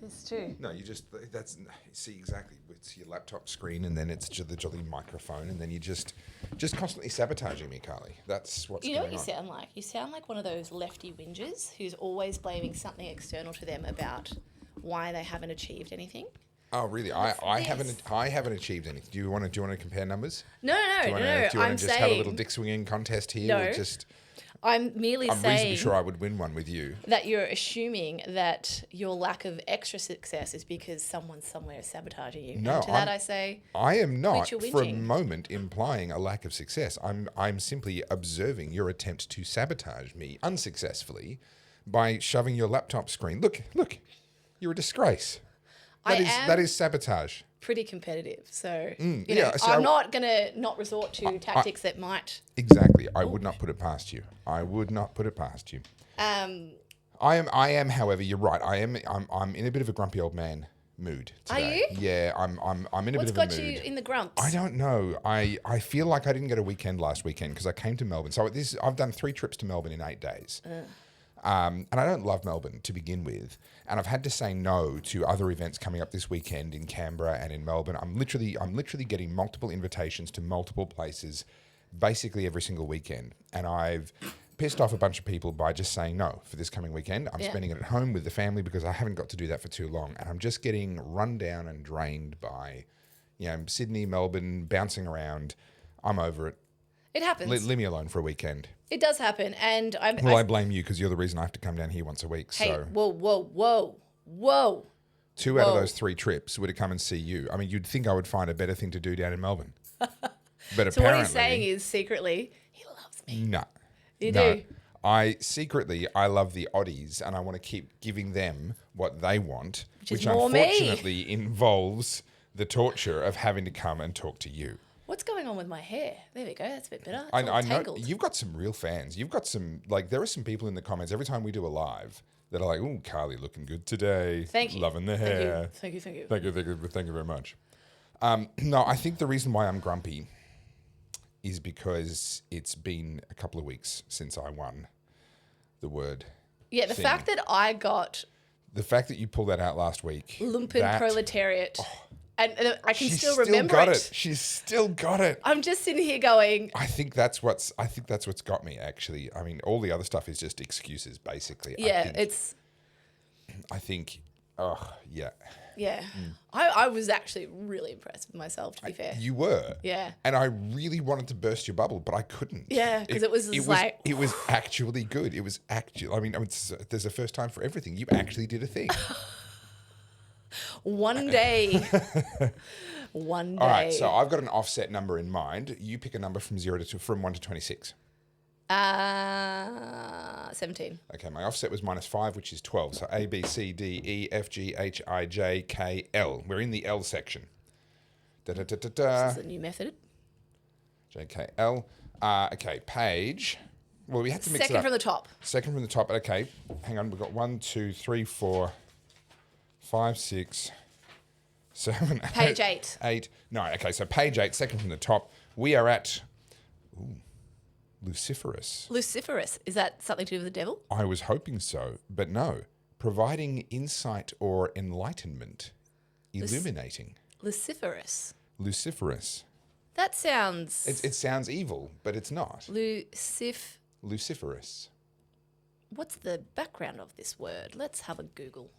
this too. No, see exactly. It's your laptop screen, and then it's the jolly microphone, and then you just constantly sabotaging me, Carly. That's what's going on. You know what you sound like? You sound like one of those lefty whingers who's always blaming something external to them about why they haven't achieved anything. Oh, really? I haven't achieved anything. Do you want to compare numbers? No. Do you want to just have a little dick swinging contest here? No. I'm reasonably sure I would win one with you. That you're assuming that your lack of extra success is because someone somewhere is sabotaging you. No, and to that I say, I am not quit your for a whinging. moment implying a lack of success. I'm simply observing your attempt to sabotage me unsuccessfully by shoving your laptop screen. Look, you're a disgrace. That is sabotage. Pretty competitive, so so I'm not going to not resort to tactics that might. Exactly, I would not put it past you. I am, however, you're right. I'm in a bit of a grumpy old man mood today. Are you? Yeah, I'm in a bit of a mood. What's got you in the grumps? I don't know. I feel like I didn't get a weekend last weekend because I came to Melbourne. So I've done 3 trips to Melbourne in 8 days. And I don't love Melbourne to begin with. And I've had to say no to other events coming up this weekend in Canberra and in Melbourne. I'm literally getting multiple invitations to multiple places basically every single weekend. And I've pissed off a bunch of people by just saying no for this coming weekend. I'm spending it at home with the family because I haven't got to do that for too long. And I'm just getting run down and drained by, Sydney, Melbourne, bouncing around. I'm over it. It happens. Leave me alone for a weekend. It does happen, and I blame you because you're the reason I have to come down here once a week. Hey, so whoa! 2 out of those 3 trips were to come and see you. I mean, you'd think I would find a better thing to do down in Melbourne, but so apparently, what he's saying is secretly he loves me. No, you do. I love the Oddies, and I want to keep giving them what they want, which unfortunately involves the torture of having to come and talk to you. What's going on with my hair? There we go. That's a bit better. I know you've got some real fans. You've got some, there are some people in the comments every time we do a live that are like, "Ooh, Carly looking good today. Thank you. Loving the hair. Thank you. Thank you very much." No, I think the reason why I'm grumpy is because it's been a couple of weeks since I won the word. Yeah, the fact that I got... The fact that you pulled that out last week. Lumpen proletariat. And I can still remember it. She's still got it. I'm just sitting here going... I think that's what's got me, actually. I mean, all the other stuff is just excuses, basically. Yeah, yeah. Yeah. I was actually really impressed with myself, to be fair. You were. Yeah. And I really wanted to burst your bubble, but I couldn't. Yeah, because it was It was actually good. It was actually... I mean, there's a first time for everything. You actually did a thing. One day. One day. All right, so I've got an offset number in mind. You pick a number from 1 to 26. 17. Okay, my offset was -5, which is 12. So A, B, C, D, E, F, G, H, I, J, K, L. We're in the L section. This is a new method. J, K, L. Okay, page. Well, we had to mix it up. Second from the top. Second from the top. Okay, hang on. We've got 1, 2, 3, 4, 5, 6, 7, Page 8. 8. No, okay, so page 8, second from the top. We are at... Luciferous. Luciferous. Is that something to do with the devil? I was hoping so, but no. Providing insight or enlightenment. Illuminating. Luciferous. Luciferous. That sounds... It sounds evil, but it's not. Luciferous. What's the background of this word? Let's have a Google.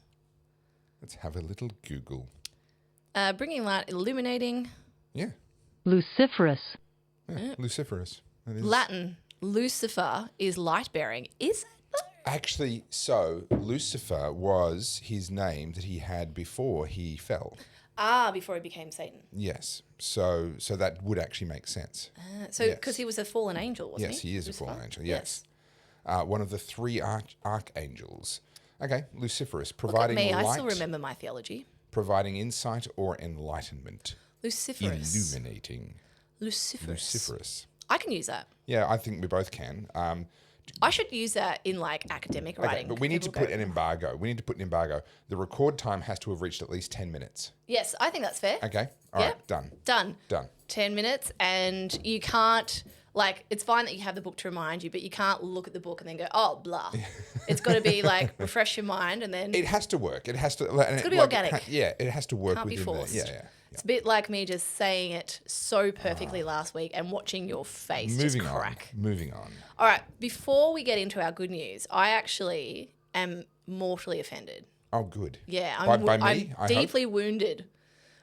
Let's have a little Google. Bringing light, illuminating. Yeah. Luciferous. Yeah, Luciferous. That is... Latin, Lucifer is light-bearing. Is it though? Actually, so Lucifer was his name that he had before he fell. Before he became Satan. Yes. So that would actually make sense. Because he was a fallen angel, wasn't he? Yes, he is Lucifer? a fallen angel, yes. One of the 3 archangels. Okay, Luciferous, providing Look at me, light. I still remember my theology. Providing insight or enlightenment. Luciferous. Illuminating. Luciferous. I can use that. Yeah, I think we both can. I should use that in academic writing. But we need to put an embargo. The record time has to have reached at least 10 minutes. Yes, I think that's fair. Okay. All right. Done. 10 minutes, and you can't Like, it's fine that you have the book to remind you, but you can't look at the book and then go, oh, blah. It's got to be like, refresh your mind and then... It has to work. It has to... It's got to be organic. It has to work Can't be within forced. Yeah. It's a bit like me just saying it so perfectly last week and watching your face just crack. Moving on. All right, before we get into our good news, I actually am mortally offended. Oh, good. Yeah, By me, I'm I hope? deeply wounded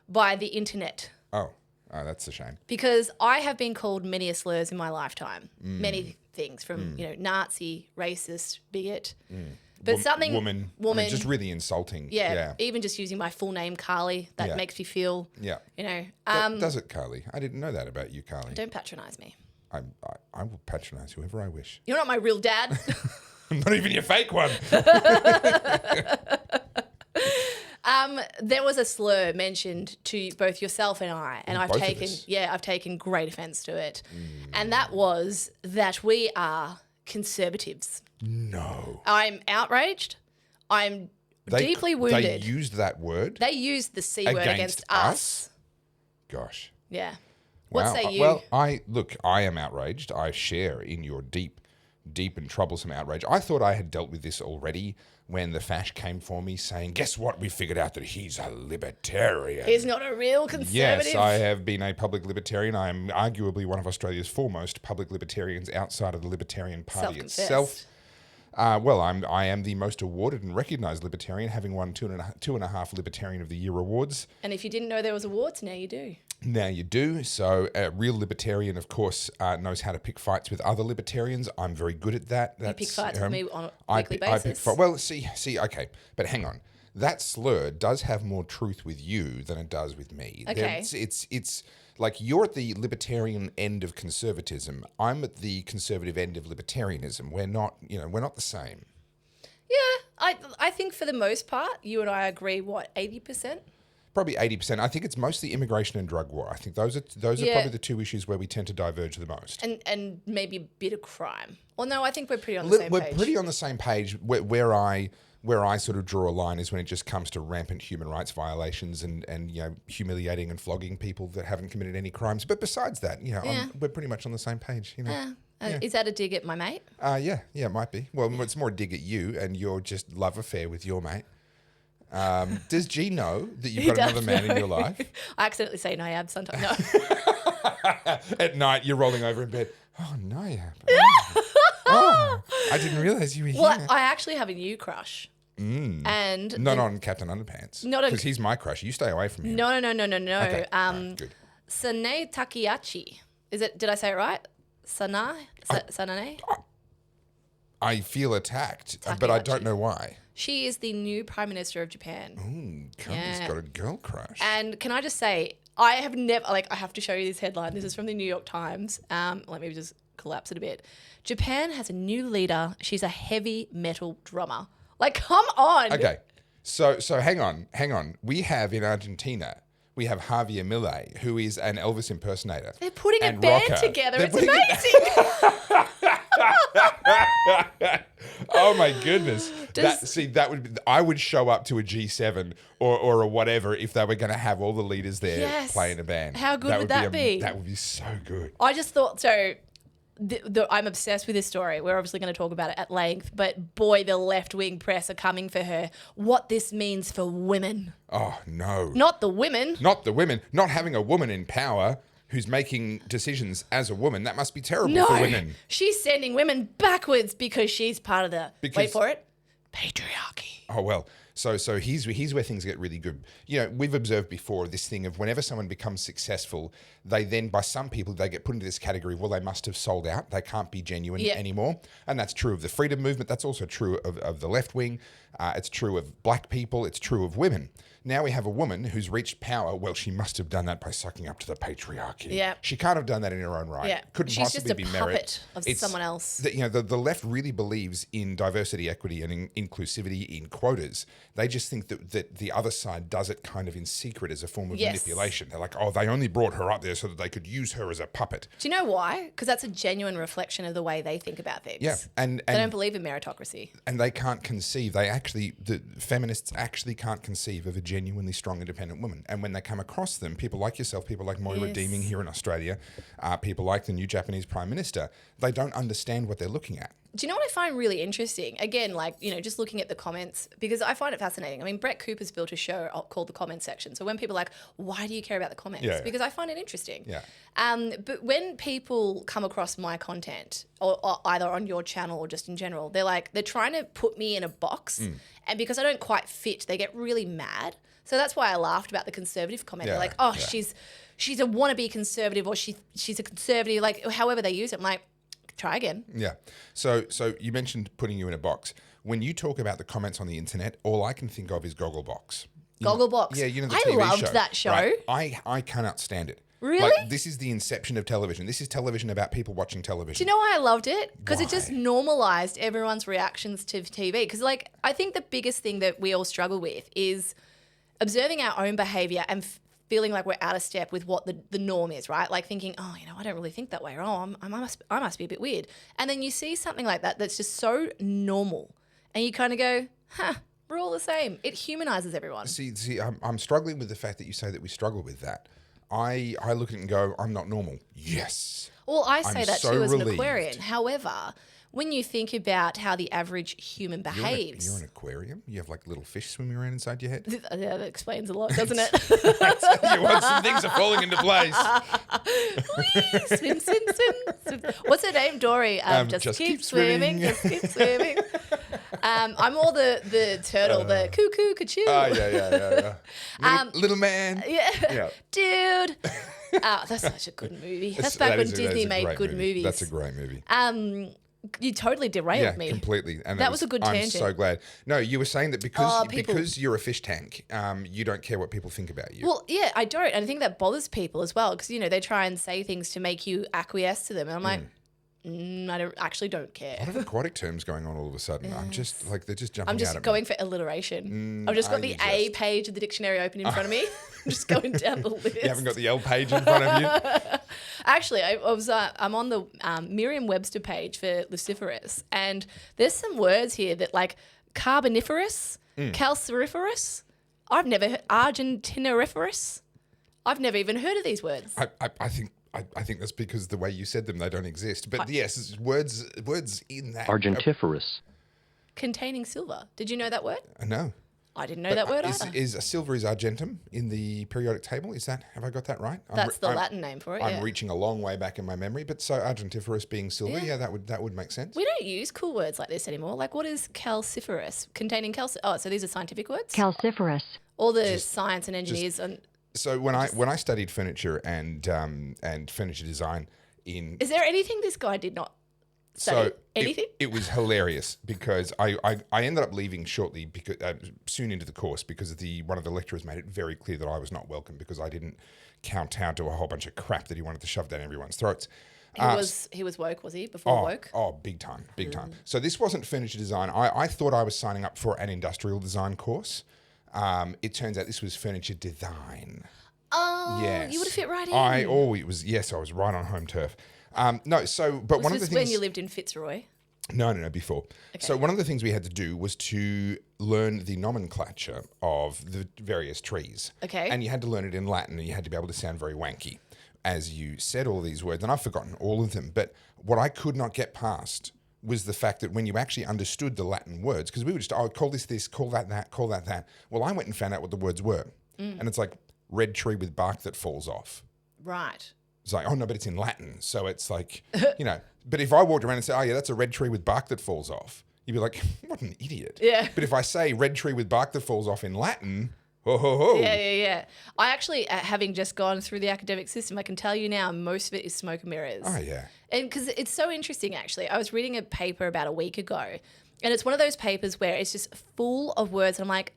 by the internet. Oh, that's a shame. Because I have been called many slurs in my lifetime. Mm. Many things from, Nazi, racist, bigot. But something... Woman. I mean, just really insulting. Yeah, even just using my full name, Carly, that makes me feel, Does it, Carly? I didn't know that about you, Carly. Don't patronise me. I will patronise whoever I wish. You're not my real dad. Not even your fake one. There was a slur mentioned to both yourself and I, and I've taken great offence to it. And that was that we are conservatives. No. I'm outraged. I'm deeply wounded. They used that word? They used the C word against us. Gosh. Yeah. What Wow. say you? Well, I am outraged. I share in your deep and troublesome outrage. I thought I had dealt with this already when the fash came for me saying, guess what? We figured out that he's a libertarian. He's not a real conservative. Yes, I have been a public libertarian. I am arguably one of Australia's foremost public libertarians outside of the Libertarian Party itself. I am the most awarded and recognised libertarian, having won two and a half Libertarian of the Year awards. And if you didn't know there was awards, now you do. Now you do. So a real libertarian, of course, knows how to pick fights with other libertarians. I'm very good at that. You pick fights with me on a weekly basis. Okay. But hang on. That slur does have more truth with you than it does with me. Okay. It's like you're at the libertarian end of conservatism. I'm at the conservative end of libertarianism. We're not the same. Yeah, I think for the most part, you and I agree, 80%? Probably 80%. I think it's mostly immigration and drug war. I think those are probably the two issues where we tend to diverge the most. And maybe a bit of crime. Well, no, I think we're pretty on the same page. We're pretty on the same page. Where I sort of draw a line is when it just comes to rampant human rights violations and humiliating and flogging people that haven't committed any crimes. But besides that, we're pretty much on the same page. Is that a dig at my mate? Yeah, it might be. Well, it's more a dig at you and your just love affair with your mate. Does G know that you've got another man in your life? I accidentally say Nayab sometimes. No. At night, you're rolling over in bed. Oh, Nayab. Oh, I didn't realise you were here. Well, I actually have a new crush. And not on Captain Underpants. Because he's my crush. You stay away from him. No. Okay. Good. Sane Takiyachi. Did I say it right? Sanane? I feel attacked, but I don't know why. She is the new Prime Minister of Japan. Carly's got a girl crush. And can I just say, I have never, I have to show you this headline. This is from the New York Times. Let me just collapse it a bit. Japan has a new leader. She's a heavy metal drummer. Come on. Okay. So hang on. We have in Argentina, we have Javier Milei, who is an Elvis impersonator. They're putting a band rocker. together. It's amazing. Oh my goodness! I would show up to a G7 or a whatever if they were going to have all the leaders there playing a band. How good would that be? That would be so good. I just thought so. I'm obsessed with this story. We're obviously going to talk about it at length, but boy, the left-wing press are coming for her. What this means for women. Oh no! Not the women. Not the women. Not having a woman in power who's making decisions as a woman. That must be terrible for women. She's sending women backwards because she's part of the, wait for it, patriarchy. Oh, well, so here's where things get really good. We've observed before this thing of whenever someone becomes successful, they then, by some people, they get put into this category of, well, they must have sold out. They can't be genuine anymore. And that's true of the freedom movement. That's also true of the left wing. It's true of black people. It's true of women. Now we have a woman who's reached power. Well, she must have done that by sucking up to the patriarchy. Yeah. She can't have done that in her own right. Yeah. Couldn't She's possibly be merit. She's just a puppet of someone else. The left really believes in diversity, equity, and in inclusivity in quotas. They just think that the other side does it kind of in secret as a form of Yes. manipulation. They're like, oh, they only brought her up there so that they could use her as a puppet. Do you know why? Because that's a genuine reflection of the way they think about things. Yeah, and They don't believe in meritocracy. and they can't conceive. The feminists actually can't conceive of a genuinely strong, independent woman. And when they come across them, people like yourself, people like Moira Yes. Deeming here in Australia, people like the new Japanese Prime Minister, they don't understand what they're looking at. Do you know what I find really interesting? Again, just looking at the comments, because I find it fascinating. I mean, Brett Cooper's built a show called The Comment Section. So when people are like, why do you care about the comments? Yeah. Because I find it interesting. Yeah. But when people come across my content, or either on your channel or just in general, they're trying to put me in a box. And because I don't quite fit, they get really mad. So that's why I laughed about the conservative comment. Yeah, They're like, oh, yeah. she's a wannabe conservative, or she's a conservative, like however they use it. I'm like, try again. Yeah. So you mentioned putting you in a box. When you talk about the comments on the internet, all I can think of is Gogglebox. Gogglebox. Yeah, the I TV loved show. that show. Right? I cannot stand it. Really? Like, this is the inception of television. This is television about people watching television. Do you know why I loved it? Because it Why? just normalized everyone's reactions to TV. Because, I think the biggest thing that we all struggle with is observing our own behavior and feeling like we're out of step with what the norm is, right? Like thinking, oh, I don't really think that way. Or, oh, I must be a bit weird. And then you see something like that that's just so normal. And you kind of go, we're all the same. It humanizes everyone. See, I'm struggling with the fact that you say that we struggle with that. I look at it and go, I'm not normal. Yes. Well, I say I'm that so too as an relieved. Aquarian. However, when you think about how the average human You're behaves. an aquarium? You have like little fish swimming around inside your head? Yeah, that explains a lot, doesn't it? You want some things are falling into place. Whee! Swim, swim, swim. What's her name? Dory. Just keep swimming. Just keep swimming. I'm all the turtle, the cuckoo, ka-choo. Oh, yeah. Little man. Yeah. Dude. That's such a good movie. That's back when Disney made good movies. That's a great movie. You totally derailed me. Completely. And That was a good tangent. I'm so glad. No, you were saying that because people- because you're a fish tank, you don't care what people think about you. Well, yeah, I don't. And I think that bothers people as well because, they try and say things to make you acquiesce to them. And I'm like, I don't care. A lot of aquatic terms going on all of a sudden. I'm just like, they're just jumping I'm out just at going me. for alliteration. I've just got the A page of the dictionary open in front of me. I'm just going down the list. You haven't got the L page in front of you? Actually, I'm on the Merriam-Webster page for luciferous, and there's some words here that like carboniferous, calciferous. I've never heard argentiniferous. I've never even heard of these words. I think that's because the way you said them, they don't exist. But yes, it's words in that. Argentiferous. Containing silver. Did you know that word? No. I didn't know that word is, either. is silver is argentum in the periodic table? Have I got that right? That's the Latin name for it. I'm reaching a long way back in my memory, but so argentiferous being silver, that would make sense. We don't use cool words like this anymore. Like, what is calciferous? Containing Oh, so these are scientific words? Calciferous. All the science and engineers So when I studied furniture and furniture design Is there anything this guy did not study? Anything? It was hilarious because I ended up leaving shortly because soon into the course because one of the lecturers made it very clear that I was not welcome because I didn't kowtow to a whole bunch of crap that he wanted to shove down everyone's throats. He was woke, was he? Before woke? Oh, big time. So this wasn't furniture design. I thought I was signing up for an industrial design course. It turns out this was furniture design. Oh, yes. you would have fit right in. I was right on home turf. One of the things when you lived in Fitzroy. No, before. Okay. So one of the things we had to do was to learn the nomenclature of the various trees. Okay. And you had to learn it in Latin, and you had to be able to sound very wanky as you said all these words. And I've forgotten all of them. But what I could not get past was the fact that when you actually understood the Latin words, because we would just, call this, call that, call that. Well, I went and found out what the words were. And it's like red tree with bark that falls off. Right. It's like, oh, no, but it's in Latin. So it's like, but if I walked around and said, oh, yeah, that's a red tree with bark that falls off, you'd be like, what an idiot. Yeah. But if I say red tree with bark that falls off in Latin, ho, ho, ho. Yeah. I actually, having just gone through the academic system, I can tell you now most of it is smoke and mirrors. Oh, yeah. And because it's so interesting, actually. I was reading a paper about a week ago, and it's one of those papers where it's just full of words. And I'm like,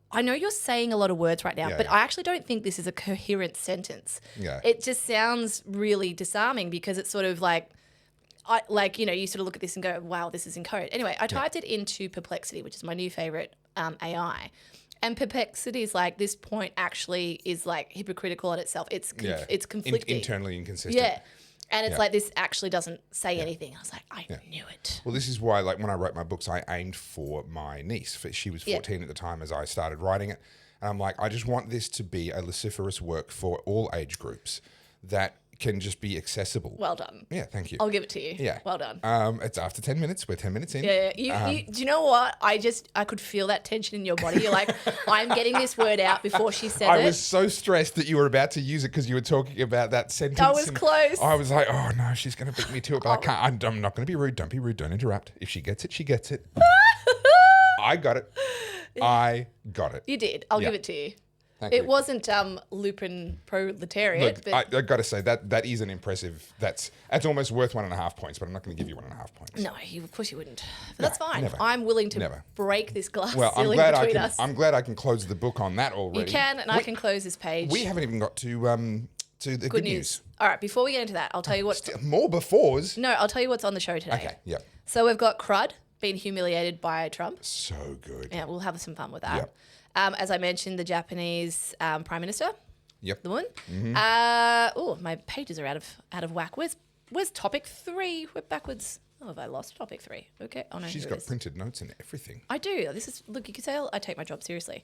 I know you're saying a lot of words right now, but I actually don't think this is a coherent sentence. Yeah. It just sounds really disarming because it's sort of like, you sort of look at this and go, wow, this is incoherent. Anyway, I typed it into Perplexity, which is my new favorite AI. And perplexity is like this point actually is like hypocritical in itself. It's conflicting. Internally inconsistent. Yeah. And it's like, this actually doesn't say anything. I was like, I knew it. Well, this is why, like, when I wrote my books, I aimed for my niece. She was 14 at the time as I started writing it. And I'm like, I just want this to be a vociferous work for all age groups that can just be accessible. Well done. Yeah, thank you. I'll give it to you. Yeah. Well done. It's after 10 minutes. We're 10 minutes in. Yeah. Do you know what? I could feel that tension in your body. You're like, I'm getting this word out before she said it. I was so stressed that you were about to use it because you were talking about that sentence. I was close. I was like, oh no, she's going to beat me to it, but I can't. I'm not going to be rude. Don't be rude. Don't interrupt. If she gets it, she gets it. I got it. I got it. You did. I'll give it to you. Thank you. It wasn't Lupin proletariat. Look, I got to say that is an impressive. That's almost worth 1.5 points, but I'm not going to give you 1.5 points. No, of course you wouldn't. But that's fine. Never. I'm willing to Never. break this glass Well, ceiling between us. I'm glad I can close the book on that already. You can, and I can close this page. We haven't even got to the good news. All right, before we get into that, I'll tell you what's... More befores. No, I'll tell you what's on the show today. Okay, yeah. So we've got Crud being humiliated by Trump. So good. Yeah, we'll have some fun with that. Yep. As I mentioned, the Japanese Prime Minister. Yep. The one. My pages are out of whack. Where's topic 3? We're backwards. Oh, have I lost topic 3? Okay. Oh no. She's got printed notes and everything. I do. Look, you can tell I take my job seriously.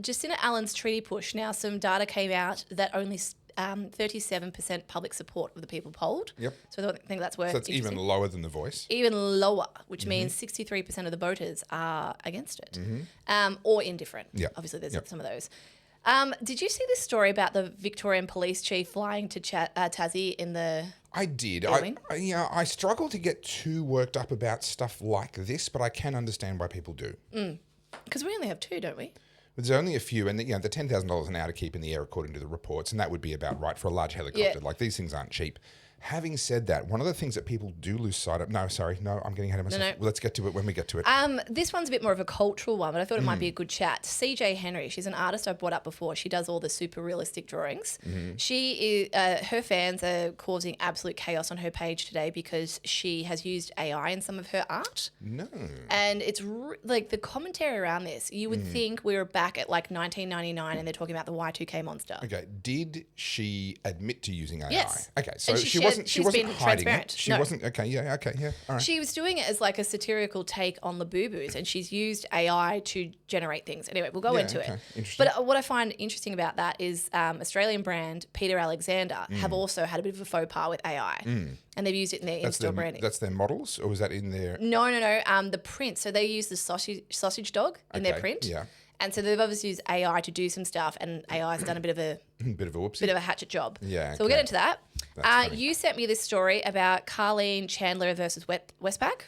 Jacinta Allan's treaty push. Now, some data came out that only 37% public support of the people polled. Yep. So I think that's worth. So it's even lower than The Voice. Even lower, which means 63% of the voters are against it, or indifferent. Yep. Obviously, there's some of those. Did you see this story about the Victorian police chief flying to Tassie in the... I did. Filming? I struggle to get too worked up about stuff like this, but I can understand why people do. Because we only have 2, don't we? There's only a few, and the $10,000 an hour to keep in the air, according to the reports, and that would be about right for a large helicopter. Like, these things aren't cheap. Having said that, one of the things that people do lose sight of... No, I'm getting ahead of myself. No. Well, let's get to it when we get to it. This one's a bit more of a cultural one, but I thought it might be a good chat. CJ Henry, she's an artist I've brought up before. She does all the super realistic drawings. She is, her fans are causing absolute chaos on her page today because she has used AI in some of her art. No. And it's like the commentary around this. You would think we were back at like 1999 and they're talking about the Y2K monster. Okay. Did she admit to using AI? Yes. Okay. So And she wasn't hiding transparent. it. She No. wasn't. Okay. Yeah. Okay. Yeah. All right. She was doing it as like a satirical take on the boo-boos, and she's used AI to generate things. Anyway, we'll go into it. Interesting. But what I find interesting about that is Australian brand Peter Alexander have also had a bit of a faux pas with AI, and they've used it in their in-store branding. That's their models, or was that in their... No. The print. So they use the sausage dog in their print. Yeah. And so they've obviously used AI to do some stuff, and AI has done a bit of a whoopsie. bit of a hatchet job. Yeah. So we'll get into that. Funny. You sent me this story about Karlene Chandler versus Westpac.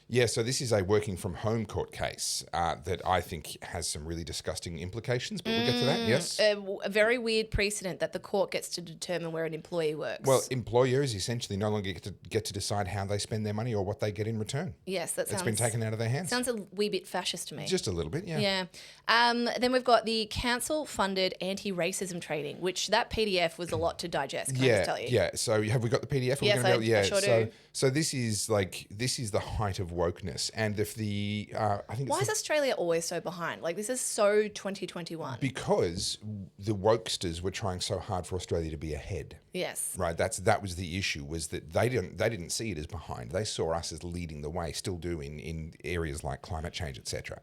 Yeah, so this is a working from home court case that I think has some really disgusting implications, but we'll get to that, yes? A very weird precedent that the court gets to determine where an employee works. Well, employers essentially no longer get to decide how they spend their money or what they get in return. Yes, that sounds... It's been taken out of their hands. Sounds a wee bit fascist to me. Just a little bit, yeah. Yeah. Then we've got the council-funded anti-racism training, which that PDF was a lot to digest, can I just tell you? Yeah, so have we got the PDF? Yes, I sure do. So this is the height of wokeness, and if the I think Why is Australia always so behind? Like, this is so 2021. Because the wokesters were trying so hard for Australia to be ahead. Yes. Right. That was the issue, was that they didn't see it as behind. They saw us as leading the way, still do in areas like climate change, etc.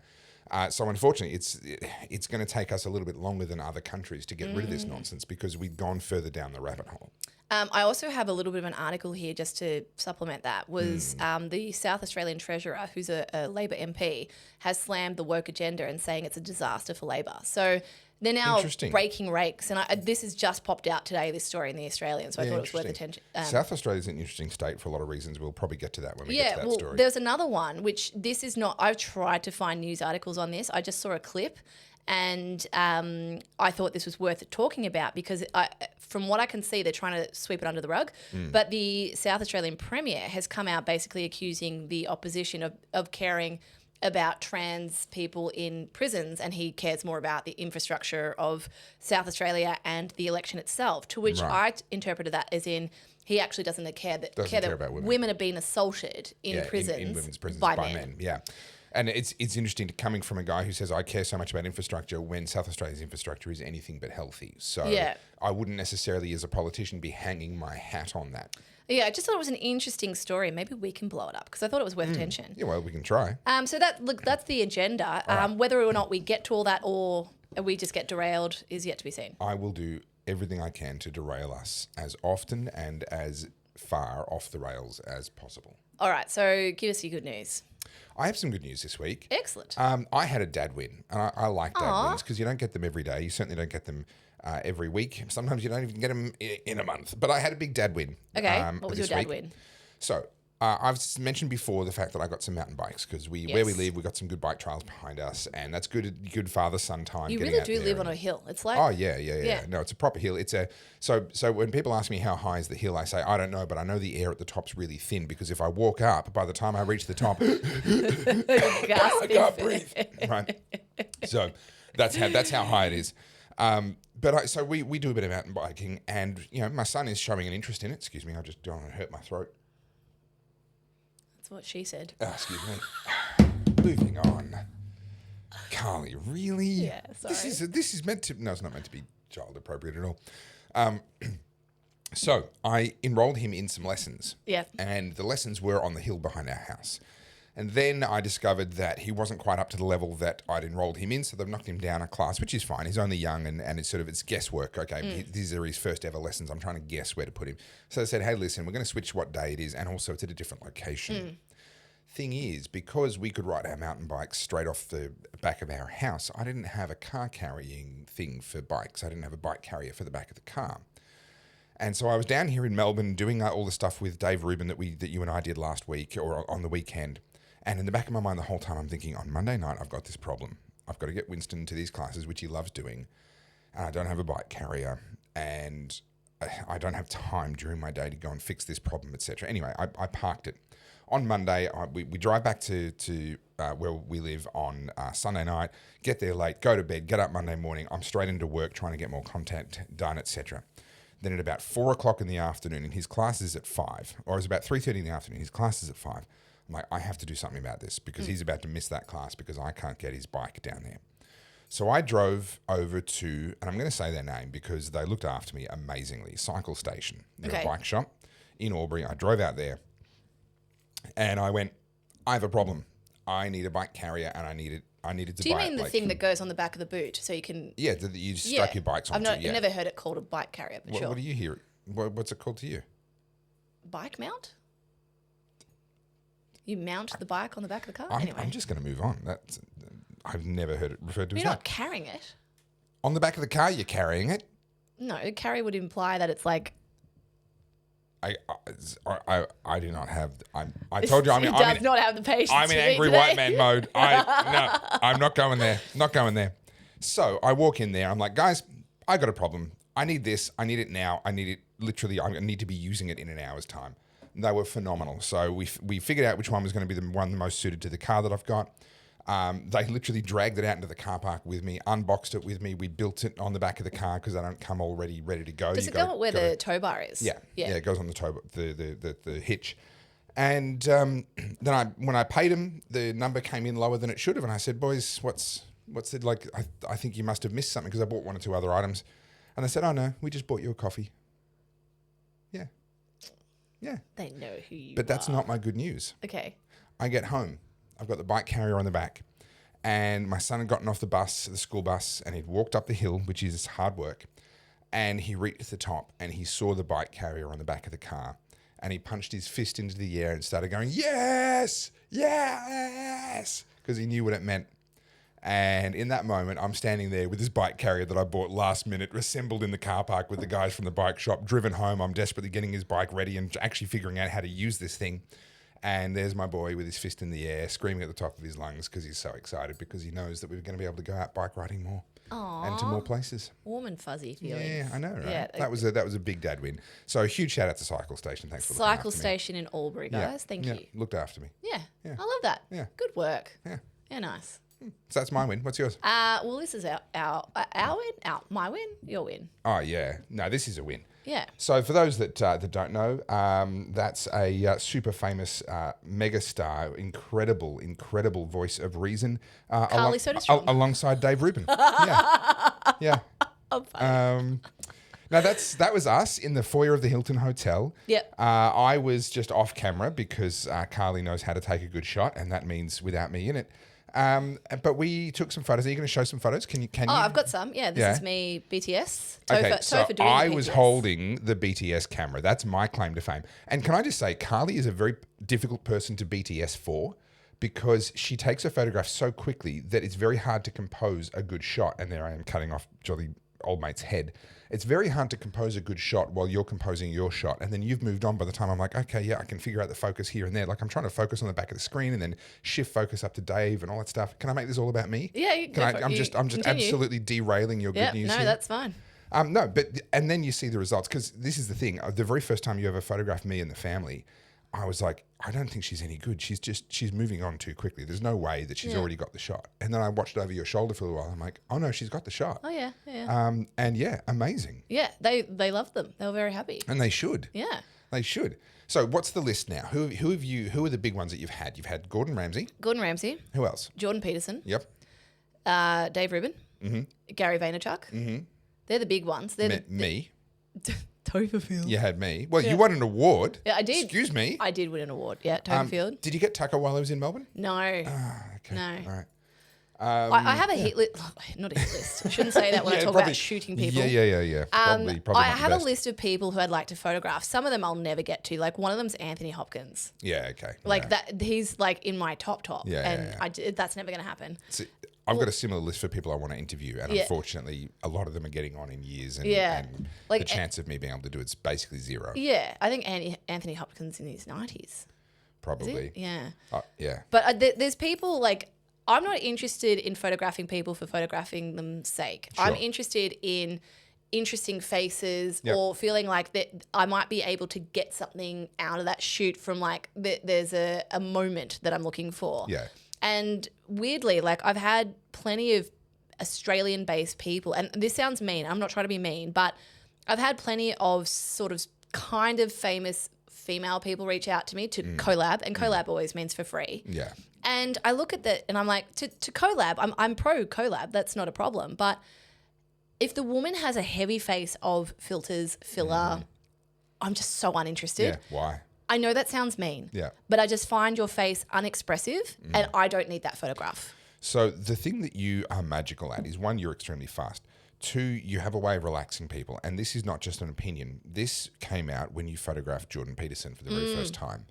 So unfortunately, it's going to take us a little bit longer than other countries to get rid of this nonsense because we've gone further down the rabbit hole. I also have a little bit of an article here just to supplement that. Was the South Australian Treasurer, who's a Labor MP, has slammed the woke agenda and saying it's a disaster for Labor. So they're now breaking rakes. And this has just popped out today, this story in The Australian, so I thought it was worth attention. South Australia's an interesting state for a lot of reasons. We'll probably get to that when we get to that story. There's another one, which this is not... I've tried to find news articles on this. I just saw a clip and I thought this was worth talking about because from what I can see, they're trying to sweep it under the rug. But the South Australian Premier has come out basically accusing the opposition of caring about trans people in prisons, and he cares more about the infrastructure of South Australia and the election itself, to which I interpreted that as in he actually doesn't care that about women. Women are being assaulted in prisons, in women's prisons by men. Yeah. And it's interesting coming from a guy who says I care so much about infrastructure when South Australia's infrastructure is anything but healthy. So I wouldn't necessarily, as a politician, be hanging my hat on that. Yeah, I just thought it was an interesting story. Maybe we can blow it up because I thought it was worth attention. Yeah, well, we can try. So that's the agenda. Whether or not we get to all that or we just get derailed is yet to be seen. I will do everything I can to derail us as often and as far off the rails as possible. All right, so give us your good news. I have some good news this week. Excellent. I had a dad win, and I like dad wins because you don't get them every day. You certainly don't get them every week. Sometimes you don't even get them in a month. But I had a big dad win. Okay, what was your dad win? So I've mentioned before the fact that I got some mountain bikes because where we live, we got some good bike trails behind us, and that's good father-son time. You really do live on a hill. It's like yeah. No, it's a proper hill. It's so when people ask me how high is the hill, I say I don't know, but I know the air at the top's really thin because if I walk up, by the time I reach the top, I can't breathe. Right. So that's how high it is. So we do a bit of mountain biking, and my son is showing an interest in it. Excuse me, I just don't want to hurt my throat. That's what she said. Oh, excuse me. Moving on. Carly, really? Yeah, sorry. This is meant to... No, it's not meant to be child appropriate at all. So I enrolled him in some lessons. Yeah. And the lessons were on the hill behind our house. And then I discovered that he wasn't quite up to the level that I'd enrolled him in, so they've knocked him down a class, which is fine. He's only young, and it's guesswork. Okay, these are his first ever lessons. I'm trying to guess where to put him. So I said, hey, listen, we're going to switch what day it is, and also it's at a different location. Thing is, because we could ride our mountain bikes straight off the back of our house, I didn't have a car carrying thing for bikes. I didn't have a bike carrier for the back of the car. And so I was down here in Melbourne doing all the stuff with Dave Rubin that you and I did last week or on the weekend. And in the back of my mind the whole time I'm thinking, on Monday night I've got this problem. I've got to get Winston to these classes, which he loves doing, and I don't have a bike carrier, and I don't have time during my day to go and fix this problem, etc. Anyway, I parked it. On Monday, we drive back to where we live on Sunday night, get there late, go to bed, get up Monday morning. I'm straight into work trying to get more content done, etc. Then at about 4 o'clock in the afternoon, and his class is at 5, or it was about 3:30 in the afternoon, his class is at 5. I'm like, I have to do something about this because he's about to miss that class because I can't get his bike down there. So I drove over to, and I'm going to say their name because they looked after me amazingly, Cycle Station. They're a bike shop in Albury. I drove out there and I went, I have a problem. I need a bike carrier and I needed to buy it. Do you mean the thing that goes on the back of the boot so you can... Yeah, that you strap your bikes onto. I've never heard it called a bike carrier, but sure. What do you hear? What's it called to you? Bike mount? You mount the bike on the back of the car? I'm just going to move on. I've never heard it referred to as that. You're not carrying it. On the back of the car, you're carrying it? No, carry would imply that it's like... I do not have... I told you, He does not have the patience. I'm in angry white man mode. I'm not going there. Not going there. So I walk in there. I'm like, guys, I got a problem. I need this. I need it now. I need it literally. I need to be using it in an hour's time. They were phenomenal. So we figured out which one was going to be the most suited to the car that I've got. They literally dragged it out into the car park with me, unboxed it with me. We built it on the back of the car because they don't come already ready to go. Does it go where the tow bar is? Yeah, it goes on the tow, the hitch. And then when I paid them, the number came in lower than it should have, and I said, "Boys, what's it like? I think you must have missed something because I bought one or two other items." And they said, "Oh no, we just bought you a coffee." Yeah. They know who you are. But that's not my good news. Okay. I get home. I've got the bike carrier on the back. And my son had gotten off the school bus, and he'd walked up the hill, which is hard work. And he reached the top, and he saw the bike carrier on the back of the car. And he punched his fist into the air and started going, yes, yes, because he knew what it meant. And in that moment, I'm standing there with this bike carrier that I bought last minute, assembled in the car park with the guys from the bike shop, driven home. I'm desperately getting his bike ready and actually figuring out how to use this thing. And there's my boy with his fist in the air, screaming at the top of his lungs because he's so excited because he knows that we're going to be able to go out bike riding more. Aww. And to more places. Warm and fuzzy feelings. Yeah, I know, right? Yeah. That was a big dad win. So a huge shout out to Cycle Station. Thanks for looking after Cycle Station in Albury, guys. Thank you. Looked after me. Yeah. Yeah. I love that. Yeah. Good work. Yeah. Yeah, nice. So that's my win. What's yours? Well, this is our win, my win, your win. Oh, yeah. No, this is a win. Yeah. So for those that don't know, that's a super famous mega star, incredible voice of reason. Carly Soderstrom. Alongside Dave Rubin. Yeah. Now that was us in the foyer of the Hilton Hotel. Yep. I was just off camera because Carly knows how to take a good shot, and that means without me in it. But we took some photos. Are you going to show some photos? Can you? Oh, I've got some. Yeah, this is me, BTS. Topher doing I the was BTS. holding the BTS camera. That's my claim to fame. And can I just say, Carly is a very difficult person to BTS for because she takes her photograph so quickly that it's very hard to compose a good shot. And there I am cutting off jolly old mate's head. It's very hard to compose a good shot while you're composing your shot. And then you've moved on by the time I'm like, okay, yeah, I can figure out the focus here and there. Like I'm trying to focus on the back of the screen and then shift focus up to Dave and all that stuff. Can I make this all about me? Yeah, you go for it. I'm just Continue. absolutely derailing your good news no, here. that's fine. No, but and then you see the results because this is the thing. The very first time you ever photographed me and the family, I was like, I don't think she's any good. She's moving on too quickly. There's no way that she's already got the shot. And then I watched over your shoulder for a while. I'm like, oh no, she's got the shot. Oh yeah. And yeah, amazing. Yeah, they loved them. They were very happy. And they should. Yeah. They should. So what's the list now? Who are the big ones that you've had? You've had Gordon Ramsay. Gordon Ramsay. Who else? Jordan Peterson. Yep. Dave Rubin. Mm-hmm. Gary Vaynerchuk. Mm-hmm. They're the big ones. They're me. Topher. You had me. Well, you won an award. Yeah, I did. Excuse me. I did win an award. Yeah, Topher. Did you get Tucker while I was in Melbourne? No. Okay. No. All right. I have a hit list. Not a hit list. I shouldn't say that when I talk about shooting people. Yeah. Probably I not the have a best. list of people who I'd like to photograph. Some of them I'll never get to. Like one of them's Anthony Hopkins. Yeah, okay. Like yeah. that, he's like in my top. Yeah, and yeah. that's never going to happen. See, I've got a similar list for people I want to interview, and Yeah. unfortunately, a lot of them are getting on in years, and, Yeah. and Like, the chance of me being able to do it's basically zero, Yeah, I think Anthony Hopkins in his 90s. Is probably. he? Yeah. Yeah. But there's people like, I'm not interested in photographing people for photographing them's sake. Sure. I'm interested in interesting faces Yep. or feeling like that I might be able to get something out of that shoot from like there's a moment that I'm looking for. Yeah. And weirdly, like I've had plenty of Australian-based people, and this sounds mean, I'm not trying to be mean, but I've had plenty of sort of kind of famous female people reach out to me to collab, and collab always means for free. Yeah. And I look at that and I'm like, to collab, I'm pro collab, that's not a problem. But if the woman has a heavy face of filters, filler, I'm just so uninterested. Yeah. Why? I know that sounds mean, Yeah. but I just find your face unexpressive and I don't need that photograph. So the thing that you are magical at is one, you're extremely fast. Two, you have a way of relaxing people. And this is not just an opinion. This came out when you photographed Jordan Peterson for the very first time.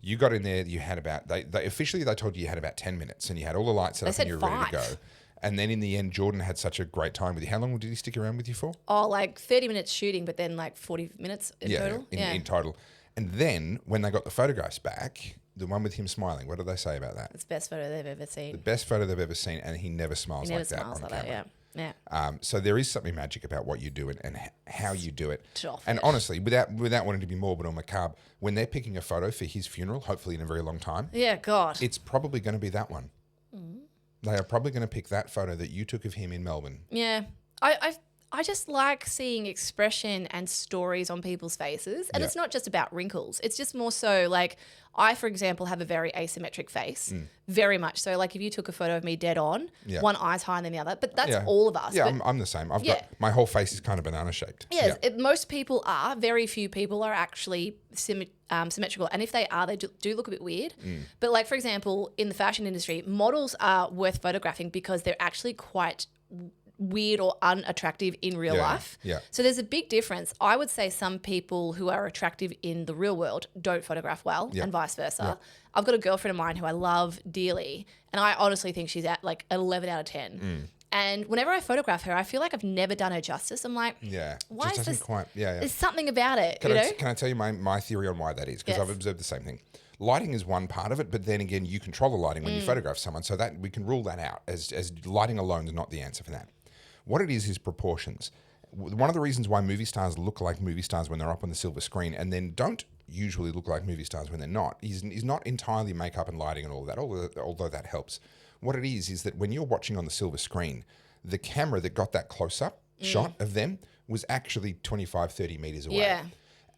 You got in there, you had about, they officially they told you had about 10 minutes and you had all the lights set up said and you were ready to 5. go. And then in the end, Jordan had such a great time with you. How long did he stick around with you for? Oh, like 30 minutes shooting, but then like 40 minutes in total. In total. And then when they got the photographs back, the one with him smiling, what did they say about that? It's the best photo they've ever seen. The best photo they've ever seen, and he never smiles He never like that smiles on like camera. that, yeah. So there is something magic about what you do and how you do it. Stop And it. honestly, without wanting to be morbid or macabre, when they're picking a photo for his funeral, hopefully in a very long time, Yeah, God. it's probably going to be that one. They are probably going to pick that photo that you took of him in Melbourne. Yeah. I just like seeing expression and stories on people's faces. And Yeah. it's not just about wrinkles. It's just more so like I, for example, have a very asymmetric face. Very much so. Like if you took a photo of me dead on, Yeah. one eye's higher than the other. But that's Yeah. all of us. Yeah, But I'm the same. I've Yeah. got my whole face is kind of banana shaped. yes, most people are. Very few people are actually symmetrical. And if they are, they do look a bit weird. But like, for example, in the fashion industry, models are worth photographing because they're actually quite weird or unattractive in real life. Yeah. So there's a big difference. I would say some people who are attractive in the real world don't photograph well and vice versa. I've got a girlfriend of mine who I love dearly and I honestly think she's at like an 11 out of 10. And whenever I photograph her, I feel like I've never done her justice. I'm like, Yeah. why Just is doesn't this? quite, yeah. There's something about it, Can I tell you my theory on why that is? Because Yes. I've observed the same thing. Lighting is one part of it, but then again, you control the lighting when you photograph someone, so that we can rule that out as lighting alone is not the answer for that. What it is proportions. One of the reasons why movie stars look like movie stars when they're up on the silver screen and then don't usually look like movie stars when they're not is not entirely makeup and lighting and all of that, although that helps. what it is that when you're watching on the silver screen, the camera that got that close-up shot of them was actually 25, 30 meters away. Yeah.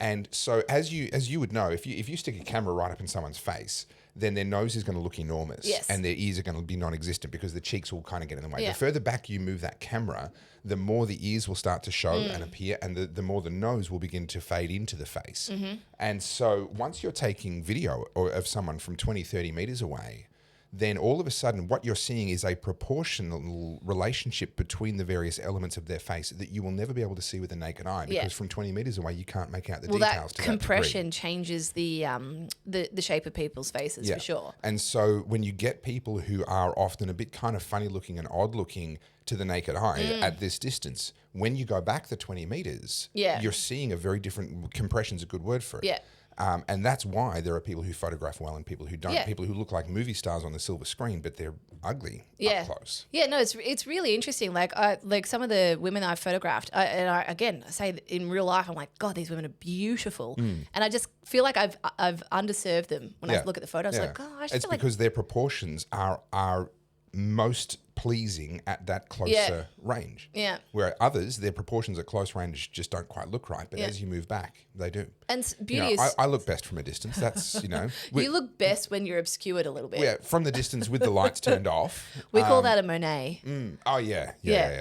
And so as you would know, if you stick a camera right up in someone's face, then their nose is going to look enormous, Yes. and their ears are going to be non-existent because the cheeks will kind of get in the way. Yeah. The further back you move that camera, the more the ears will start to show and appear, and the more the nose will begin to fade into the face. And so once you're taking video of someone from 20, 30 meters away, then all of a sudden what you're seeing is a proportional relationship between the various elements of their face that you will never be able to see with the naked eye, because from 20 meters away you can't make out the details That to that degree. compression changes the shape of people's faces for sure. And so when you get people who are often a bit kind of funny looking and odd looking to the naked eye at this distance, when you go back the 20 meters, you're seeing a very different, compression's a good word for it. Yeah. And that's why there are people who photograph well and people who don't. Yeah. People who look like movie stars on the silver screen, but they're ugly up close. Yeah, no, it's really interesting. Like some of the women I've photographed, I say that in real life, I'm like, God, these women are beautiful, and I just feel like I've underserved them when I look at the photos. Like, God, I just it's feel like because their proportions are most pleasing at that closer range. Yeah. Where others, their proportions at close range just don't quite look right, but as you move back, they do. And beauty is... I look best from a distance. That's, you look best when you're obscured a little bit. Yeah, from the distance with the lights turned off. We call that a Monet. Oh, yeah.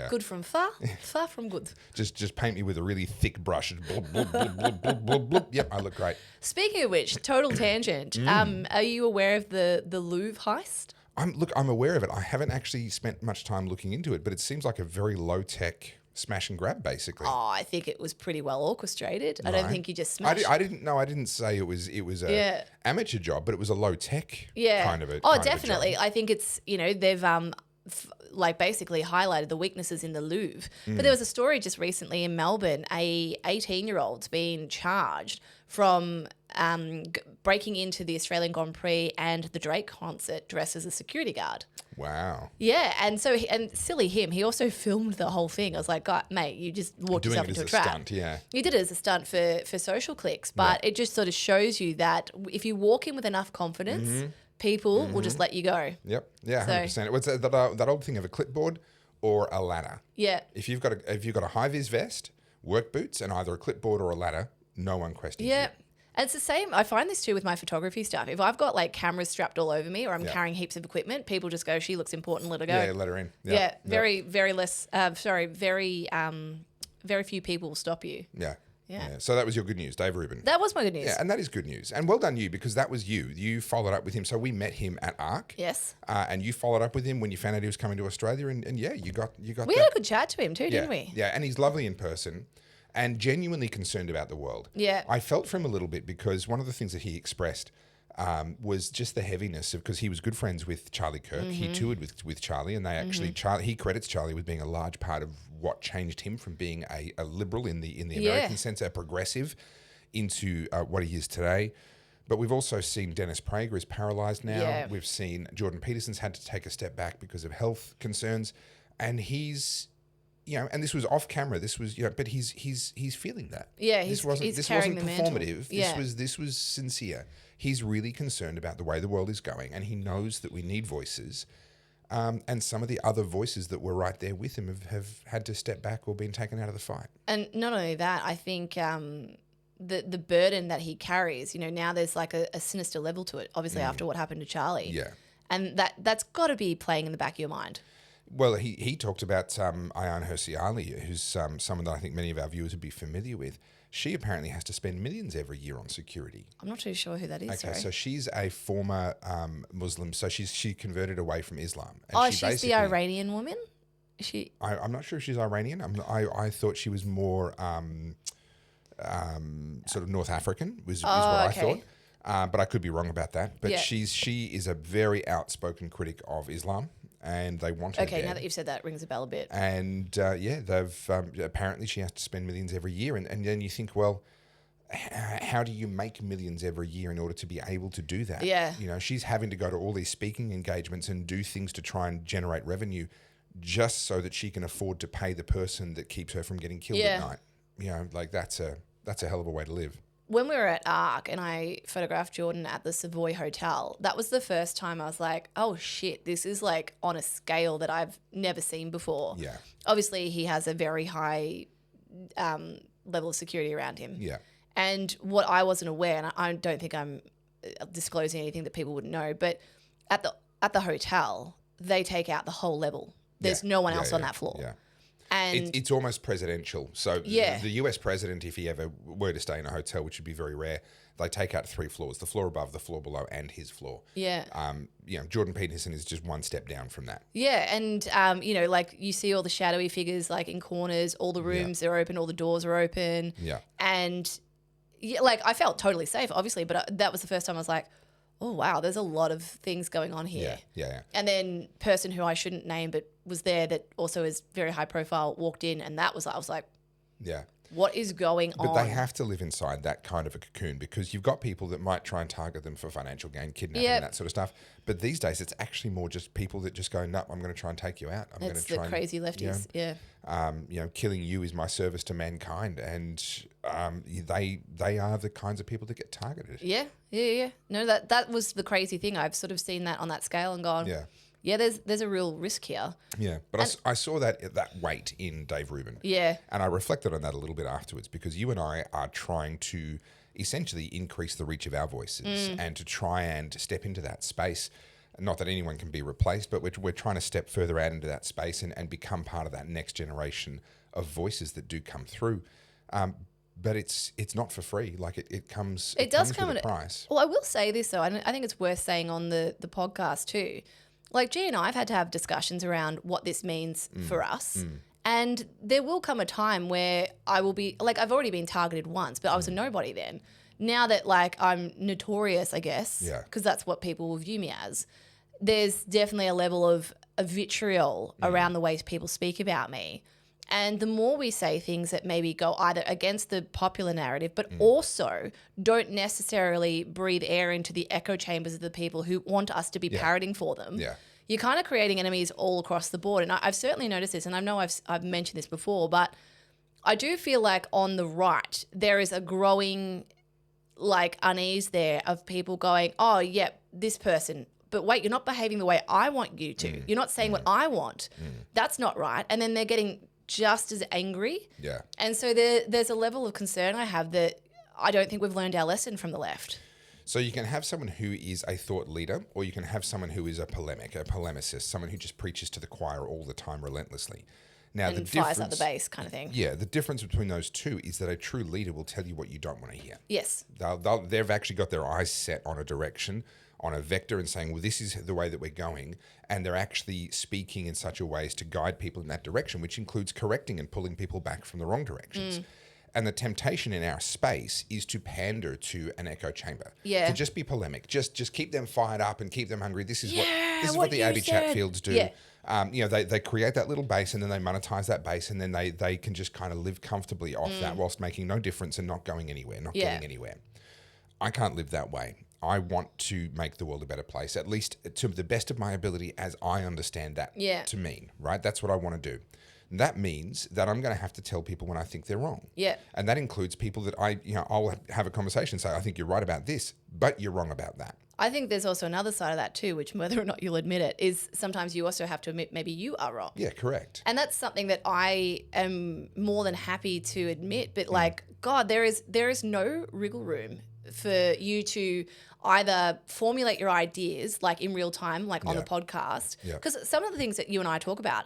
Good from far, far from good. Just paint me with a really thick brush. Blub, blub, blub, blub, blub, blub, blub. Yep, I look great. Speaking of which, total tangent. Are you aware of the Louvre heist? I'm aware of it. I haven't actually spent much time looking into it, but it seems like a very low-tech smash and grab, basically. Oh, I think it was pretty well orchestrated. I don't think you just smashed. I didn't say it was a amateur job, but it was a low-tech kind of a Oh, kind of a definitely. job. I think it's, they've basically highlighted the weaknesses in the Louvre. But there was a story just recently in Melbourne, a 18-year-old's been charged from breaking into the Australian Grand Prix and the Drake concert dressed as a security guard. Wow. Yeah, and so and silly him, he also filmed the whole thing. I was like, God, mate, you just walked Doing yourself it into as a trap. stunt, yeah. You did it as a stunt for social clicks, but it just sort of shows you that if you walk in with enough confidence, people will just let you go. Yep. Yeah, 100%. What's that old thing of a clipboard or a ladder? Yeah. If you've got a high vis vest, work boots, and either a clipboard or a ladder, no one questions you. And it's the same. I find this too with my photography stuff. If I've got like cameras strapped all over me or I'm carrying heaps of equipment, people just go, she looks important, let her go. Yeah, let her in. Very few people will stop you. Yeah. So that was your good news, Dave Rubin. That was my good news. Yeah, and that is good news. And well done you, because that was you. You followed up with him. So we met him at ARC. Yes. And you followed up with him when you found out he was coming to Australia. And you got We that. had a good chat to him too, didn't we? Yeah, and he's lovely in person and genuinely concerned about the world. Yeah. I felt for him a little bit because one of the things that he expressed was just the heaviness of, because he was good friends with Charlie Kirk. He toured with Charlie, and they actually he credits Charlie with being a large part of what changed him from being a liberal in the American sense, a progressive, into what he is today. But we've also seen Dennis Prager is paralysed now. Yeah. We've seen Jordan Peterson's had to take a step back because of health concerns, and he's. And this was off camera. This was, but he's feeling that. Yeah, this carrying wasn't the mantle. performative. This was sincere. He's really concerned about the way the world is going, and he knows that we need voices. And some of the other voices that were right there with him have had to step back or been taken out of the fight. And not only that, I think the burden that he carries, now there's like a sinister level to it, obviously after what happened to Charlie. Yeah. And that's got to be playing in the back of your mind. Well, he talked about Ayaan Hirsi Ali, who's someone that I think many of our viewers would be familiar with. She apparently has to spend millions every year on security. I'm not too sure who that is. Okay, so she's a former Muslim. So she converted away from Islam. And she's the Iranian woman? I'm not sure if she's Iranian. I thought she was more sort of North African, was what I thought. But I could be wrong about that. But she is a very outspoken critic of Islam. And they want her Okay, dead. now that you've said that, it rings a bell a bit. And they've apparently she has to spend millions every year, and then you think, well, how do you make millions every year in order to be able to do that? Yeah, she's having to go to all these speaking engagements and do things to try and generate revenue, just so that she can afford to pay the person that keeps her from getting killed at night. Like that's a hell of a way to live. when we were at ARC and I photographed Jordan at the Savoy Hotel, that was the first time I was like, oh shit, this is like on a scale that I've never seen before. Yeah. Obviously, he has a very high level of security around him. Yeah. And what I wasn't aware, and I don't think I'm disclosing anything that people wouldn't know, but at the hotel, they take out the whole level. There's no one else on that floor. Yeah. And it's almost presidential. So Yeah. the US president, if he ever were to stay in a hotel, which would be very rare, they take out 3 floors: the floor above, the floor below, and his floor. yeah. Jordan Peterson is just one step down from that. Yeah, and like you see all the shadowy figures like in corners, all the rooms are open, all the doors are open. Yeah. And yeah, like I felt totally safe, obviously, but that was the first time I was like, oh wow, there's a lot of things going on here. Yeah. And then person who I shouldn't name but was there that also is very high profile walked in, and I was like, Yeah. what is going on? But they have to live inside that kind of a cocoon, because you've got people that might try and target them for financial gain, kidnapping, and that sort of stuff. But these days, it's actually more just people that just go, no, I'm going to try and take you out. I'm going to try the crazy lefties. killing you is my service to mankind, and they are the kinds of people that get targeted. Yeah. No, that was the crazy thing. I've sort of seen that on that scale and gone, yeah, there's a real risk here. Yeah, but I saw that weight in Dave Rubin. Yeah. And I reflected on that a little bit afterwards, because you and I are trying to essentially increase the reach of our voices and to try and step into that space. Not that anyone can be replaced, but we're trying to step further out into that space and become part of that next generation of voices that do come through. But it's not for free. Like it comes. It does comes come with at a price. Well, I will say this though. I think it's worth saying on the podcast too. Like G and I have had to have discussions around what this means for us. And there will come a time where I will be, like, I've already been targeted once, but I was a nobody then. Now that, like, I'm notorious, I guess, because that's what people will view me as, there's definitely a level of vitriol around the way people speak about me. And the more we say things that maybe go either against the popular narrative, but also don't necessarily breathe air into the echo chambers of the people who want us to be parroting for them, you're kind of creating enemies all across the board. And I've certainly noticed this, and I know I've mentioned this before, but I do feel like on the right, there is a growing like unease there of people going, oh, yeah, this person, but wait, you're not behaving the way I want you to. You're not saying what I want. That's not right. And then they're getting just as angry. Yeah. And so there's a level of concern I have that I don't think we've learned our lesson from the left. So you can have someone who is a thought leader, or you can have someone who is a polemicist, someone who just preaches to the choir all the time relentlessly. Now, and fires up the base kind of thing. Yeah, the difference between those two is that a true leader will tell you what you don't want to hear. Yes. They've actually got their eyes set on a direction, on a vector, and saying, well, this is the way that we're going. And they're actually speaking in such a way as to guide people in that direction, which includes correcting and pulling people back from the wrong directions. And the temptation in our space is to pander to an echo chamber. Yeah. To just be polemic. Just keep them fired up and keep them hungry. This is what the Abby Chatfields do. Yeah. They create that little base, and then they monetize that base, and then they can just kind of live comfortably off that whilst making no difference and not going anywhere, not getting anywhere. I can't live that way. I want to make the world a better place, at least to the best of my ability as I understand that to mean, right? That's what I want to do. That means that I'm going to have to tell people when I think they're wrong. Yeah. And that includes people that I'll have a conversation and say, I think you're right about this, but you're wrong about that. I think there's also another side of that too, which whether or not you'll admit it, is sometimes you also have to admit maybe you are wrong. Yeah, correct. And that's something that I am more than happy to admit. But like, God, there is no wriggle room for you to either formulate your ideas like in real time, like on the podcast. Because some of the things that you and I talk about,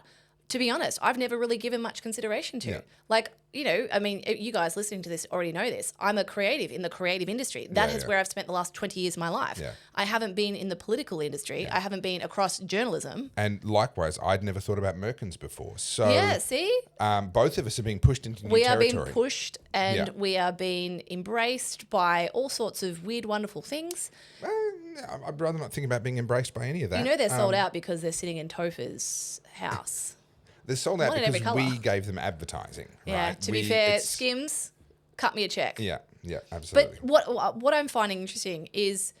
to be honest, I've never really given much consideration to. Yeah. Like, I mean, you guys listening to this already know this. I'm a creative in the creative industry. That is where I've spent the last 20 years of my life. Yeah. I haven't been in the political industry. Yeah. I haven't been across journalism. And likewise, I'd never thought about Merkins before. So yeah, see? Both of us are being pushed into new territory. We are being pushed, and we are being embraced by all sorts of weird, wonderful things. I'd rather not think about being embraced by any of that. You know they're sold out because they're sitting in Topher's house. They're sold out because we gave them advertising. Yeah, right? To be fair, Skims, cut me a check. Yeah, absolutely. But what I'm finding interesting is,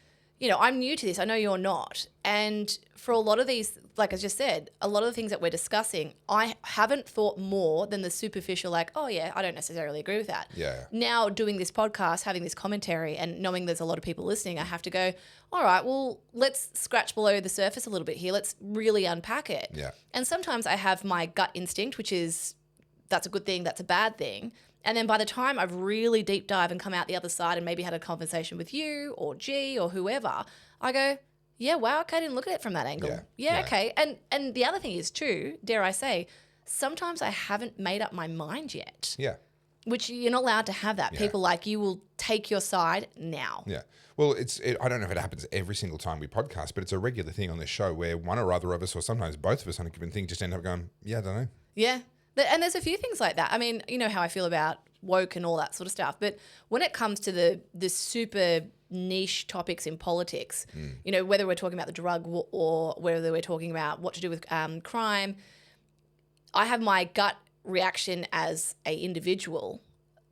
I'm new to this. I know you're not. And for a lot of these, like I just said, a lot of the things that we're discussing, I haven't thought more than the superficial, like, oh yeah, I don't necessarily agree with that. Yeah. Now doing this podcast, having this commentary and knowing there's a lot of people listening, I have to go, all right, well, let's scratch below the surface a little bit here. Let's really unpack it. Yeah. And sometimes I have my gut instinct, which is that's a good thing, that's a bad thing. And then by the time I've really deep dive and come out the other side and maybe had a conversation with you or G or whoever, I go, yeah, wow, okay, I didn't look at it from that angle. Yeah, okay. And the other thing is too, dare I say, sometimes I haven't made up my mind yet. Yeah. Which you're not allowed to have that. Yeah. People like you will take your side now. Yeah. Well, I don't know if it happens every single time we podcast, but it's a regular thing on this show where one or other of us, or sometimes both of us on a given thing, just end up going, yeah, I don't know. Yeah. And there's a few things like that. I mean, you know how I feel about woke and all that sort of stuff. But when it comes to the super niche topics in politics, whether we're talking about the drug war or whether we're talking about what to do with crime, I have my gut reaction as a individual.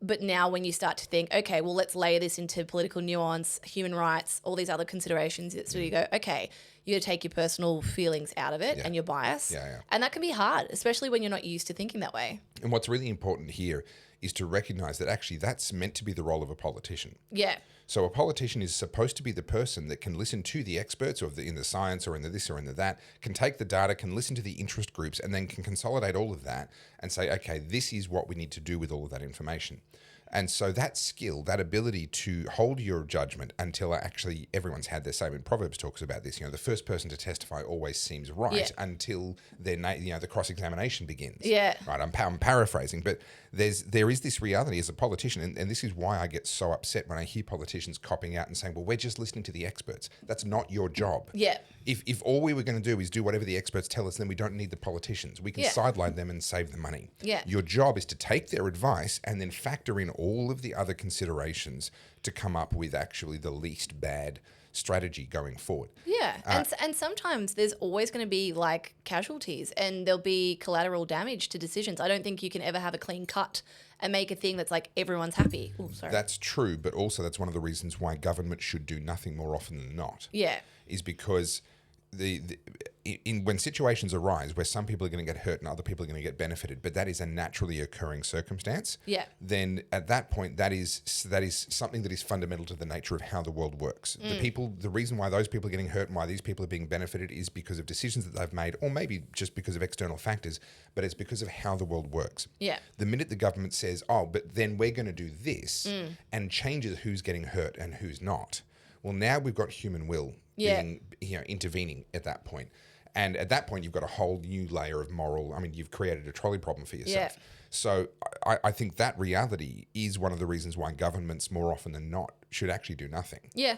But now when you start to think, okay, well, let's layer this into political nuance, human rights, all these other considerations, it's where you go, okay, you got to take your personal feelings out of it and your bias. Yeah. And that can be hard, especially when you're not used to thinking that way. And what's really important here is to recognize that actually that's meant to be the role of a politician. Yeah. So a politician is supposed to be the person that can listen to the experts or in the science or in the this or in the that, can take the data, can listen to the interest groups, and then can consolidate all of that and say, okay, this is what we need to do with all of that information. And so that skill, that ability to hold your judgment until actually everyone's had their say. In Proverbs talks about this. The first person to testify always seems right until the cross-examination begins. Yeah. Right. I'm paraphrasing, but there is this reality as a politician, and this is why I get so upset when I hear politicians copping out and saying, well, we're just listening to the experts. That's not your job. Yeah. If all we were going to do is do whatever the experts tell us, then we don't need the politicians. We can sideline them and save the money. Yeah. Your job is to take their advice and then factor in all of the other considerations to come up with actually the least bad strategy going forward. Yeah. And sometimes there's always going to be like casualties and there'll be collateral damage to decisions. I don't think you can ever have a clean cut and make a thing that's like everyone's happy. Oh, sorry. That's true, but also that's one of the reasons why government should do nothing more often than not. Yeah. Is because when situations arise where some people are going to get hurt and other people are going to get benefited, but that is a naturally occurring circumstance. Yeah. Then at that point, that is something that is fundamental to the nature of how the world works. The reason why those people are getting hurt and why these people are being benefited is because of decisions that they've made, or maybe just because of external factors, but it's because of how the world works. Yeah. The minute the government says, oh, but then we're going to do this and changes who's getting hurt and who's not, well, now we've got human will intervening at that point. And at that point, you've got a whole new layer of moral. I mean, you've created a trolley problem for yourself. Yeah. So I think that reality is one of the reasons why governments more often than not should actually do nothing. Yeah.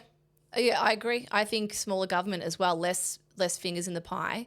Yeah, I agree. I think smaller government as well, less fingers in the pie.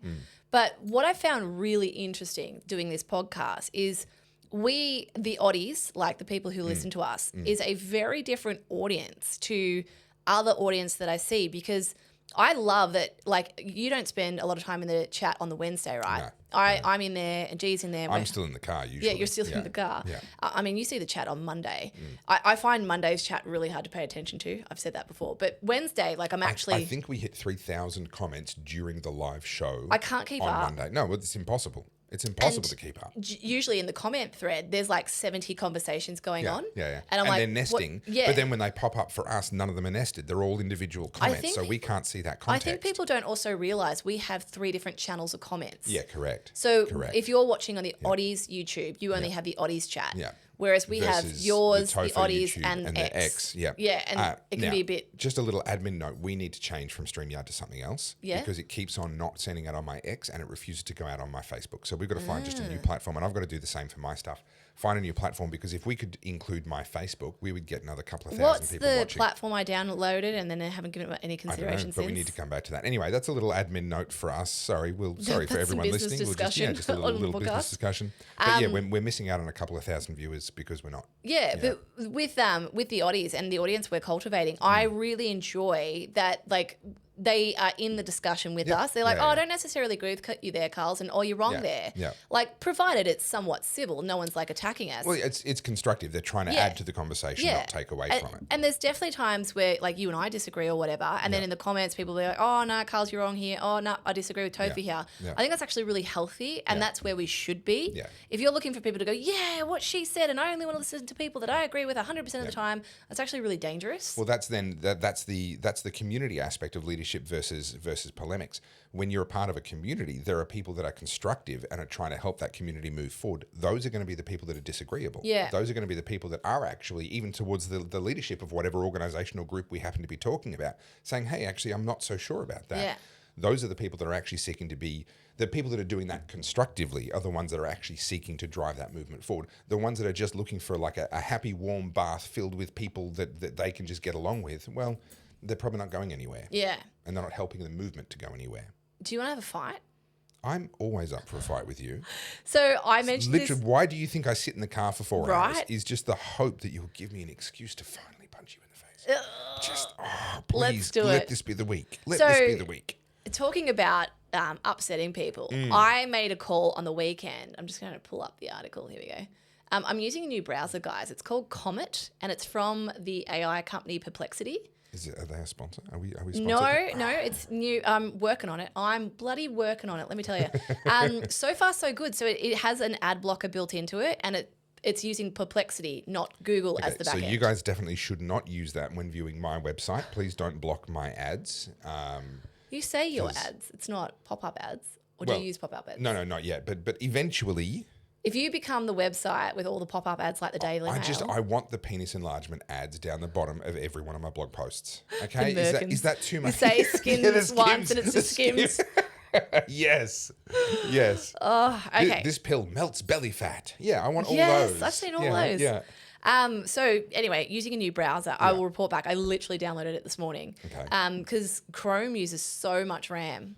But what I found really interesting doing this podcast is the oddies, like the people who listen to us, is a very different audience to other audience that I see, because I love that, like, you don't spend a lot of time in the chat on the Wednesday, right? No. I'm in there and G's in there. I'm still in the car usually. Yeah, you're still in the car. Yeah. I mean, you see the chat on Monday. I find Monday's chat really hard to pay attention to. I've said that before. But Wednesday, like, I think we hit 3,000 comments during the live show. I can't keep on up. Monday. No, it's impossible. It's impossible to keep up. Usually in the comment thread, there's like 70 conversations going on. Yeah. And I'm like, they're nesting. But then when they pop up for us, none of them are nested. They're all individual comments, so we can't see that context. I think people don't also realise we have 3 different channels of comments. Yeah, correct. So if you're watching on the Oddies YouTube, you only have the Oddies chat. Yeah. Whereas we have yours, the Oddies, YouTube, and the X. Yeah. Yeah, and it can be a bit... Just a little admin note. We need to change from StreamYard to something else. Yeah. Because it keeps on not sending out on my X and it refuses to go out on my Facebook. So we've got to find just a new platform. And I've got to do the same for my stuff. Find a new platform, because if we could include my Facebook, we would get another couple of thousand people watching. What's the platform I downloaded and then I haven't given it any consideration since? But we need to come back to that. Anyway, that's a little admin note for us. Sorry for everyone listening. Just a little business discussion. But we're missing out on a couple of thousand viewers because we're not. Yeah, but with the Oddies and the audience we're cultivating, I really enjoy that, like, they are in the discussion with us. They're like, I don't necessarily agree with you there, Carls, and you're wrong there. Yeah. Like, provided it's somewhat civil, no one's like attacking us. Well, it's constructive. They're trying to add to the conversation, not take away from it. And there's definitely times where like you and I disagree or whatever, and then in the comments people will be like, oh no, Carls, you're wrong here. Oh no, I disagree with Topher here. Yeah. I think that's actually really healthy, and that's where we should be. Yeah. If you're looking for people to go, yeah, what she said, and I only want to listen to people that I agree with 100% of the time, that's actually really dangerous. Well, that's the community aspect of leadership versus polemics. When you're a part of a community, there are people that are constructive and are trying to help that community move forward. Those are going to be the people that are disagreeable. Yeah. Those are going to be the people that are actually, even towards the leadership of whatever organizational group we happen to be talking about, saying, hey, actually, I'm not so sure about that. Yeah. Those are the people that are actually seeking to be, the people that are doing that constructively are the ones that are actually seeking to drive that movement forward. The ones that are just looking for like a happy, warm bath filled with people that they can just get along with, well, they're probably not going anywhere. Yeah. And they're not helping the movement to go anywhere. Do you want to have a fight? I'm always up for a fight with you. So I mentioned Literally, this. why do you think I sit in the car for 4 hours? Right. Is just the hope that you'll give me an excuse to finally punch you in the face. Just, please, Let's do let it. this be the week. Let So- this be the week. Talking about upsetting people, I made a call on the weekend. I'm just going to pull up the article. Here we go. I'm using a new browser, guys. It's called Comet, and it's from the AI company Perplexity. Are they a sponsor? Are we sponsored? No, it's new. I'm working on it. I'm bloody working on it, let me tell you. So far, so good. So it has an ad blocker built into it, and it's using Perplexity, not Google as the back So end. you guys definitely should not use that when viewing my website. Please don't block my ads. You say your ads. It's not pop-up ads. Or do you use pop-up ads? No, not yet. But eventually, If you become the website with all the pop-up ads like the Daily Mail. I want the penis enlargement ads down the bottom of every one of my blog posts. Okay, The is that too You much? say Skims Yeah, the once and it's the just Skims. yes. Oh, okay. This pill melts belly fat. Yeah, I want all Yes, those. I've seen all Yeah, those. Yeah. So anyway, using a new browser, I will report back. I literally downloaded it this morning. Okay. Because Chrome uses so much RAM.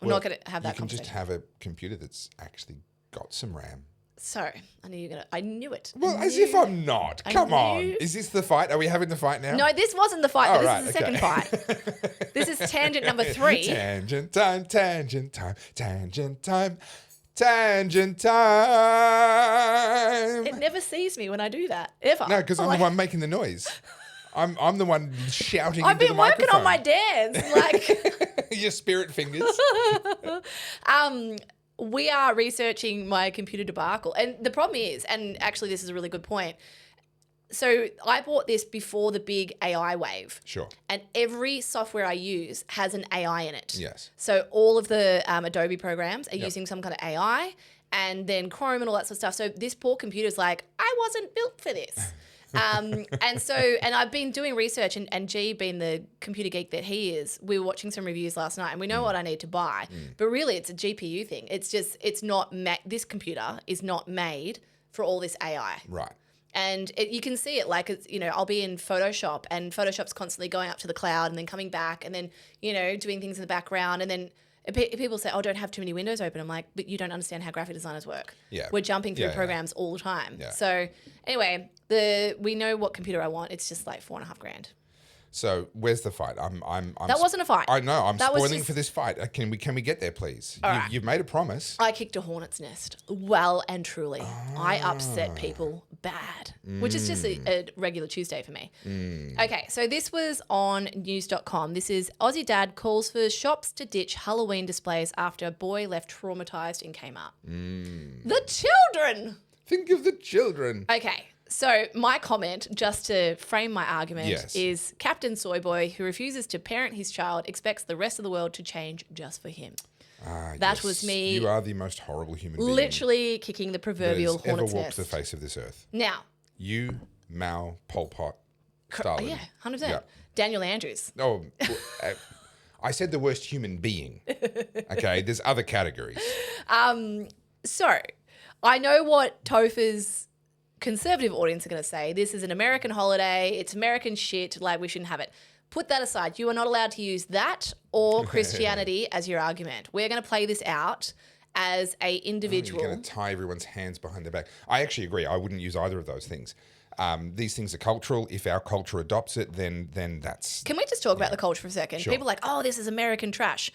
I'm not going to have that You can conversation. just have a computer that's actually got some RAM. So I knew I knew it. Well, as if I'm not. Come on. knew- Is this the fight? Are we having the fight now? No, this wasn't the fight, but Oh, this right, is the second fight. This is tangent number 3. Tangent time, tangent time, tangent time, tangent time. It never sees me when I do that, ever. No, because I'm the one making the noise. I'm the one shouting I've into the been working microphone. on my dance. Like, Your spirit fingers. we are researching my computer debacle. And the problem is, and actually this is a really good point. So I bought this before the big AI wave. Sure. And every software I use has an AI in it. Yes. So all of the Adobe programs are using some kind of AI, and then Chrome and all that sort of stuff. So this poor computer's like, I wasn't built for this. And I've been doing research, and G, being the computer geek that he is, we were watching some reviews last night, and we know what I need to buy. But really, it's a GPU thing. It's just, it's not, this computer is not made for all this AI. Right. And you can see it, like, it's, I'll be in Photoshop, and Photoshop's constantly going up to the cloud and then coming back and then, doing things in the background. And then people say, oh, don't have too many windows open. I'm like, but you don't understand how graphic designers work. Yeah. We're jumping through Yeah, yeah. programs all the time. Yeah. So anyway, we know what computer I want. It's just like $4,500. So where's the fight? That wasn't a fight. I know. I'm That was spoiling just- for this fight. Can we get there, please? right. You've made a promise. I kicked a hornet's nest, well and truly. I upset people bad, which is just a regular Tuesday for me. Okay, so this was on news.com. This is Aussie dad calls for shops to ditch Halloween displays after a boy left traumatised in Kmart. The children! Think of the children. Okay, so my comment, just to frame my argument, Yes. is Captain Soyboy, who refuses to parent his child, expects the rest of the world to change just for him. That was me. You are the most horrible human being Literally kicking the that proverbial has ever hornet's walked nest. the face of this earth. Now, You, Mao, Pol Pot, Stalin. yeah, 100%. Yeah. Daniel Andrews. Oh, I said the worst human being. Okay, there's other categories. So, I know what Topher's conservative audience are going to say. This is an American holiday. It's American shit. Like, we shouldn't have it. Put that aside. You are not allowed to use that or Christianity as your argument. We're going to play this out, as a You're individual. going to tie everyone's hands behind their back. I actually agree. I wouldn't use either of those things. These things are cultural. If our culture adopts it, then that's... Can we just talk about the culture for a second? Sure. People are like, oh, this is American trash.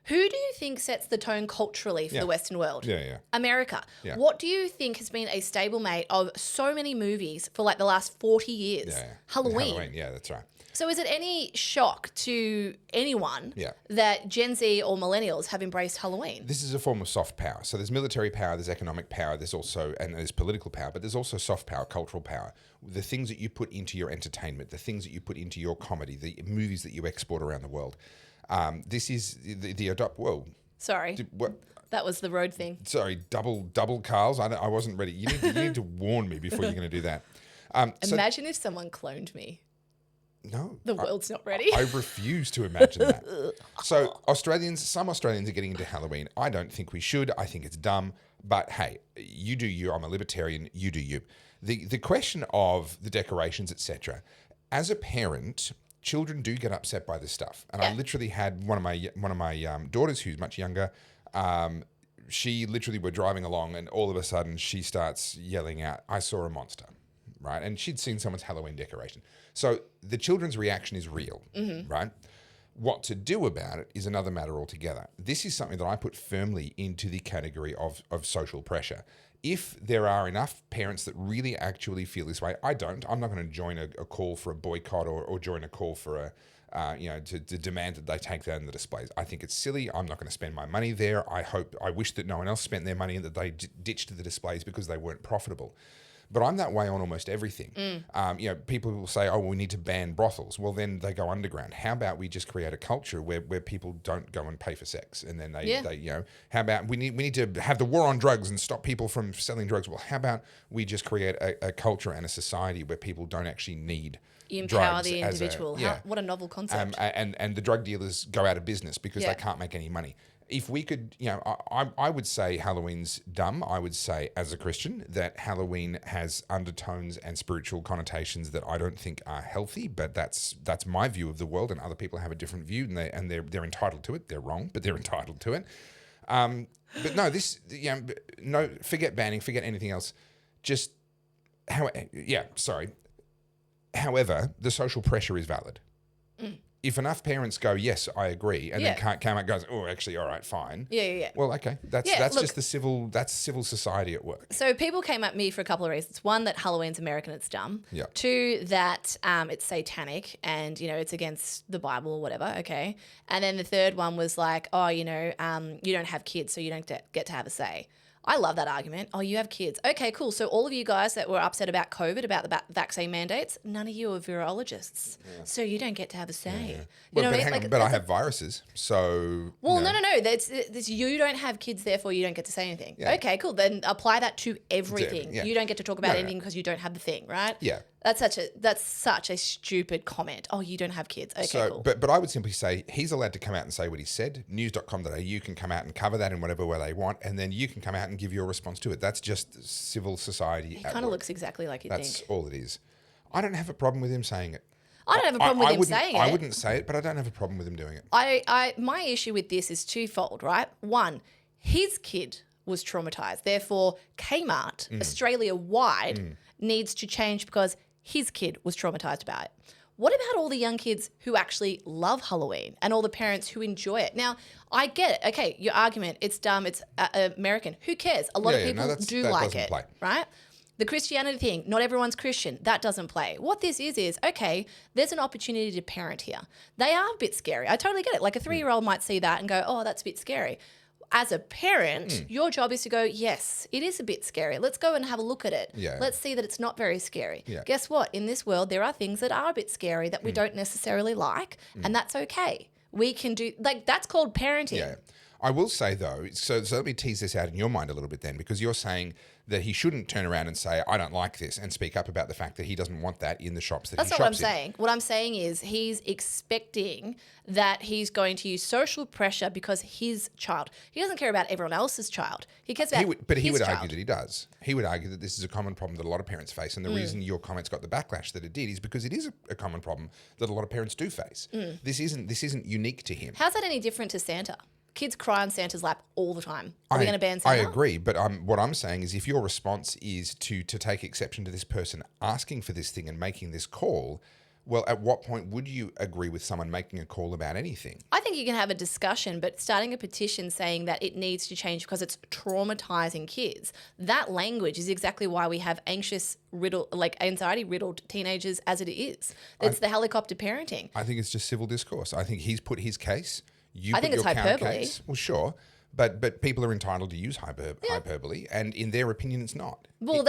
Who do you think sets the tone culturally for the Western world? Yeah. America. Yeah. What do you think has been a stablemate of so many movies for like the last 40 years? Yeah. Halloween. Yeah, that's right. So is it any shock to anyone Yeah. that Gen Z or millennials have embraced Halloween? This is a form of soft power. So there's military power, there's economic power, and there's political power, but there's also soft power, cultural power. The things that you put into your entertainment, the things that you put into your comedy, the movies that you export around the world. This is the adopt. Whoa. Sorry. What? That was the road thing. Sorry, double Carls. I wasn't ready. You need to warn me before you're going to do that. Imagine if someone cloned me. No. The world's not ready. I refuse to imagine that. So some Australians are getting into Halloween. I don't think we should. I think it's dumb. But hey, you do you. I'm a libertarian. You do you. The question of the decorations, etc. As a parent, children do get upset by this stuff. And I literally had one of my daughters who's much younger. She literally were driving along, and all of a sudden she starts yelling out, "I saw a monster." Right? And she'd seen someone's Halloween decoration. So the children's reaction is real, right? What to do about it is another matter altogether. This is something that I put firmly into the category of social pressure. If there are enough parents that really actually feel this way, I'm not going to join a call for a boycott or join a call for to demand that they take down the displays. I think it's silly. I'm not going to spend my money there. I wish that no one else spent their money and that they ditched the displays because they weren't profitable. But I'm that way on almost everything. People will say, "Oh, well, we need to ban brothels." Well, then they go underground. How about we just create a culture where people don't go and pay for sex, and then how about we need to have the war on drugs and stop people from selling drugs? Well, how about we just create a culture and a society where people don't actually need You empower drugs the as individual. What a novel concept. And the drug dealers go out of business because they can't make any money. If we could, I would say Halloween's dumb. I would say, as a Christian, that Halloween has undertones and spiritual connotations that I don't think are healthy. But that's my view of the world, and other people have a different view, and they're entitled to it. They're wrong, but they're entitled to it. But no, forget banning, forget anything else. Just However, the social pressure is valid. If enough parents go, yes, I agree, and then can't come out and goes, oh, actually, all right, fine. Yeah. Well, okay, that's just civil society at work. So people came at me for a couple of reasons. One, that Halloween's American, it's dumb. Yeah. Two, that it's satanic and, it's against the Bible or whatever, okay. And then the third one was like, oh, you don't have kids, so you don't get to have a say. I love that argument. Oh, you have kids. Okay, cool. So all of you guys that were upset about COVID, about the vaccine mandates, none of you are virologists. Yeah. So you don't get to have a say. Yeah. You know but what I mean? hang on, but I have viruses, so... Well, no. That's you don't have kids, therefore you don't get to say anything. Yeah. Okay, cool. Then apply that to everything. Yeah. You don't get to talk about anything because you don't have the thing, right? Yeah. That's such a stupid comment. Oh, you don't have kids. Okay, cool. But I would simply say he's allowed to come out and say what he said. News.com.au can come out and cover that in whatever way they want, and then you can come out and give your response to it. That's just civil society. He kind of looks exactly like you think. That's all it is. I don't have a problem with him saying it. I don't have a problem with him saying it. I wouldn't say it, but I don't have a problem with him doing it. My issue with this is twofold, right? One, his kid was traumatized. Therefore, Kmart, Australia-wide, needs to change because his kid was traumatized about it. What about all the young kids who actually love Halloween and all the parents who enjoy it? Now, I get it. Okay, your argument, it's dumb, it's American. Who cares? A lot of people do like it, right? The Christianity thing, not everyone's Christian. That doesn't play. What this is, okay, there's an opportunity to parent here. They are a bit scary. I totally get it. Like a 3-year-old might see that and go, oh, that's a bit scary. As a parent, your job is to go, yes, it is a bit scary. Let's go and have a look at it. Yeah. Let's see that it's not very scary. Yeah. Guess what? In this world, there are things that are a bit scary that we don't necessarily like, and that's okay. We can do, that's called parenting. Yeah. I will say, though, so let me tease this out in your mind a little bit then, because you're saying that he shouldn't turn around and say, I don't like this, and speak up about the fact that he doesn't want that in the shops that That's he shops not what I'm in. saying. What I'm saying is he's expecting that he's going to use social pressure because his child. He doesn't care about everyone else's child. He cares about he would child. argue that he does. He would argue that this is a common problem that a lot of parents face, and the reason your comments got the backlash that it did is because it is a common problem that a lot of parents do face. This isn't unique to him. How's that any different to Santa? Kids cry on Santa's lap all the time. Are we going to ban Santa? I agree, but what I'm saying is if your response is to take exception to this person asking for this thing and making this call, well, at what point would you agree with someone making a call about anything? I think you can have a discussion, but starting a petition saying that it needs to change because it's traumatizing kids, that language is exactly why we have anxiety-riddled teenagers as it is. It's the helicopter parenting. I think it's just civil discourse. I think he's put his case. I think it's hyperbole. Case. Well, sure. But people are entitled to use hyperbole, and in their opinion, it's not. Well,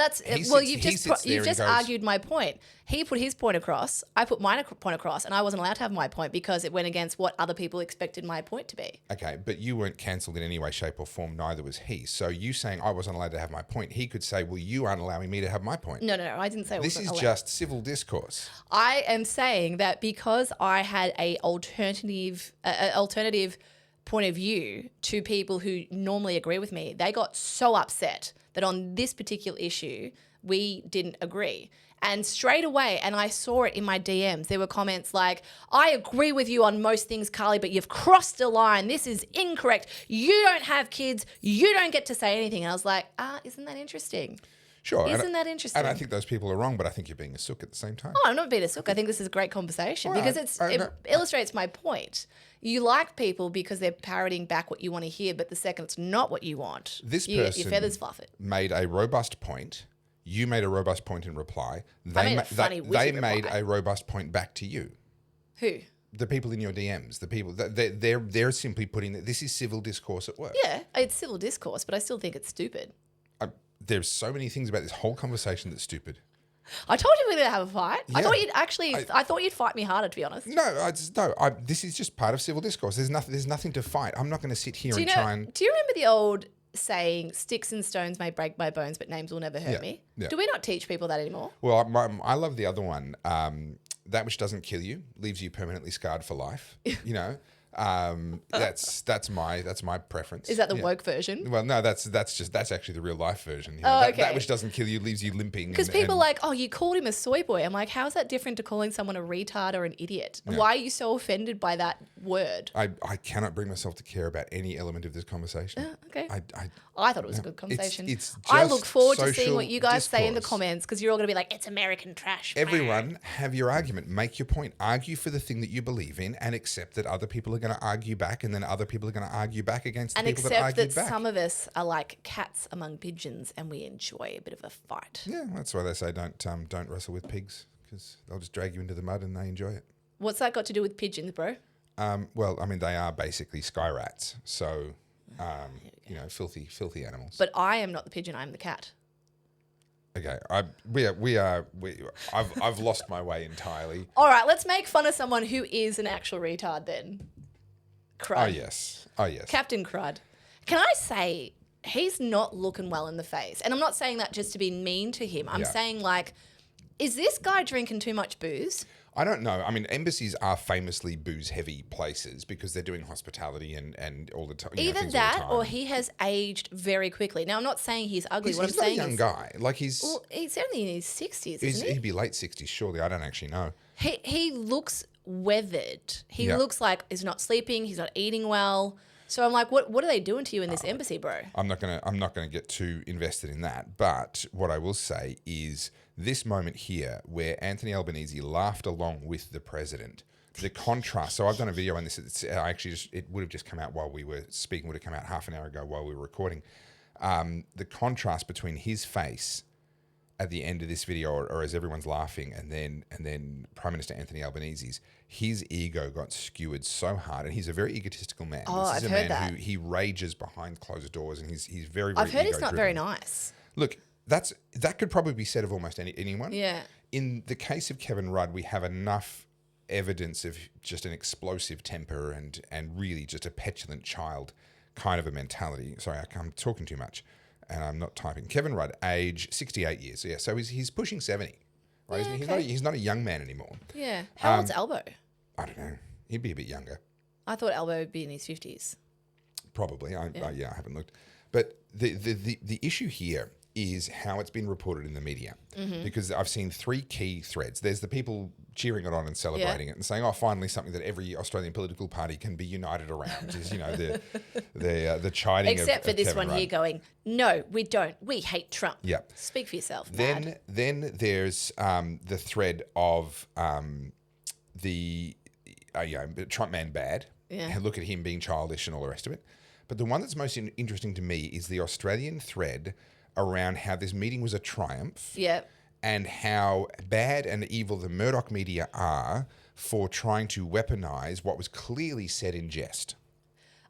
you've just argued my point. He put his point across. I put my point across, and I wasn't allowed to have my point because it went against what other people expected my point to be. Okay, but you weren't cancelled in any way, shape, or form. Neither was he. So you saying I wasn't allowed to have my point, he could say, "Well, you aren't allowing me to have my point." No, I didn't say this is just civil discourse. I am saying that because I had a alternative point of view to people who normally agree with me, they got so upset that on this particular issue, we didn't agree. And straight away, and I saw it in my DMs, there were comments like, I agree with you on most things, Carly, but you've crossed a line. This is incorrect. You don't have kids. You don't get to say anything. And I was like, isn't that interesting? Sure. Isn't that interesting? And I think those people are wrong, but I think you're being a sook at the same time. Oh, I'm not being a sook. I think this is a great conversation because it illustrates my point. You like people because they're parroting back what you want to hear, but the second it's not what you want, this you person get your feathers fluffed. Made a robust point. You made a robust point in reply. They made a robust point back to you. Who? The people in your DMs, the people they're simply putting that this is civil discourse at work. Yeah, it's civil discourse, but I still think it's stupid. There's so many things about this whole conversation that's stupid. I told you we were going to have a fight. Yeah. I thought you'd fight me harder, to be honest. No, this is just part of civil discourse. There's nothing to fight. I'm not going to sit here Do you remember the old saying, sticks and stones may break my bones, but names will never hurt me? Yeah. Do we not teach people that anymore? Well, I love the other one. That which doesn't kill you leaves you permanently scarred for life. You know, that's my preference. Is that the woke version? Well, no, that's actually the real life version. You know, Oh, okay. That which doesn't kill you leaves you limping. Because people are like, oh, you called him a soy boy. I'm like, how is that different to calling someone a retard or an idiot? Yeah. Why are you so offended by that word? I cannot bring myself to care about any element of this conversation. Okay. I thought it was a good conversation. It's I look forward to seeing what you guys discourse. say in the comments because you're all going to be like, it's American trash. Everyone, have your argument. Make your point. Argue for the thing that you believe in and accept that other people are going to argue back and then other people are going to argue back against the people that argue back. And accept that some of us are like cats among pigeons and we enjoy a bit of a fight. Yeah, that's why they say don't wrestle with pigs because they'll just drag you into the mud and they enjoy it. What's that got to do with pigeons, bro? Well, I mean, they are basically sky rats. So, filthy animals. But I am not the pigeon. I'm the cat. Okay, I've lost my way entirely. All right, let's make fun of someone who is an actual retard then. Crud. Oh yes. Captain Crud. Can I say he's not looking well in the face? And I'm not saying that just to be mean to him. I'm saying like, is this guy drinking too much booze? I don't know. I mean, embassies are famously booze-heavy places because they're doing hospitality and all the time. Either that, or he has aged very quickly. Now, I'm not saying he's ugly. He's not a young guy. Like he's only in his 60s, isn't he? He'd be late 60s, surely. I don't actually know. He looks weathered. He looks like he's not sleeping. He's not eating well. So I'm like, what are they doing to you in this embassy, bro? I'm not gonna get too invested in that. But what I will say is this moment here where Anthony Albanese laughed along with the president. The contrast. So I've done a video on this. It would have just come out while we were speaking. Would have come out half an hour ago while we were recording. The contrast between his face at the end of this video, or as everyone's laughing, and then Prime Minister Anthony Albanese's, his ego got skewered so hard, and he's a very egotistical man. Oh, this is I've a heard man that. He rages behind closed doors, and he's very, very I've heard he's not ego-driven. very nice. Look, that could probably be said of almost anyone. Yeah. In the case of Kevin Rudd, we have enough evidence of just an explosive temper and really just a petulant child kind of a mentality. Sorry, I'm talking too much. And I'm not typing. Kevin Rudd, age 68 years. Yeah, so he's pushing 70. Right? Yeah, He's not a young man anymore. Yeah. How old's Albo? I don't know. He'd be a bit younger. I thought Albo would be in his 50s. Probably. I haven't looked. But the issue here is how it's been reported in the media. Mm-hmm. Because I've seen three key threads. There's the people cheering it on and celebrating it and saying, "Oh, finally something that every Australian political party can be united around." Is the chiding Except for of this Kevin one Rudd. here going, "No, we don't. We hate Trump." Yeah. Speak for yourself. Then there's the thread of the Trump man bad. Yeah. And look at him being childish and all the rest of it. But the one that's most interesting to me is the Australian thread around how this meeting was a triumph. Yeah. And how bad and evil the Murdoch media are for trying to weaponize what was clearly said in jest.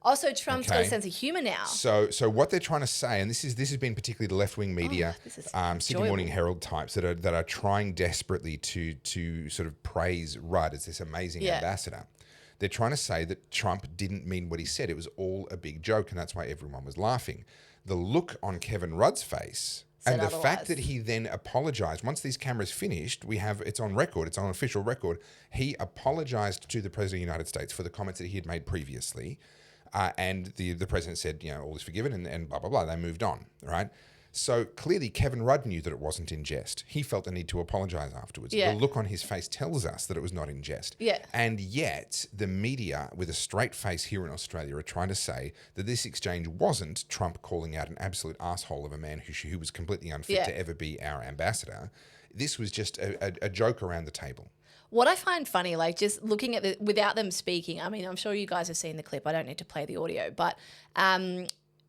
Also, Trump's got a sense of humor now. So what they're trying to say, and this has been particularly the left-wing media, Sydney Morning Herald types that are trying desperately to sort of praise Rudd as this amazing ambassador. They're trying to say that Trump didn't mean what he said. It was all a big joke, and that's why everyone was laughing. The look on Kevin Rudd's face and the fact that he then apologized, once these cameras finished, it's on record, it's on official record, he apologized to the President of the United States for the comments that he had made previously. And the president said, all is forgiven and blah, blah, blah. They moved on, right? So clearly Kevin Rudd knew that it wasn't in jest. He felt the need to apologize afterwards. Yeah. The look on his face tells us that it was not in jest. Yeah. And yet the media with a straight face here in Australia are trying to say that this exchange wasn't Trump calling out an absolute asshole of a man who was completely unfit to ever be our ambassador. This was just a joke around the table. What I find funny, like just looking at without them speaking, I mean, I'm sure you guys have seen the clip. I don't need to play the audio, but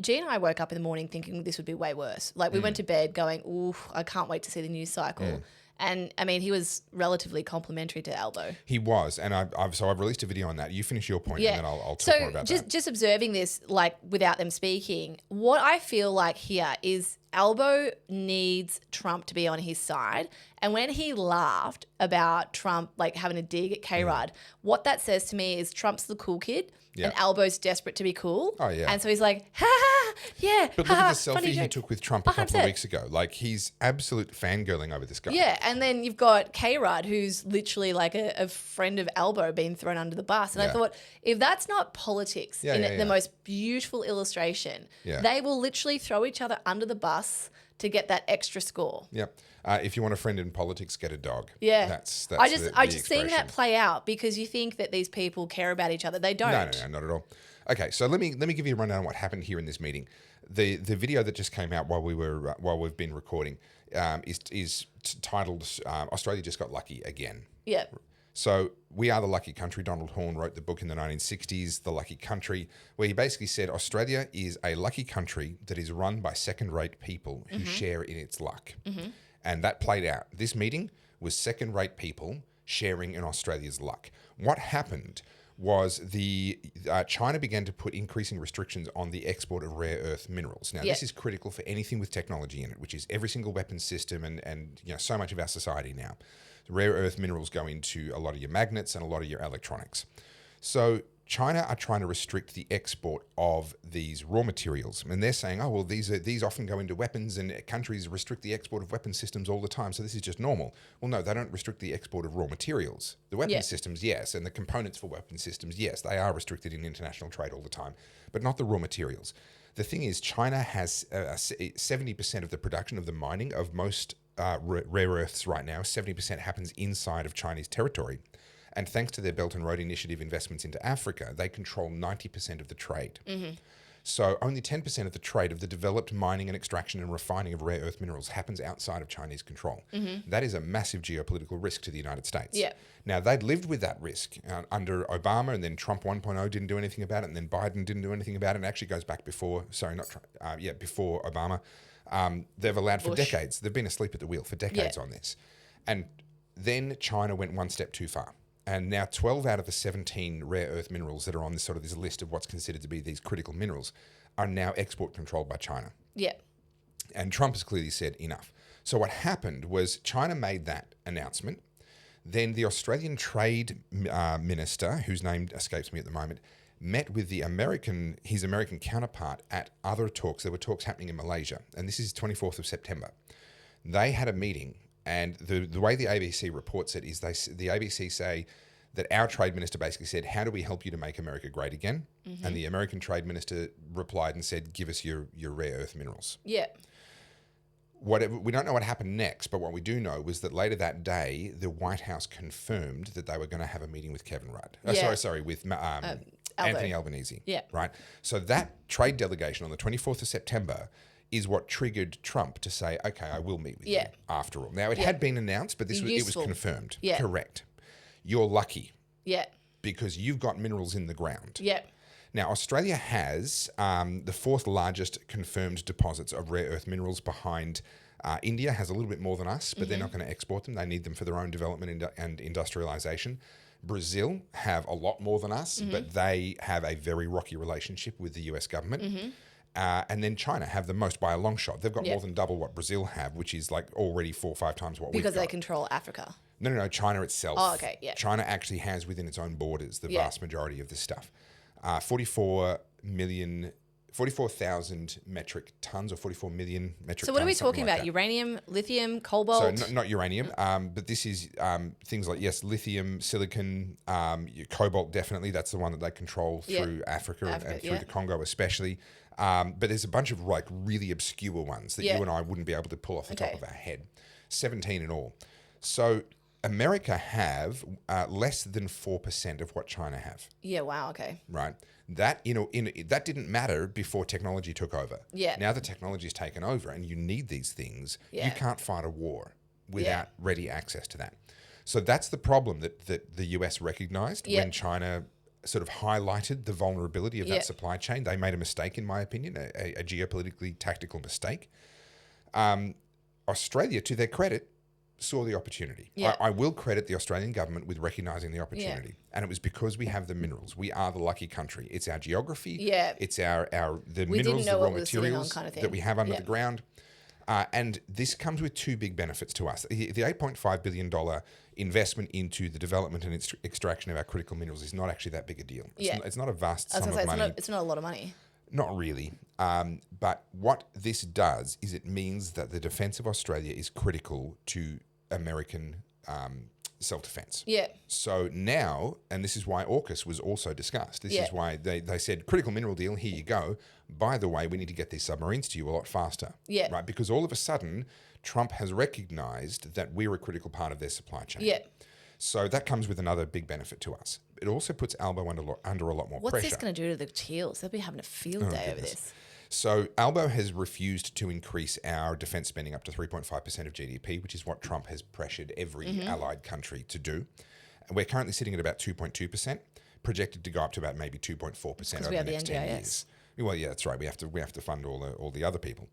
G and I woke up in the morning thinking this would be way worse. Like we went to bed going, ooh, I can't wait to see the news cycle. And I mean, he was relatively complimentary to Albo. He was, and I've released a video on that. You finish your point, and then I'll talk more about that. So just observing this, like without them speaking, what I feel like here is Albo needs Trump to be on his side. And when he laughed about Trump like having a dig at K-Rudd, what that says to me is Trump's the cool kid and Albo's desperate to be cool. Oh, yeah. And so he's like, ha ha, yeah. But look at the selfie he took with Trump a couple 100%. of weeks ago. Like, he's absolute fangirling over this guy. Yeah, and then you've got K-Rudd, who's literally like a friend of Albo being thrown under the bus. And I thought, if that's not politics in the most beautiful illustration, they will literally throw each other under the bus to get that extra score. Yep. If you want a friend in politics, get a dog. Yeah. That's I just expression. seeing that play out because you think that these people care about each other. They don't. No, not at all. Okay, so let me give you a rundown on what happened here in this meeting. The video that just came out while we've been recording is titled "Australia Just Got Lucky Again." Yeah. So we are the lucky country. Donald Horne wrote the book in the 1960s, The Lucky Country, where he basically said Australia is a lucky country that is run by second-rate people who share in its luck. And that played out. This meeting was second-rate people sharing in Australia's luck. What happened was China began to put increasing restrictions on the export of rare earth minerals. Now, this is critical for anything with technology in it, which is every single weapons system and so much of our society now. Rare earth minerals go into a lot of your magnets and a lot of your electronics. So China are trying to restrict the export of these raw materials. And they're saying, oh, well, these often go into weapons and countries restrict the export of weapon systems all the time. So this is just normal. Well, no, they don't restrict the export of raw materials. The weapon systems, yes. And the components for weapon systems, yes. They are restricted in international trade all the time, but not the raw materials. The thing is, China has 70% of the production of the mining of most rare earths right now. 70% happens inside of Chinese territory. And thanks to their Belt and Road Initiative investments into Africa, they control 90% of the trade. So only 10% of the trade of the developed mining and extraction and refining of rare earth minerals happens outside of Chinese control. That is a massive geopolitical risk to the United States. Now, they'd lived with that risk under Obama, and then Trump 1.0 didn't do anything about it, and then Biden didn't do anything about it. And it actually goes back before Obama. They've allowed for decades. They've been asleep at the wheel for decades on this. And then China went one step too far. And now 12 out of the 17 rare earth minerals that are on this list of what's considered to be these critical minerals are now export controlled by China. Yeah. And Trump has clearly said enough. So what happened was China made that announcement. Then the Australian Trade Minister, whose name escapes me at the moment, met with his American counterpart at other talks. There were talks happening in Malaysia. And this is 24th of September. They had a meeting. And the way the ABC reports it is the ABC say that our trade minister basically said, how do we help you to make America great again? And the American trade minister replied and said, give us your rare earth minerals. Yeah. whatever, we don't know what happened next, but what we do know was that later that day, the White House confirmed that they were going to have a meeting with Kevin Rudd. With Anthony Albanese. Yeah. Right. So that trade delegation on the 24th of September is what triggered Trump to say, okay, I will meet with you after all. Now, it had been announced, but it was confirmed. Yeah. Correct. You're lucky. Yeah. Because you've got minerals in the ground. Yeah. Now, Australia has the fourth largest confirmed deposits of rare earth minerals behind India has a little bit more than us, but they're not going to export them. They need them for their own development and industrialization. Brazil have a lot more than us, but they have a very rocky relationship with the US government. And then China have the most by a long shot. They've got more than double what Brazil have, which is like already 4 or 5 times what we've got. Because they control Africa. No, China itself. Oh, okay, yeah. China actually has within its own borders the vast majority of this stuff. 44,000 metric tons or 44 million metric tons. So what are we talking about? Uranium, lithium, cobalt? So not uranium, but this is things like, lithium, silicon, cobalt definitely. That's the one that they control through Africa and through the Congo especially. But there's a bunch of like really obscure ones that you and I wouldn't be able to pull off the top of our head. 17 in all. So America have less than 4% of what China have. Yeah, wow, okay. Right. That that didn't matter before technology took over. Yeah. Now the technology's taken over and you need these things. Yeah. You can't fight a war without ready access to that. So that's the problem that the US recognized when China sort of highlighted the vulnerability of that supply chain. They made a mistake, in my opinion, a geopolitically tactical mistake. Australia, to their credit, saw the opportunity. Yeah. I will credit the Australian government with recognizing the opportunity. Yeah. And it was because we have the minerals. We are the lucky country. It's our geography. Yeah. It's the We minerals, didn't know the raw what we were sitting on materials kind of thing. that we have under the ground. And this comes with 2 big benefits to us. The $8.5 billion investment into the development and extraction of our critical minerals is not actually that big a deal. It's not a vast sum of money. It's not a lot of money. Not really. But what this does is it means that the defence of Australia is critical to American self-defense. Yeah. So now, and this is why AUKUS was also discussed. This is why they said, critical mineral deal, here you go. By the way, we need to get these submarines to you a lot faster. Yeah. Right? Because all of a sudden, Trump has recognized that we're a critical part of their supply chain. Yeah. So that comes with another big benefit to us. It also puts Albo under a lot more pressure. What's this going to do to the teals? They'll be having a field day over this. So Albo has refused to increase our defence spending up to 3.5% of GDP, which is what Trump has pressured every allied country to do. And we're currently sitting at about 2.2%, projected to go up to about maybe 2.4% over the next 10 years. Well, yeah, that's right. We have to fund all the other people.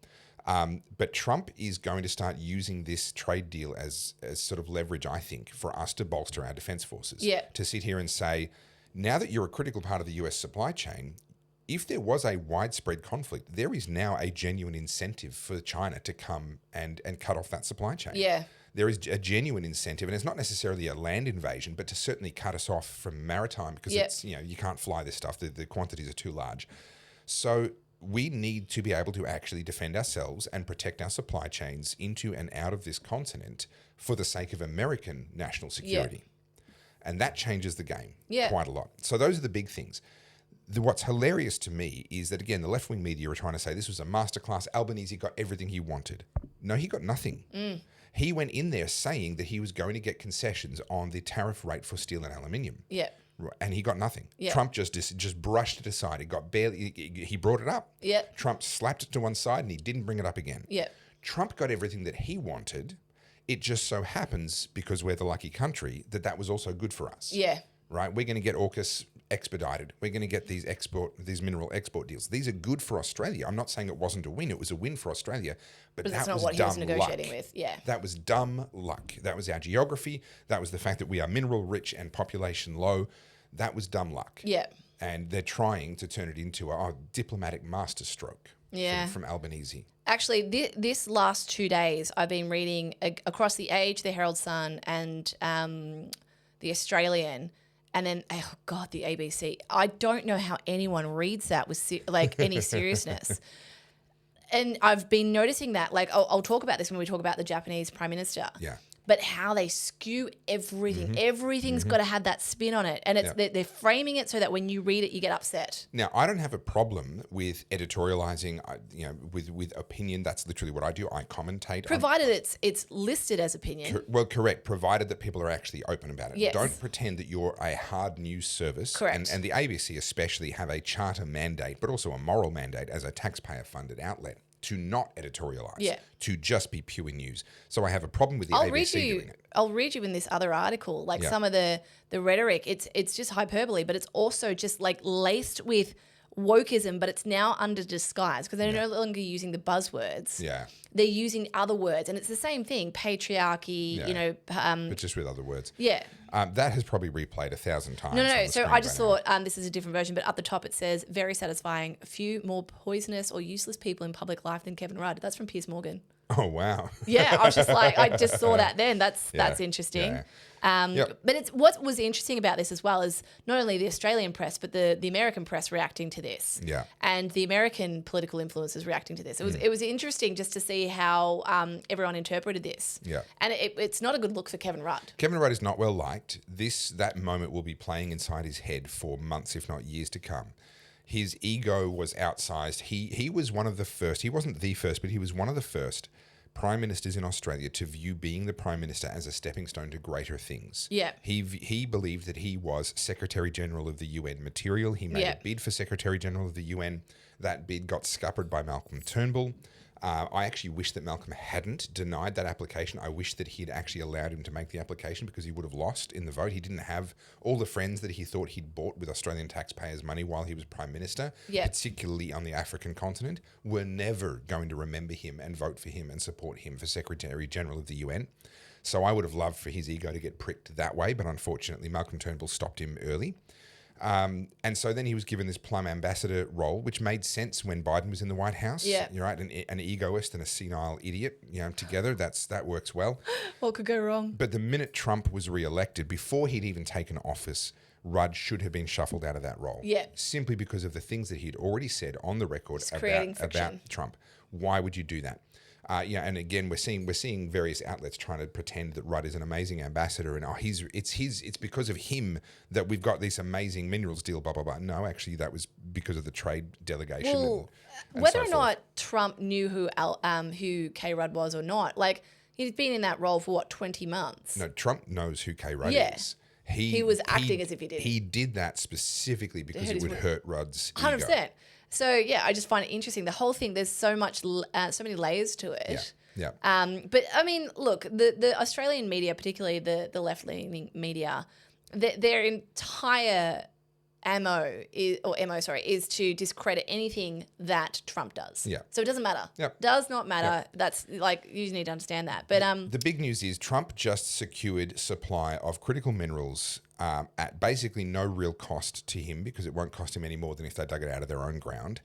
But Trump is going to start using this trade deal as sort of leverage, I think, for us to bolster our defence forces. Yeah. To sit here and say, now that you're a critical part of the US supply chain, if there was a widespread conflict, there is now a genuine incentive for China to come and cut off that supply chain. Yeah. There is a genuine incentive, and it's not necessarily a land invasion, but to certainly cut us off from maritime because it's, you can't fly this stuff. The quantities are too large. So we need to be able to actually defend ourselves and protect our supply chains into and out of this continent for the sake of American national security. And that changes the game quite a lot. So those are the big things. What's hilarious to me is that, again, the left-wing media are trying to say this was a masterclass. Albanese got everything he wanted. No, he got nothing. He went in there saying that he was going to get concessions on the tariff rate for steel and aluminium. Yeah. And he got nothing. Yeah. Trump just brushed it aside. It got barely. He brought it up. Yeah. Trump slapped it to one side and he didn't bring it up again. Yeah. Trump got everything that he wanted. It just so happens, because we're the lucky country, that was also good for us. Yeah. Right? We're going to get AUKUS expedited. We're going to get these mineral export deals. These are good for Australia. I'm not saying it wasn't a win. It was a win for Australia. But that that's not was what he dumb was negotiating luck. with. Yeah. That was dumb luck. That was our geography. That was the fact that we are mineral rich and population low. That was dumb luck. Yeah. And they're trying to turn it into a diplomatic masterstroke from Albanese. Actually, this last 2 days, I've been reading across the Age, the Herald Sun, and the Australian, and then the ABC. I don't know how anyone reads that with any seriousness. And I've been noticing that. Like, I'll talk about this when we talk about the Japanese Prime Minister. Yeah. but how they skew everything. Everything's got to have that spin on it. And it's they're framing it so that when you read it, you get upset. Now, I don't have a problem with editorializing, with opinion. That's literally what I do. I commentate. Provided it's listed as opinion. Correct. Provided that people are actually open about it. Yes. Don't pretend that you're a hard news service. Correct. And the ABC especially have a charter mandate, but also a moral mandate as a taxpayer-funded outlet to not editorialize, to just be pure news. So I have a problem with the ABC doing it. I'll read you in this other article, like some of the rhetoric. It's just hyperbole, but it's also just like laced with wokeism, but it's now under disguise because they're no longer using the buzzwords. Yeah. They're using other words, and it's the same thing: patriarchy. But just with other words. Yeah. That has probably replayed 1,000 times. No. So I just thought this is a different version, but up the top it says, very satisfying. A few more poisonous or useless people in public life than Kevin Rudd. That's from Piers Morgan. Oh, wow. Yeah, I was just like, I just saw that then. That's interesting. Yeah. But it's what was interesting about this as well is not only the Australian press, but the American press reacting to this. Yeah. And the American political influencers reacting to this. It was interesting just to see how everyone interpreted this. Yeah. And it's not a good look for Kevin Rudd. Kevin Rudd is not well liked. That moment will be playing inside his head for months, if not years to come. His ego was outsized. He was one of the first. He wasn't the first, but he was one of the first prime ministers in Australia to view being the prime minister as a stepping stone to greater things. Yeah. He believed that he was Secretary General of the UN material. He made a bid for Secretary General of the UN. That bid got scuppered by Malcolm Turnbull. I actually wish that Malcolm hadn't denied that application. I wish that he'd actually allowed him to make the application because he would have lost in the vote. He didn't have all the friends that he thought he'd bought with Australian taxpayers' money while he was Prime Minister, particularly on the African continent, were never going to remember him and vote for him and support him for Secretary General of the UN. So I would have loved for his ego to get pricked that way, but unfortunately Malcolm Turnbull stopped him early. And so then he was given this Plum ambassador role, which made sense when Biden was in the White House. Yeah. You're right, an egoist and a senile idiot, together, that works well. What could go wrong? But the minute Trump was reelected, before he'd even taken office, Rudd should have been shuffled out of that role. Yeah. Simply because of the things that he'd already said on the record about Trump. Why would you do that? And again, we're seeing various outlets trying to pretend that Rudd is an amazing ambassador, and it's because of him that we've got this amazing minerals deal. Blah blah blah. No, actually, that was because of the trade delegation. Well, and whether so or not Trump knew who K. Rudd was or not, like he'd been in that role for 20 months. No, Trump knows who K. Rudd is. He was acting as if he did. He did that specifically because it would hurt Rudd's ego. 100%. So I just find it interesting. The whole thing, there's so many layers to it. Yeah. But I mean, look, the Australian media, particularly the left-leaning media, their entire MO is to discredit anything that Trump does. Yeah. So it doesn't matter. Yep. Does not matter. Yep. That's like, you need to understand that. But the big news is Trump just secured supply of critical minerals at basically no real cost to him, because it won't cost him any more than if they dug it out of their own ground,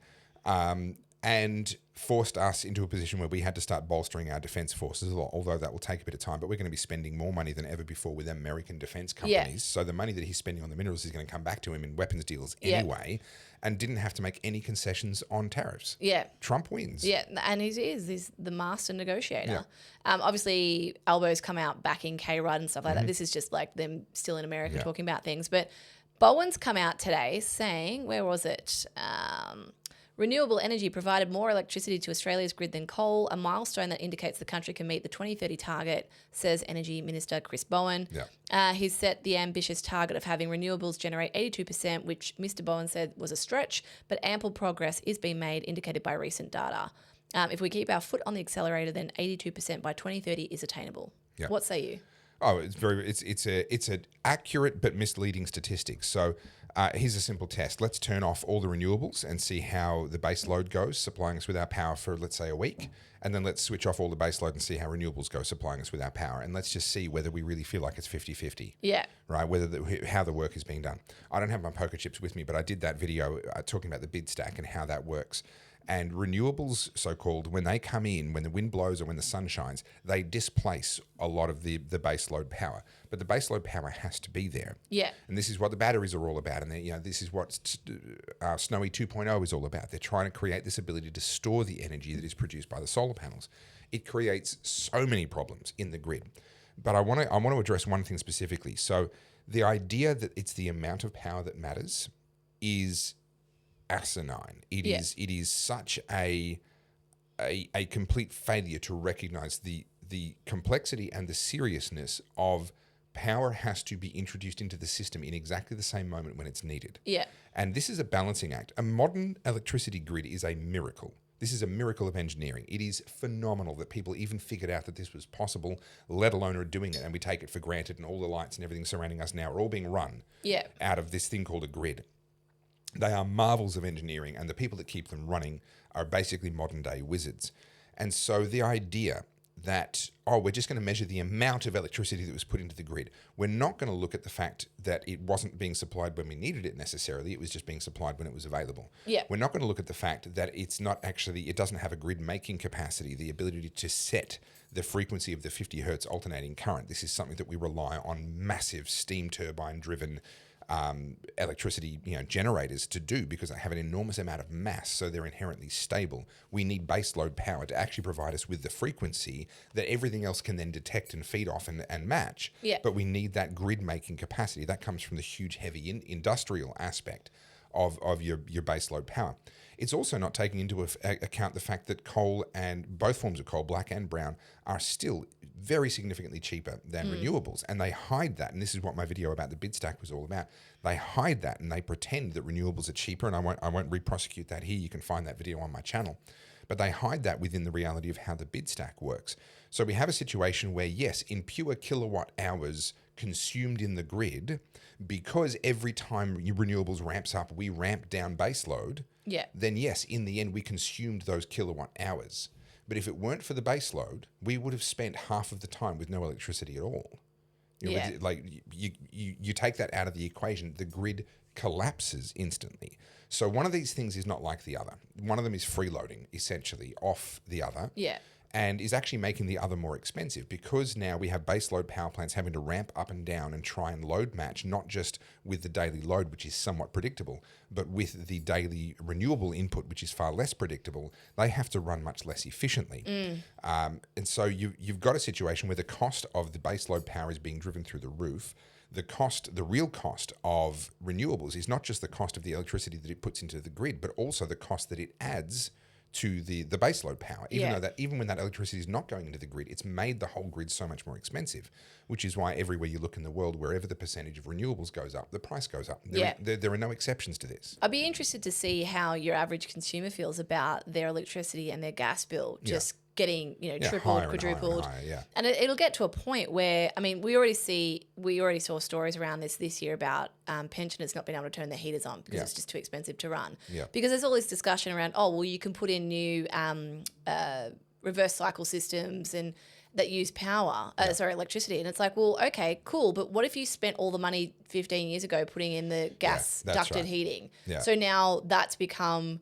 and forced us into a position where we had to start bolstering our defense forces, although that will take a bit of time. But we're going to be spending more money than ever before with American defense companies. Yeah. So the money that he's spending on the minerals is going to come back to him in weapons deals anyway, and didn't have to make any concessions on tariffs. Yeah. Trump wins. Yeah, and he's the master negotiator. Yeah. Obviously, Albo's come out backing K. Rudd and stuff like that. This is just like them still in America talking about things. But Bowen's come out today saying, where was it? Renewable energy provided more electricity to Australia's grid than coal, a milestone that indicates the country can meet the 2030 target, says Energy Minister Chris Bowen. Yeah. He's set the ambitious target of having renewables generate 82%, which Mr. Bowen said was a stretch, but ample progress is being made, indicated by recent data. If we keep our foot on the accelerator, then 82% by 2030 is attainable. Yeah. What say you? Oh, it's an accurate but misleading statistic. So here's a simple test. Let's turn off all the renewables and see how the base load goes, supplying us with our power for, let's say, a week. And then let's switch off all the base load and see how renewables go, supplying us with our power. And let's just see whether we really feel like it's 50-50. Yeah. Right? How the work is being done. I don't have my poker chips with me, but I did that video talking about the bid stack and how that works. And renewables, so-called, when they come in, when the wind blows or when the sun shines, they displace a lot of the base load power. But the base load power has to be there. Yeah. And this is what the batteries are all about. And this is what Snowy 2.0 is all about. They're trying to create this ability to store the energy that is produced by the solar panels. It creates so many problems in the grid. But I want to address one thing specifically. So the idea that it's the amount of power that matters is asinine. It is such a complete failure to recognize the complexity and the seriousness of power has to be introduced into the system in exactly the same moment when it's needed. Yeah. And this is a balancing act. A modern electricity grid is a miracle. This is a miracle of engineering. It is phenomenal that people even figured out that this was possible, let alone are doing it, and we take it for granted, and all the lights and everything surrounding us now are all being run out of this thing called a grid. They are marvels of engineering, and the people that keep them running are basically modern-day wizards. And so the idea that, we're just going to measure the amount of electricity that was put into the grid. We're not going to look at the fact that it wasn't being supplied when we needed it necessarily. It was just being supplied when it was available. Yeah. We're not going to look at the fact that it doesn't have a grid making capacity, the ability to set the frequency of the 50 hertz alternating current. This is something that we rely on massive steam turbine driven electricity generators to do, because they have an enormous amount of mass, so they're inherently stable. We need baseload power to actually provide us with the frequency that everything else can then detect and feed off and match. Yeah. But we need that grid making capacity. That comes from the huge heavy industrial aspect of your baseload power. It's also not taking into account the fact that coal, and both forms of coal, black and brown, are still very significantly cheaper than renewables. And they hide that. And this is what my video about the bid stack was all about. They hide that and they pretend that renewables are cheaper. And I won't re-prosecute that here. You can find that video on my channel. But they hide that within the reality of how the bid stack works. So we have a situation where, yes, in pure kilowatt hours consumed in the grid, because every time renewables ramps up, we ramp down baseload, then yes, in the end, we consumed those kilowatt hours. But if it weren't for the baseload, we would have spent half of the time with no electricity at all. You take that out of the equation, the grid collapses instantly. So one of these things is not like the other. One of them is freeloading, essentially, off the other. Yeah. And is actually making the other more expensive, because now we have baseload power plants having to ramp up and down and try and load match, not just with the daily load, which is somewhat predictable, but with the daily renewable input, which is far less predictable. They have to run much less efficiently. And so you've got a situation where the cost of the baseload power is being driven through the roof. The real cost of renewables is not just the cost of the electricity that it puts into the grid, but also the cost that it adds to the baseload power. Even when that electricity is not going into the grid, it's made the whole grid so much more expensive, which is why everywhere you look in the world, wherever the percentage of renewables goes up, the price goes up. There are no exceptions to this. I'd be interested to see how your average consumer feels about their electricity and their gas bill just getting tripled, quadrupled, and it'll get to a point where, I mean, we already saw stories around this year about pensioners not being able to turn their heaters on because it's just too expensive to run. Because there's all this discussion around, you can put in new reverse cycle systems and that use electricity, and it's like, well, okay, cool, but what if you spent all the money 15 years ago putting in the gas ducted heating? So now that's become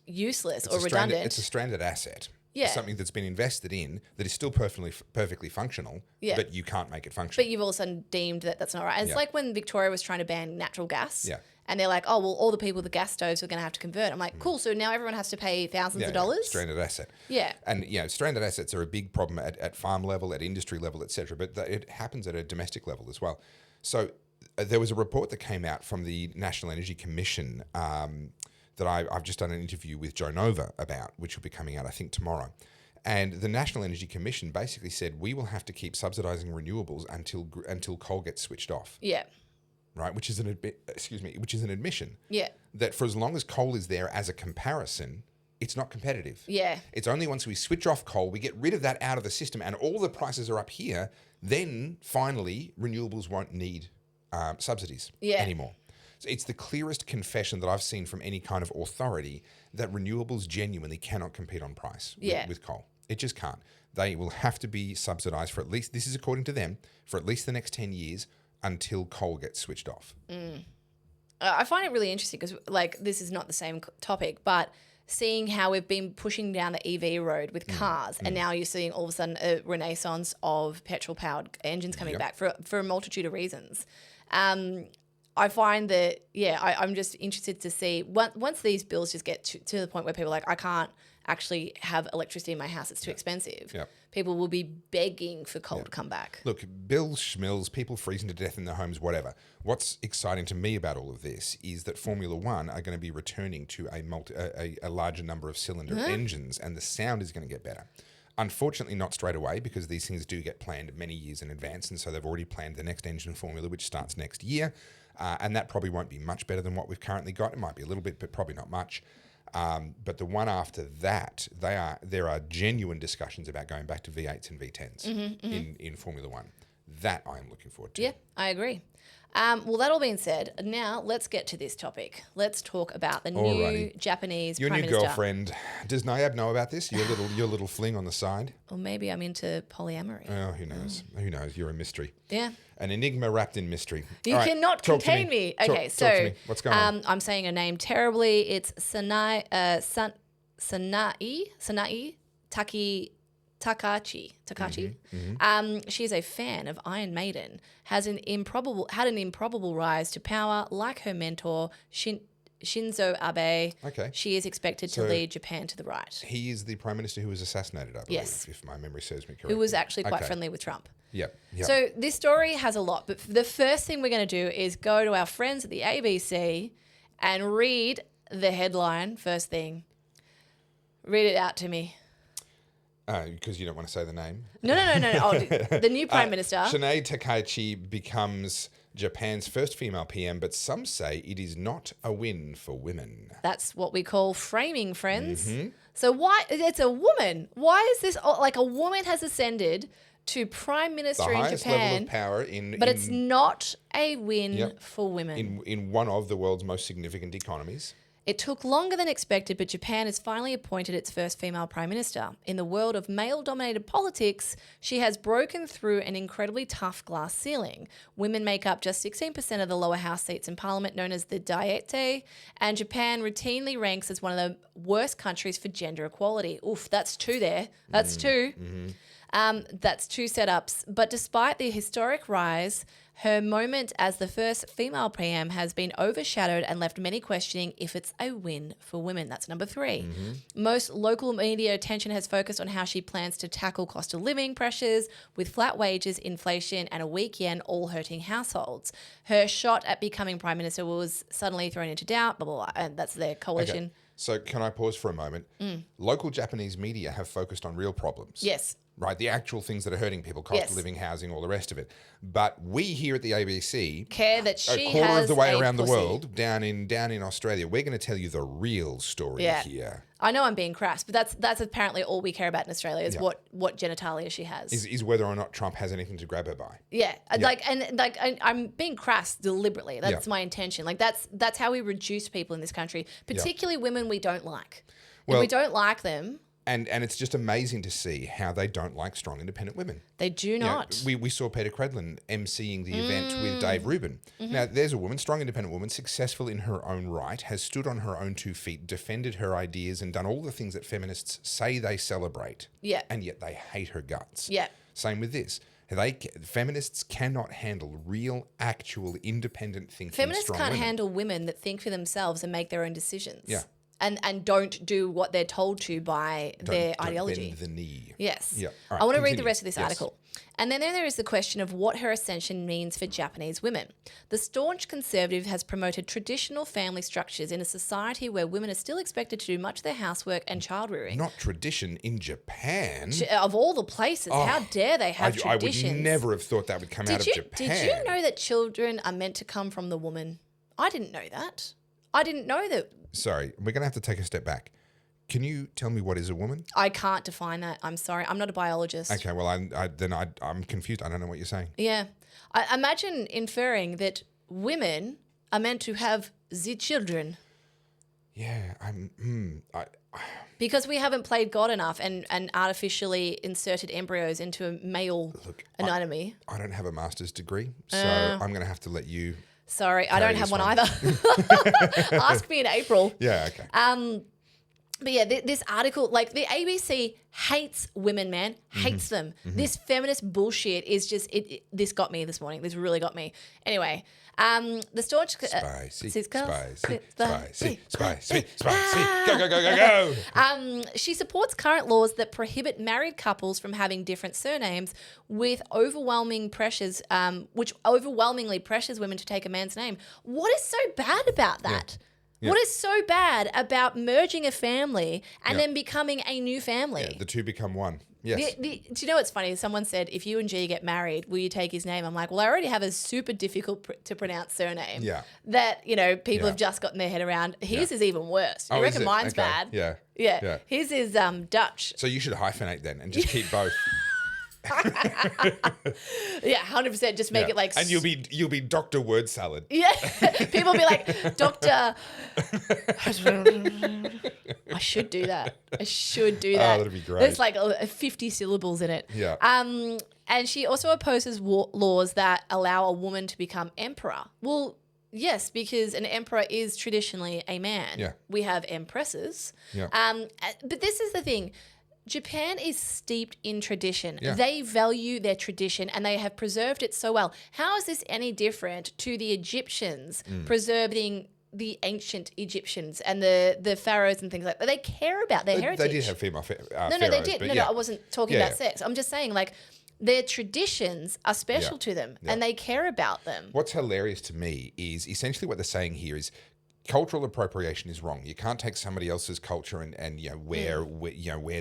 useless or redundant. It's a stranded asset. Something that's been invested in that is still perfectly functional, but you can't make it function. But you've all of a sudden deemed that that's not right. And it's like when Victoria was trying to ban natural gas. And they're like, all the people with the gas stoves are going to have to convert. I'm like, cool, so now everyone has to pay thousands of dollars? Stranded asset. And, stranded assets are a big problem at farm level, at industry level, et cetera, but it happens at a domestic level as well. So there was a report that came out from the National Energy Commission that I've just done an interview with Joe Nova about, which will be coming out, I think, tomorrow. And the National Energy Commission basically said we will have to keep subsidising renewables until coal gets switched off. Right, which is an admission. That for as long as coal is there as a comparison, it's not competitive. It's only once we switch off coal, we get rid of that out of the system, and all the prices are up here, then finally renewables won't need subsidies anymore. It's the clearest confession that I've seen from any kind of authority that renewables genuinely cannot compete on price with coal. It just can't. They will have to be subsidised for at least, this is according to them, for at least the next 10 years until coal gets switched off. I find it really interesting because, this is not the same topic, but seeing how we've been pushing down the EV road with cars, and now you're seeing all of a sudden a renaissance of petrol-powered engines coming back for a multitude of reasons. I find that, I'm just interested to see once these bills just get to the point where people are like, I can't actually have electricity in my house. It's too expensive. Yep. People will be begging for coal to come back. Look, bills, schmills, people freezing to death in their homes, whatever. What's exciting to me about all of this is that Formula One are going to be returning to a larger number of cylinder engines, and the sound is going to get better. Unfortunately, not straight away, because these things do get planned many years in advance, and so they've already planned the next engine formula, which starts next year, and that probably won't be much better than what we've currently got. It might be a little bit, but probably not much. But the one after that, there are genuine discussions about going back to V8s and V10s in Formula One. That I am looking forward to. Yeah, I agree. Well, that all being said, now let's get to this topic. Let's talk about the new Japanese Your Prime new Minister. girlfriend. Does Nayab know about this? Your little fling on the side? Or maybe I'm into polyamory. Oh, who knows? Who knows? You're a mystery. Yeah. An enigma wrapped in mystery. You All right, cannot talk to contain me. Okay, talk to me. What's going on? I'm saying her name terribly. It's Sanae Takachi. She's a fan of Iron Maiden. Had an improbable rise to power, like her mentor Shinzo Abe. Okay. She is expected to lead Japan to the right. He is the prime minister who was assassinated, I believe, Yes. if my memory serves me correctly. Who was actually quite Okay. friendly with Trump. Yep. So this story has a lot, but the first thing we're going to do is go to our friends at the ABC and read the headline first thing. Read it out to me. Because you don't want to say the name. No. Oh, the new Prime Minister. Sanae Takaichi becomes Japan's first female PM, but some say it is not a win for women. That's what we call framing, friends. Mm-hmm. So why it's a woman? Why is this like a woman has ascended to Prime Minister The in highest Japan? level of power but it's not a win for women. in one of the world's most significant economies. It took longer than expected, but Japan has finally appointed its first female prime minister. In the world of male-dominated politics, she has broken through an incredibly tough glass ceiling. Women make up just 16% of the lower house seats in parliament, known as the Diete, and Japan routinely ranks as one of the worst countries for gender equality. Oof, that's two there. That's two. That's two setups. But despite the historic rise, her moment as the first female PM has been overshadowed and left many questioning if it's a win for women. That's number 3. Most local media attention has focused on how she plans to tackle cost of living pressures with flat wages, inflation, and a weak yen all hurting households. Her shot at becoming prime minister was suddenly thrown into doubt, blah, blah, blah, and that's their coalition. Okay. So can I pause for a moment? Local Japanese media have focused on real problems. Yes. Right, the actual things that are hurting people, cost of living, housing, all the rest of it. But we here at the ABC Care that she a quarter has of the way a around pussy. the world, down in Australia, we're going to tell you the real story here. I know I'm being crass, but that's apparently all we care about in Australia is what genitalia she has. Is whether or not Trump has anything to grab her by. Yeah. I'm being crass deliberately. That's my intention. Like that's how we reduce people in this country, particularly women we don't like. If we don't like them. And it's just amazing to see how they don't like strong, independent women. They do not. We saw Peter Credlin emceeing the event with Dave Rubin. Now, there's a woman, strong, independent woman, successful in her own right, has stood on her own 2 feet, defended her ideas, and done all the things that feminists say they celebrate. Yeah. And yet they hate her guts. Yeah. Same with this. Feminists cannot handle real, actual, independent thinking. Feminists strong can't women. handle women that think for themselves and make their own decisions. Yeah. And don't do what they're told to by their Don't ideology. bend the knee. Yes. Yeah. All right, I want to read the continue. rest of this Yes. article. And then there is the question of what her ascension means for Japanese women. The staunch conservative has promoted traditional family structures in a society where women are still expected to do much of their housework and child rearing. Not tradition in Japan. Of all the places, how dare they have traditions? I would never have thought that would come out of Japan. Did you know that children are meant to come from the woman? I didn't know that. I didn't know that. Sorry, we're going to have to take a step back. Can you tell me what is a woman? I can't define that. I'm sorry. I'm not a biologist. Okay, well, I'm confused. I don't know what you're saying. Yeah. I imagine inferring that women are meant to have the children. Yeah, Because we haven't played God enough and artificially inserted embryos into a male anatomy. I don't have a master's degree, so I'm going to have to let you... Sorry, I don't have this one one. either. Ask me in April. Yeah, okay. But yeah, this article, like the ABC hates women, man, hates them. This feminist bullshit is just, this got me this morning. This really got me. Anyway, the staunch... Spicy. Go. She supports current laws that prohibit married couples from having different surnames with overwhelming pressures, which overwhelmingly pressures women to take a man's name. What is so bad about that? Yeah. What is so bad about merging a family and then becoming a new family? Yeah, the two become one. Yes. Do you know what's funny? Someone said, if you and G get married, will you take his name? I'm like, well, I already have a super difficult to pronounce surname that, people have just gotten their head around. His is even worse. You reckon mine's bad? Yeah. Yeah. His is Dutch. So you should hyphenate then and just keep both. Yeah, 100%. Just make it like, and you'll be Dr. Word Salad. Yeah, people will be like, Doctor. I should do that. Oh, that'd be great. There's like 50 syllables in it. Yeah. And she also opposes laws that allow a woman to become emperor. Well, yes, because an emperor is traditionally a man. Yeah. We have empresses. Yeah. But this is the thing. Japan is steeped in tradition. Yeah. They value their tradition and they have preserved it so well. How is this any different to the Egyptians preserving the ancient Egyptians and the pharaohs and things like that? They care about their heritage. They did have female pharaohs. No, they did. No, I wasn't talking about sex. I'm just saying, like, their traditions are special to them and they care about them. What's hilarious to me is essentially what they're saying here is cultural appropriation is wrong. You can't take somebody else's culture and wear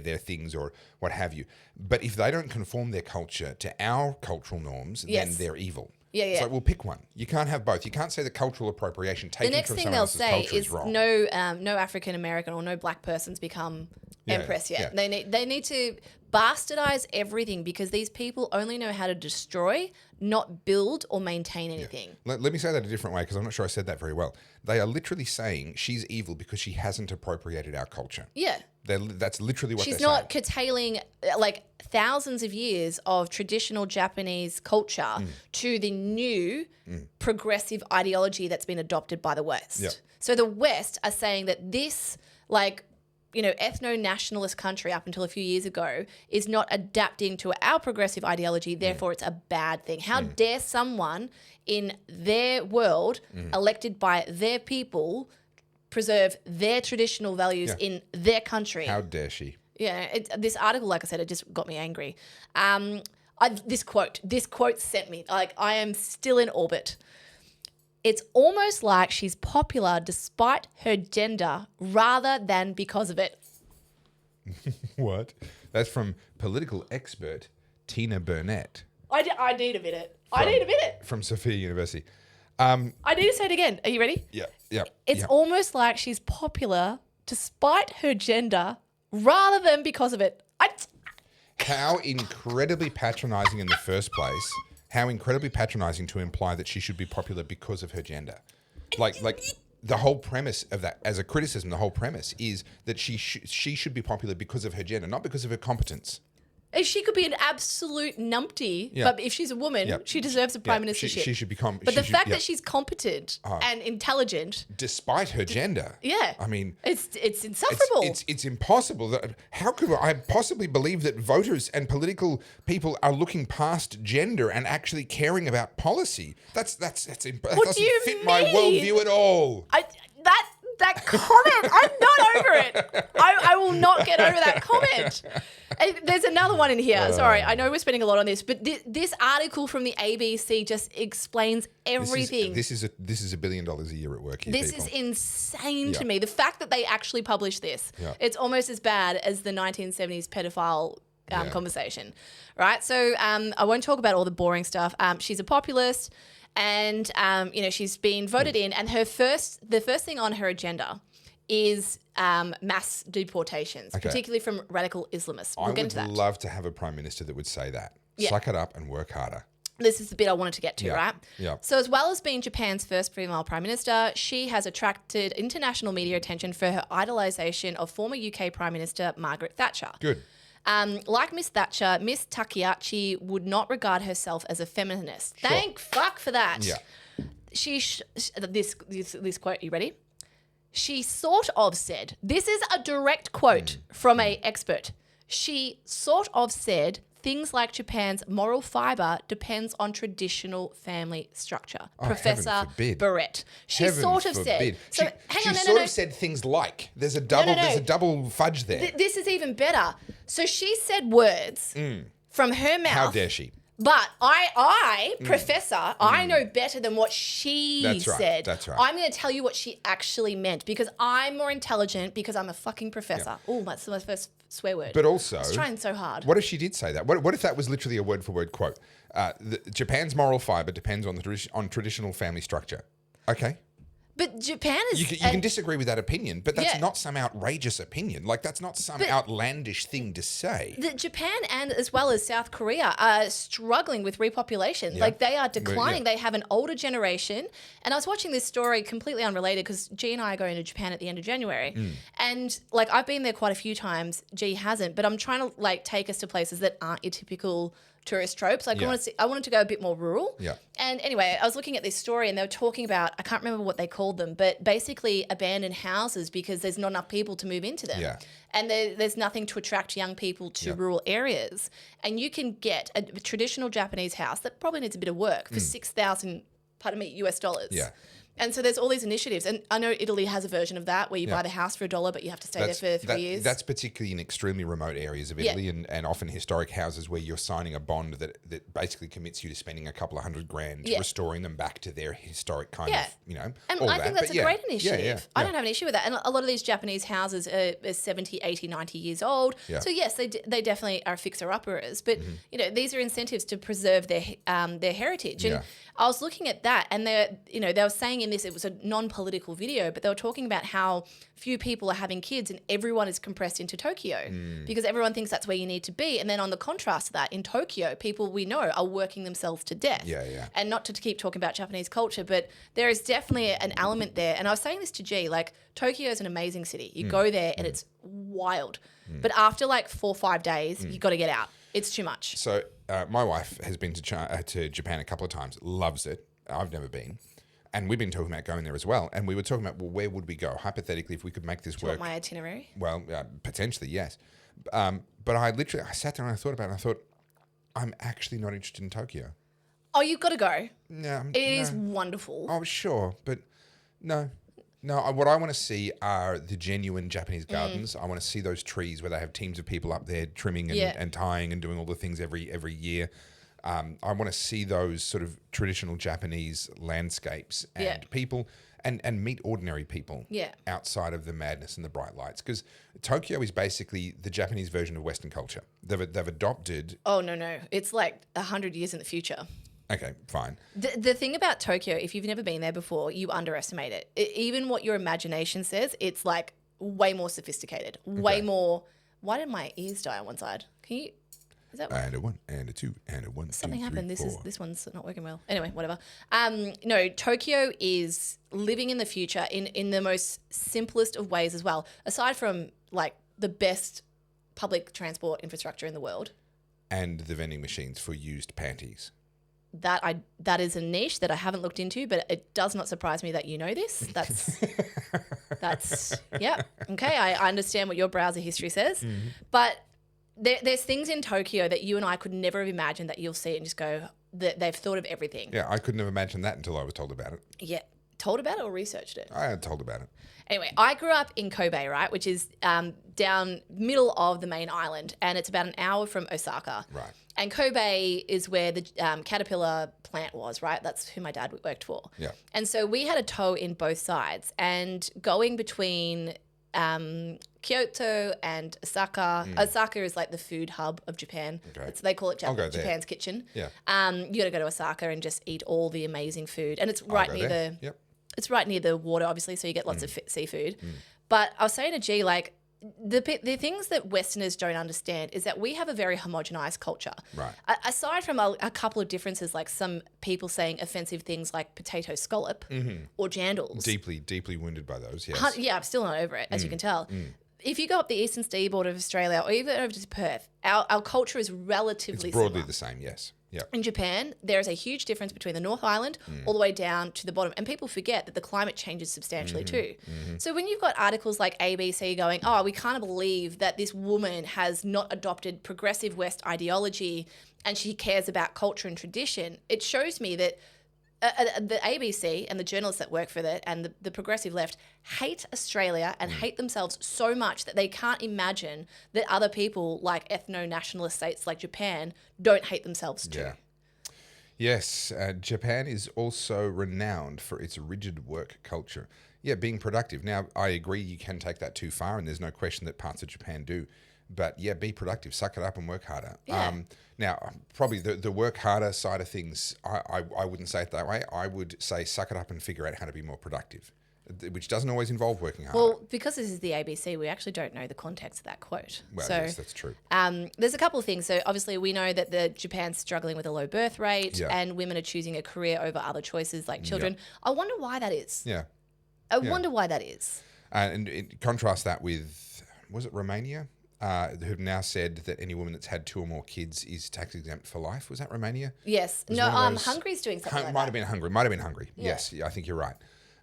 their things or what have you. But if they don't conform their culture to our cultural norms, then they're evil. Yeah. So we'll pick one. You can't have both. You can't say the cultural appropriation taking from someone else's culture is wrong. No African American or no black persons become empress yet. Yeah. They need to bastardize everything because these people only know how to destroy, not build or maintain anything. Yeah. Let me say that a different way because I'm not sure I said that very well. They are literally saying she's evil because she hasn't appropriated our culture. Yeah. That's literally what she's they're saying. She's not curtailing like thousands of years of traditional Japanese culture to the new progressive ideology that's been adopted by the West. Yep. So the West are saying that this ethno-nationalist country up until a few years ago is not adapting to our progressive ideology, therefore it's a bad thing. How dare someone in their world, elected by their people, preserve their traditional values in their country? How dare she? Yeah, this article, like I said, it just got me angry. This quote sent me, like, I am still in orbit. It's almost like she's popular despite her gender rather than because of it. What? That's from political expert Tina Burnett. I need a minute. I need a minute. From Sophia University. I need to say it again. Are you ready? Yeah. It's almost like she's popular despite her gender rather than because of it. How incredibly patronising in the first place. How incredibly patronising to imply that she should be popular because of her gender. Like the whole premise of that, as a criticism, the whole premise is that she should be popular because of her gender, not because of her competence. She could be an absolute numpty, but if she's a woman, she deserves a prime ministership. She should become. But the fact that she's competent and intelligent, despite her gender, I mean, it's insufferable. It's impossible. How could I possibly believe that voters and political people are looking past gender and actually caring about policy? That doesn't fit my worldview at all. That comment, I'm not over it. I will not get over that comment. And there's another one in here. Sorry, I know we're spending a lot on this, but this article from the ABC just explains everything. This is $1 billion a year at work here. This is insane to me. The fact that they actually published this, it's almost as bad as the 1970s pedophile conversation, right? So I won't talk about all the boring stuff. She's a populist. And, she's been voted in, and the first thing on her agenda is mass deportations, particularly from radical Islamists. We'll get into that. I would love to have a prime minister that would say that. Suck it up and work harder. This is the bit I wanted to get to, right? Yeah. So as well as being Japan's first female prime minister, she has attracted international media attention for her idolisation of former UK Prime Minister Margaret Thatcher. Good. Like Miss Thatcher, Miss Takeachi would not regard herself as a feminist. Thank fuck for that. Yeah. This quote, you ready? She sort of said, this is a direct quote from a expert. She sort of said things like Japan's moral fiber depends on traditional family structure. Professor heaven forbid. Barrett. She Heaven sort of forbid. said. She sort of said things like. There's a double fudge there. This is even better. So she said words from her mouth. How dare she? But Professor, I know better than what she said. That's right. I'm going to tell you what she actually meant because I'm more intelligent because I'm a fucking professor. Oh, that's my first swear word. But also, I was trying so hard. What if she did say that? What if that was literally a word for word quote? Japan's moral fiber depends on on traditional family structure. Okay. But Japan is... You can disagree with that opinion, but that's Yeah. not some outrageous opinion. Like, that's not some outlandish thing to say. Japan and as well as South Korea are struggling with repopulation. Like, they are declining. They have an older generation. And I was watching this story completely unrelated because G and I are going to Japan at the end of January. And, like, I've been there quite a few times. G hasn't. But I'm trying to, like, take us to places that aren't your typical tourist tropes. Like I wanted to go a bit more rural. Yeah. And anyway, I was looking at this story and they were talking about, I can't remember what they called them, but basically abandoned houses because there's not enough people to move into them. Yeah. And there's nothing to attract young people to rural areas. And you can get a traditional Japanese house that probably needs a bit of work for $6,000, US dollars. Yeah. And so there's all these initiatives. And I know Italy has a version of that where you buy the house for $1, but you have to stay there for 3 years. That's particularly in extremely remote areas of Italy and often historic houses where you're signing a bond that basically commits you to spending a couple of $100,000 restoring them back to their historic kind of, And all I think that's a great initiative. Yeah. I don't have an issue with that. And a lot of these Japanese houses are 70, 80, 90 years old. Yeah. So yes, they definitely are fixer-uppers. But, these are incentives to preserve their heritage. And I was looking at that and they were saying in this, it was a non-political video, but they were talking about how few people are having kids and everyone is compressed into Tokyo because everyone thinks that's where you need to be. And then on the contrast to that, in Tokyo, people we know are working themselves to death. Yeah. And not to keep talking about Japanese culture, but there is definitely an element there. And I was saying this to G, like Tokyo is an amazing city. You go there and it's wild. But after like 4 or 5 days, you got to get out. It's too much. So my wife has been to Japan a couple of times, loves it. I've never been. And we've been talking about going there as well. And we were talking about, well, where would we go? Hypothetically, if we could make this work. Want my itinerary? Well, potentially, yes. But I sat there and I thought about it and I thought, I'm actually not interested in Tokyo. Oh, you've got to go. No. It is wonderful. Oh, sure. But no. No, what I want to see are the genuine Japanese gardens. I want to see those trees where they have teams of people up there trimming and tying and doing all the things every year. I want to see those sort of traditional Japanese landscapes and people and meet ordinary people outside of the madness and the bright lights. Because Tokyo is basically the Japanese version of Western culture. They've adopted... Oh, no. It's like 100 years in the future. Okay, fine. The thing about Tokyo, if you've never been there before, you underestimate it. Even what your imagination says, it's like way more sophisticated, way more... Why did my ears die on one side? Can you... Is that and a 1, and a 2, and a 1, something 2, 3, happened. 4. This one's not working well. Anyway, whatever. No, Tokyo is living in the future in the most simplest of ways as well. Aside from like the best public transport infrastructure in the world, and the vending machines for used panties. That is a niche that I haven't looked into, but it does not surprise me that you know this. That's yeah. Okay, I understand what your browser history says, but. There's things in Tokyo that you and I could never have imagined that you'll see and just go, they've thought of everything. Yeah, I couldn't have imagined that until I was told about it. Yeah. Told about it or researched it? I had told about it. Anyway, I grew up in Kobe, right, which is down middle of the main island, and it's about an hour from Osaka. Right. And Kobe is where the Caterpillar plant was, right? That's who my dad worked for. Yeah. And so we had a tow in both sides, and going between... Kyoto and Osaka. Osaka is like the food hub of Japan. Okay. They call it Japan's kitchen. Yeah. You got to go to Osaka and just eat all the amazing food, and it's right near it's right near the water, obviously, so you get lots of seafood. But I was saying to G, like the things that Westerners don't understand is that we have a very homogenized culture. Right. Aside from a couple of differences, like some people saying offensive things like potato scallop or jandals. Deeply, deeply wounded by those, yes. Yeah, I'm still not over it, as you can tell. If you go up the eastern seaboard of Australia or even over to Perth, our culture is relatively It's broadly similar. the same, yes. Yeah. In Japan, there is a huge difference between the North Island all the way down to the bottom. And people forget that the climate changes substantially too. So when you've got articles like ABC going, oh, we can't believe that this woman has not adopted progressive West ideology and she cares about culture and tradition, it shows me that the ABC and the journalists that work for it and the progressive left hate Australia and hate themselves so much that they can't imagine that other people like ethno-nationalist states like Japan don't hate themselves too. Yeah. Yes, Japan is also renowned for its rigid work culture. Yeah, being productive. Now, I agree you can take that too far, and there's no question that parts of Japan do. But yeah, be productive, suck it up and work harder. Yeah. Now, probably the work harder side of things, I wouldn't say it that way. I would say suck it up and figure out how to be more productive, which doesn't always involve working harder. Well, because this is the ABC, we actually don't know the context of that quote. Well, so, yes, that's true. there's a couple of things. So obviously we know that Japan's struggling with a low birth rate and women are choosing a career over other choices like children. I wonder why that is. Yeah. I wonder why that is. And contrast that with, was it Romania? Who've now said that any woman that's had 2 or more kids is tax exempt for life. Was that Romania? Yes. Was No, one of those- Hungary's doing something like might that. have been Hungary. Might have been Hungary. Yes, I think you're right.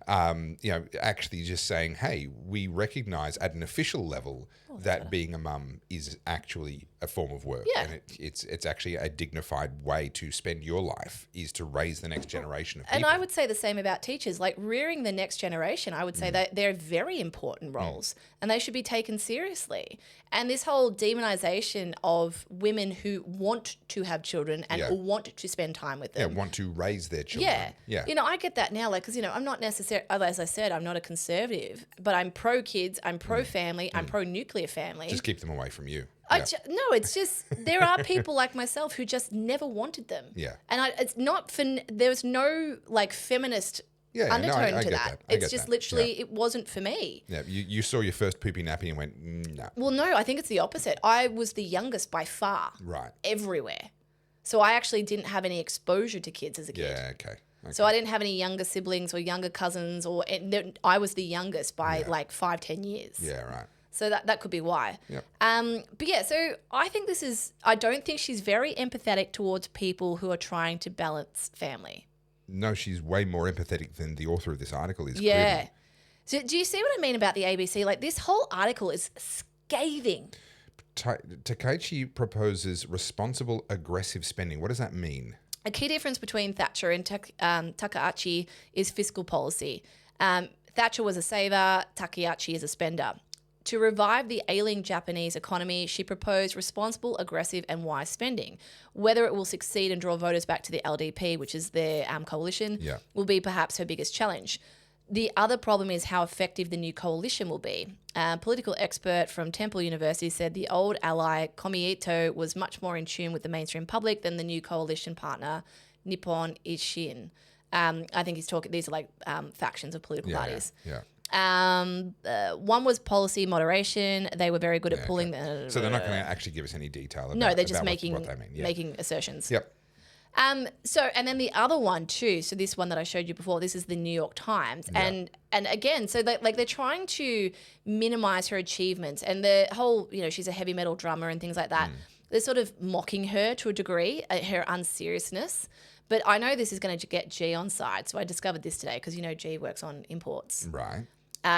Actually just saying, hey, we recognise at an official level that being a mum is actually a form of work. Yeah. And it's actually a dignified way to spend your life, is to raise the next generation of people. And I would say the same about teachers. Like rearing the next generation, I would say that they're very important roles and they should be taken seriously. And this whole demonization of women who want to have children and want to spend time with them. want to raise their children. Yeah. You know, I get that now, like, because, I'm not necessarily, as I said, I'm not a conservative, but I'm pro-kids, I'm pro-family, I'm pro-nuclear family. Just keep them away from you. No, it's just there are people like myself who just never wanted them. Yeah. And it's not for there's no like feminist undertone I to get that. that. I It's get just that. literally it wasn't for me. Yeah, you saw your first poopy nappy and went, no. Well, no, I think it's the opposite. I was the youngest by far. Right. Everywhere. So I actually didn't have any exposure to kids as a kid. Yeah, okay. So I didn't have any younger siblings or younger cousins I was the youngest by like 5-10 years. Yeah, right. So that could be why. Yep. But yeah, so I think I don't think she's very empathetic towards people who are trying to balance family. No, she's way more empathetic than the author of this article is. Yeah. Clearly. So do you see what I mean about the ABC? Like this whole article is scathing. Takeichi proposes responsible aggressive spending. What does that mean? A key difference between Thatcher and Takahashi is fiscal policy. Thatcher was a saver, Takahashi is a spender. To revive the ailing Japanese economy, she proposed responsible, aggressive and wise spending. Whether it will succeed and draw voters back to the LDP, which is their coalition, will be perhaps her biggest challenge. The other problem is how effective the new coalition will be. A political expert from Temple University said the old ally Komeito was much more in tune with the mainstream public than the new coalition partner Nippon Ishin. I think he's talking, these are like factions of political parties. Yeah. One was policy moderation. They were very good at pulling the... So they're not going to actually give us any detail about, no, they're just about making, what they mean. Yeah. making assertions. Yep. And then the other one too, so this one that I showed you before, this is the New York Times. And again, so they're trying to minimize her achievements and the whole, she's a heavy metal drummer and things like that. They're sort of mocking her to a degree, her unseriousness. But I know this is going to get G on side. So I discovered this today because, G works on imports. Right.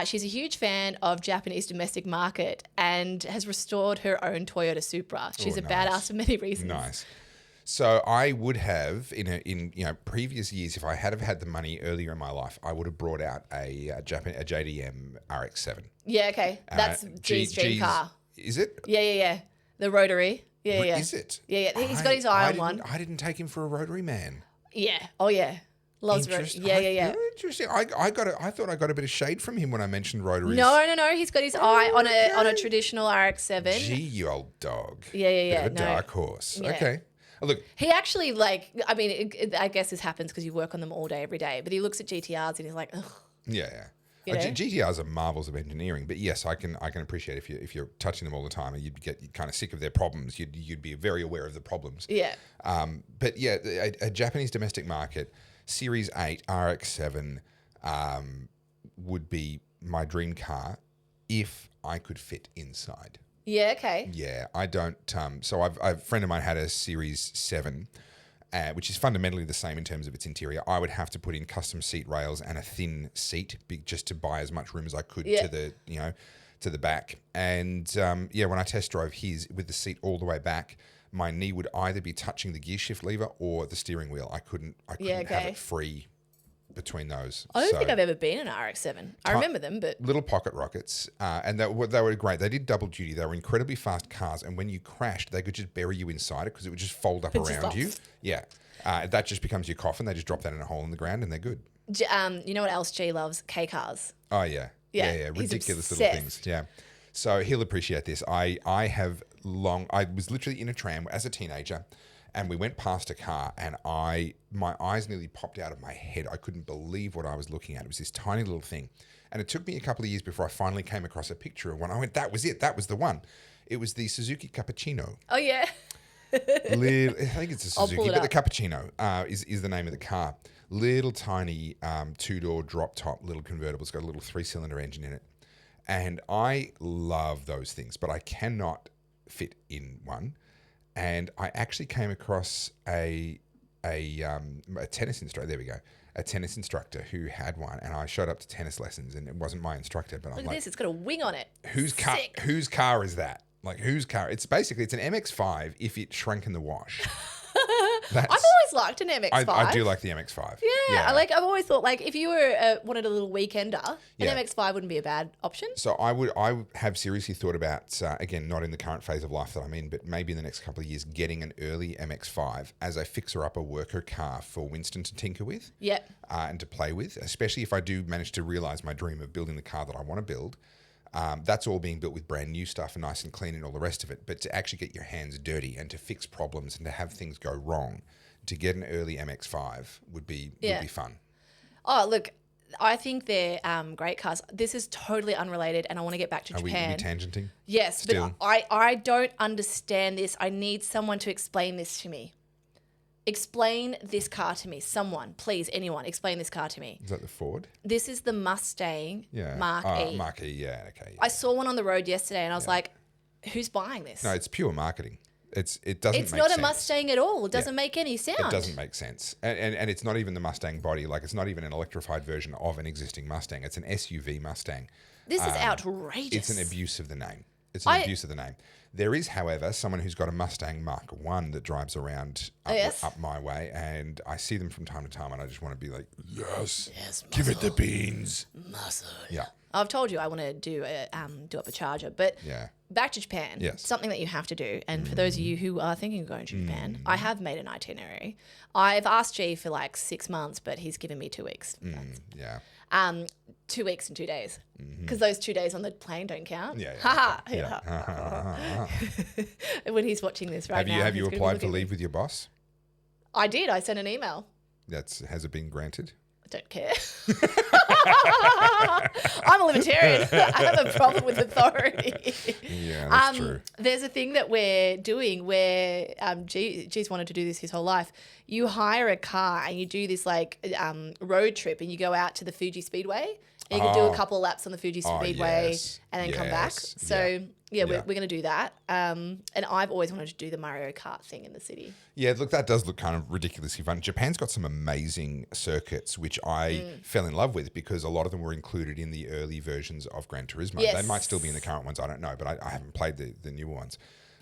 She's a huge fan of Japanese domestic market and has restored her own Toyota Supra. She's a badass for many reasons. Nice. So I would have in previous years, if I had have had the money earlier in my life, I would have brought out a JDM RX-7. Yeah, okay. That's G's dream car. Is it? Yeah. The rotary. Yeah. Is it? Yeah. He's got his eye on one. I didn't take him for a rotary man. Yeah. Oh, yeah. Loves rotary. Yeah. Interesting. I thought I got a bit of shade from him when I mentioned rotaries. No. He's got his eye on a traditional RX-7. Gee, you old dog. Yeah. Bit of a dark horse. Yeah. Okay. Look, he actually I guess this happens because you work on them all day, every day. But he looks at GTRs and he's like, ugh. Yeah. GTRs are marvels of engineering, but yes, I can appreciate if you're touching them all the time and you'd get kind of sick of their problems. You'd be very aware of the problems. Yeah. But yeah, a Japanese domestic market Series 8 RX-7 would be my dream car if I could fit inside. Yeah. Okay. Yeah, I don't. So a friend of mine had a Series 7. which is fundamentally the same in terms of its interior. I would have to put in custom seat rails and a thin seat just to buy as much room as I could to the back. And when I test drove his with the seat all the way back, my knee would either be touching the gear shift lever or the steering wheel. I couldn't have it free between those. I don't think I've ever been in an RX-7. I remember them, but... Little pocket rockets, and they were great. They did double duty. They were incredibly fast cars, and when you crashed, they could just bury you inside it because it would just fold up around you. Yeah. That just becomes your coffin. They just drop that in a hole in the ground, and they're good. You know what else G loves? K-cars. Oh, yeah. Yeah. Ridiculous little things. Yeah. So he'll appreciate this. I was literally in a tram as a teenager, and we went past a car, and my eyes nearly popped out of my head. I couldn't believe what I was looking at. It was this tiny little thing. And it took me a couple of years before I finally came across a picture of one. I went, that was it. That was the one. It was the Suzuki Cappuccino. Oh, yeah. I think it's a Suzuki, but the Cappuccino is the name of the car. Little tiny two-door drop-top little convertible. It's got a little 3-cylinder engine in it. And I love those things, but I cannot fit in one. And I actually came across a tennis instructor. There we go. A tennis instructor who had one, and I showed up to tennis lessons, and it wasn't my instructor, but Look at this. It's got a wing on it. Whose car is that? Like, whose car? It's an MX-5 if it shrunk in the wash. I've always liked an MX-5. I do like the MX-5. Yeah. I've always thought, like, if you were wanted a little weekender, an MX-5 wouldn't be a bad option. So I have seriously thought about, again, not in the current phase of life that I'm in, but maybe in the next couple of years, getting an early MX-5 as a fixer-upper worker car for Winston to tinker with. Yep. And to play with, especially if I do manage to realise my dream of building the car that I want to build. That's all being built with brand new stuff and nice and clean and all the rest of it. But to actually get your hands dirty and to fix problems and to have things go wrong, to get an early MX-5 would be fun. Oh, look, I think they're great cars. This is totally unrelated, and I want to get back to Japan. Are we tangenting? Yes, Still? but I don't understand this. I need someone to explain this to me. Explain this car to me. Someone, please, anyone, explain this car to me. Is that the Ford? This is the Mustang Mark E. Mark E, yeah, okay. Yeah. I saw one on the road yesterday and I was like, who's buying this? No, it's pure marketing. It doesn't make sense. It's not a Mustang at all. It doesn't make any sound. It doesn't make sense. And it's not even the Mustang body. Like, it's not even an electrified version of an existing Mustang. It's an SUV Mustang. This is outrageous. It's an abuse of the name. Abuse of the name. There is, however, someone who's got a Mustang Mark I that drives around up my way, and I see them from time to time, and I just want to be like, yes, give it the beans. Muscle. Yeah. I've told you I want to do up a Charger, but back to Japan. Yes. Something that you have to do. And for those of you who are thinking of going to Japan, I have made an itinerary. I've asked G for like 6 months, but he's given me 2 weeks. 2 weeks and 2 days. Because those 2 days on the plane don't count. When he's watching this right now. Have you applied for leave with your boss? I did. I sent an email. Has it been granted? I don't care. I'm a libertarian. I have a problem with authority. Yeah, that's true. There's a thing that we're doing where G's wanted to do this his whole life. You hire a car and you do this like road trip and you go out to the Fuji Speedway and you can do a couple of laps on the Fuji Speedway and then come back. So we're going to do that. And I've always wanted to do the Mario Kart thing in the city. Yeah, look, that does look kind of ridiculously fun. Japan's got some amazing circuits, which I fell in love with because a lot of them were included in the early versions of Gran Turismo. Yes. They might still be in the current ones, I don't know, but I haven't played the newer ones.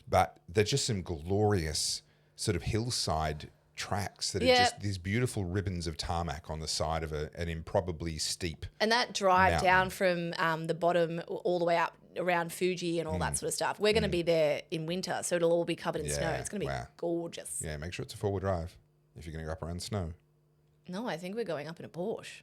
But they're just some glorious sort of hillside tracks that are just these beautiful ribbons of tarmac on the side of an improbably steep And that drive mountain. down from the bottom all the way up around Fuji and all that sort of stuff. We're going to be there in winter, so it'll all be covered in snow. It's going to be gorgeous. Yeah, make sure it's a four-wheel drive if you're going to go up around snow. No, I think we're going up in a Porsche.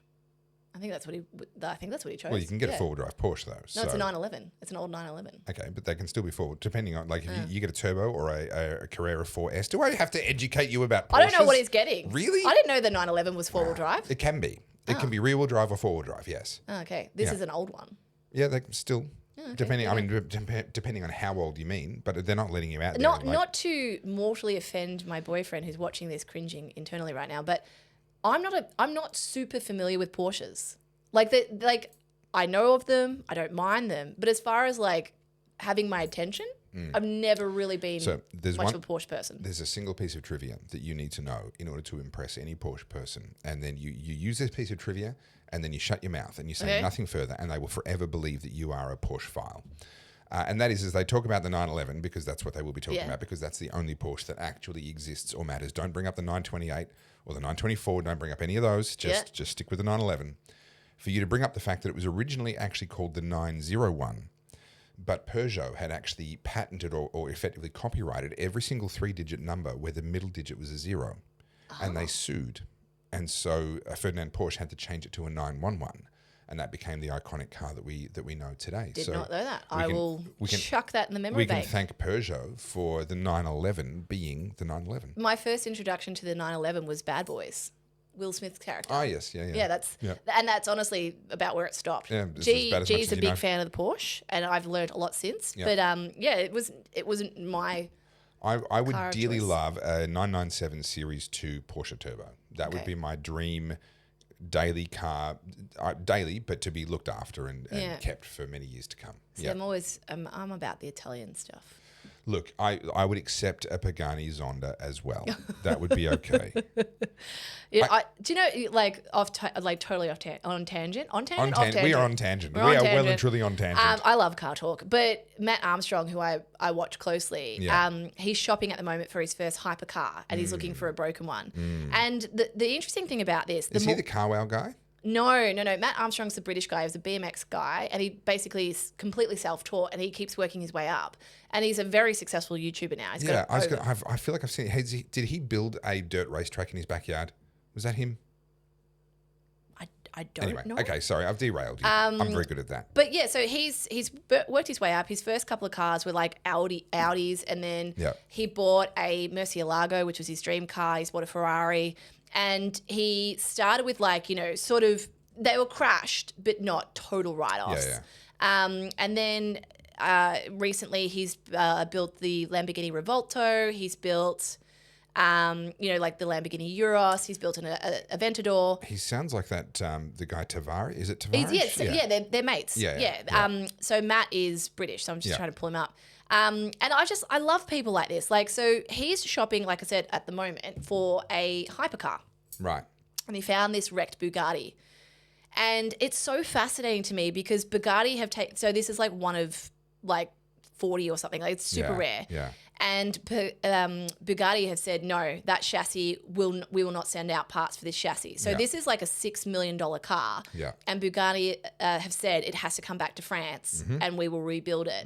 I think that's what he chose. Well, you can get a four-wheel drive Porsche though. No, it's a 911. It's an old 911. Okay, but they can still be four, depending on if you get a turbo or a Carrera 4S. Do I have to educate you about Porsches? I don't know what he's getting. Really? I didn't know the 911 was four-wheel drive. It can be. It can be rear-wheel drive or four-wheel drive. Yes. Oh, okay, this is an old one. Yeah, they can still. Okay, depending on how old you mean, but they're not letting you out. Not to mortally offend my boyfriend who's watching this cringing internally right now, but I'm not super familiar with Porsches. I know of them, I don't mind them, but as far as like having my attention, I've never really been So there's much of a Porsche person. There's a single piece of trivia that you need to know in order to impress any Porsche person. And then you use this piece of trivia and then you shut your mouth and you say nothing further, and they will forever believe that you are a Porsche file. And that is as they talk about the 911, because that's what they will be talking about, because that's the only Porsche that actually exists or matters. Don't bring up the 928 or the 924. Don't bring up any of those. Just stick with the 911. For you to bring up the fact that it was originally actually called the 901, but Peugeot had actually patented or effectively copyrighted every single 3-digit number where the middle digit was a 0. And they sued. And so Ferdinand Porsche had to change it to a 911. And that became the iconic car that we know today. Did not know that. I will chuck that in the memory We bank. can thank Peugeot for the 911 being the 911. My first introduction to the 911 was Bad Boys, Will Smith's character. Oh, yes, yeah. And that's honestly about where it stopped. Yeah, it's about as much G's as a big fan of the Porsche, and I've learned a lot since. Yeah. But it wasn't my. I would car of dearly choice. love a 997 Series 2 Porsche Turbo. That would be my dream daily car, daily, but to be looked after and kept for many years to come. See, I'm about the Italian stuff. Look, I would accept a Pagani Zonda as well. That would be okay. Do you know, like totally on tangent? We are on tangent. We're We on are well tangent. and truly on tangent. I love car talk, but Matt Armstrong, who I watch closely, he's shopping at the moment for his first hypercar, and he's looking for a broken one. And the interesting thing about this, Is he the car wow guy? No. Matt Armstrong's the British guy. He's a BMX guy, and he basically is completely self-taught, and he keeps working his way up. And he's a very successful YouTuber now. I feel like I've seen. Did he build a dirt racetrack in his backyard? Was that him? I don't know. Okay, sorry, I've derailed you. I'm very good at that. But yeah, so he's worked his way up. His first couple of cars were like Audis, and then he bought a Murcielago, which was his dream car. He's bought a Ferrari. And he started with sort of, they were crashed, but not total write-offs. And then recently he's built the Lamborghini Revolto. He's built, the Lamborghini Euros. He's built an Aventador. He sounds like that, the guy Tavares. Is it Tavares? They're mates. So Matt is British, so I'm just trying to pull him up. And I love people like this. So he's shopping, like I said, at the moment for a hypercar. Right. And he found this wrecked Bugatti. And it's so fascinating to me because Bugatti have taken, so this is one of 40 or something. It's super rare. Yeah. And Bugatti have said, no, that chassis, we will not send out parts for this chassis. So this is like a $6 million car. Yeah. And Bugatti have said it has to come back to France and we will rebuild it.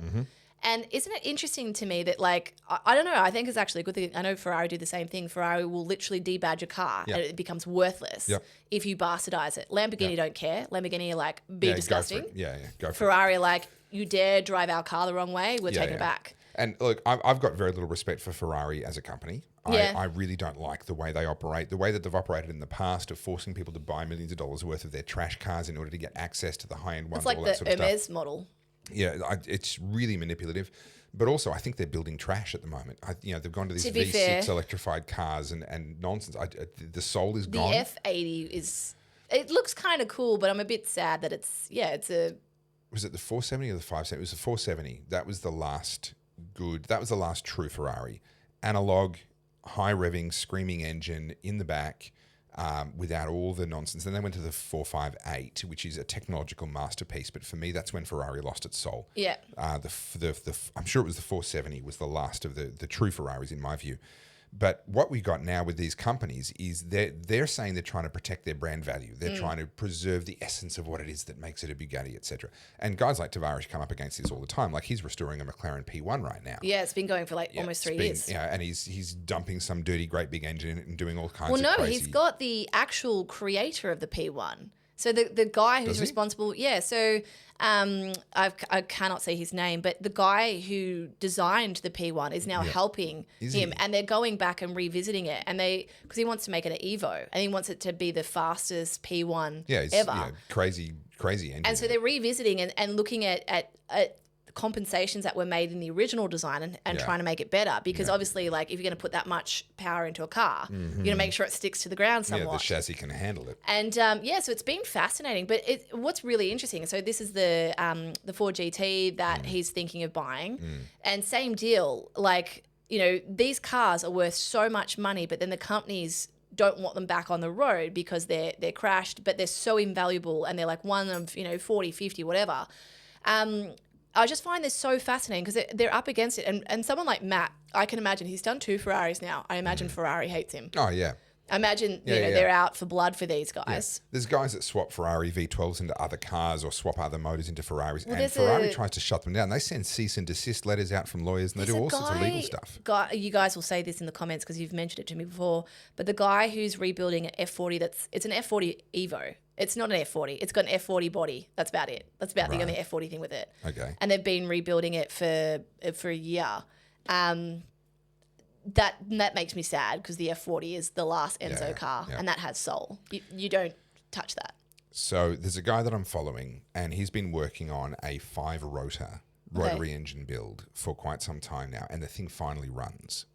And isn't it interesting to me that, I don't know, I think it's actually a good thing. I know Ferrari do the same thing. Ferrari will literally debadge a car and it becomes worthless if you bastardize it. Lamborghini don't care. Lamborghini are be disgusting. Go for it. Ferrari are you dare drive our car the wrong way, we're taking it back. And look, I've got very little respect for Ferrari as a company. I really don't like the way they operate, the way that they've operated in the past of forcing people to buy millions of dollars worth of their trash cars in order to get access to the high-end ones. It's like all the that sort of Hermes stuff. model. Yeah, it's really manipulative. But also, I think they're building trash at the moment. They've gone to these V6 electrified cars and nonsense. The soul is gone. The F80 it looks kind of cool, but I'm a bit sad that it's a... Was it the 470 or the 570? It was the 470. That was the last true Ferrari. Analog, high revving, screaming engine in the back. Without all the nonsense. Then they went to the 458, which is a technological masterpiece. But for me, that's when Ferrari lost its soul. Yeah. I'm sure it was the 470 was the last of the true Ferraris in my view. But what we got now with these companies is they're saying they're trying to protect their brand value. They're trying to preserve the essence of what it is that makes it a Bugatti, etc. And guys like Tavares come up against this all the time. He's restoring a McLaren P1 right now. Yeah, it's been going for almost 3 years. Yeah, and he's dumping some dirty, great big engine in it and doing all kinds of crazy... Well, no, he's got the actual creator of the P1. So the guy who's responsible... Yeah, so I cannot say his name, but the guy who designed the P1 is now helping him. And they're going back and revisiting it. And because he wants to make it an Evo. And he wants it to be the fastest P1 ever. Yeah, crazy engine. And so they're revisiting and looking at compensations that were made in the original design and trying to make it better. Because obviously, like, if you're going to put that much power into a car, you're going to make sure it sticks to the ground somewhat. Yeah, the chassis can handle it. And so it's been fascinating. But what's really interesting, so this is the Ford GT that he's thinking of buying. And same deal, like, you know, these cars are worth so much money, but then the companies don't want them back on the road because they're crashed, but they're so invaluable and they're like one of, you know, 40, 50, whatever. I just find this so fascinating because they're up against it. And someone like Matt, I can imagine he's done 2 Ferraris now. I imagine Ferrari hates him. Oh, yeah. I imagine they're out for blood for these guys. Yeah. There's guys that swap Ferrari V12s into other cars or swap other motors into Ferraris, Well, and Ferrari tries to shut them down. They send cease and desist letters out from lawyers, and they do all sorts of legal stuff. You guys will say this in the comments because you've mentioned it to me before, but the guy who's rebuilding an F40, it's an F40 Evo. It's not an F40. It's got an F40 body. That's about it. That's about the only F40 thing with it. Okay. And they've been rebuilding it for a year. That makes me sad because the F40 is the last Enzo car, and that has soul. You don't touch that. So there's a guy that I'm following, and he's been working on a 5-rotor rotary engine build for quite some time now, and the thing finally runs.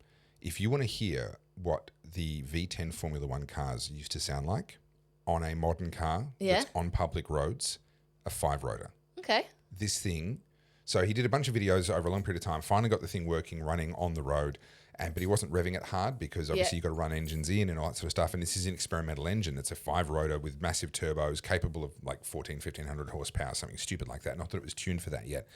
If you want to hear what the V10 Formula One cars used to sound like on a modern car that's on public roads, a 5-rotor. Okay. This thing, so he did a bunch of videos over a long period of time, finally got the thing working, running on the road, but he wasn't revving it hard because obviously you've got to run engines in and all that sort of stuff. And this is an experimental engine. It's a 5-rotor with massive turbos, capable of like 1,500 horsepower, something stupid like that. Not that it was tuned for that yet.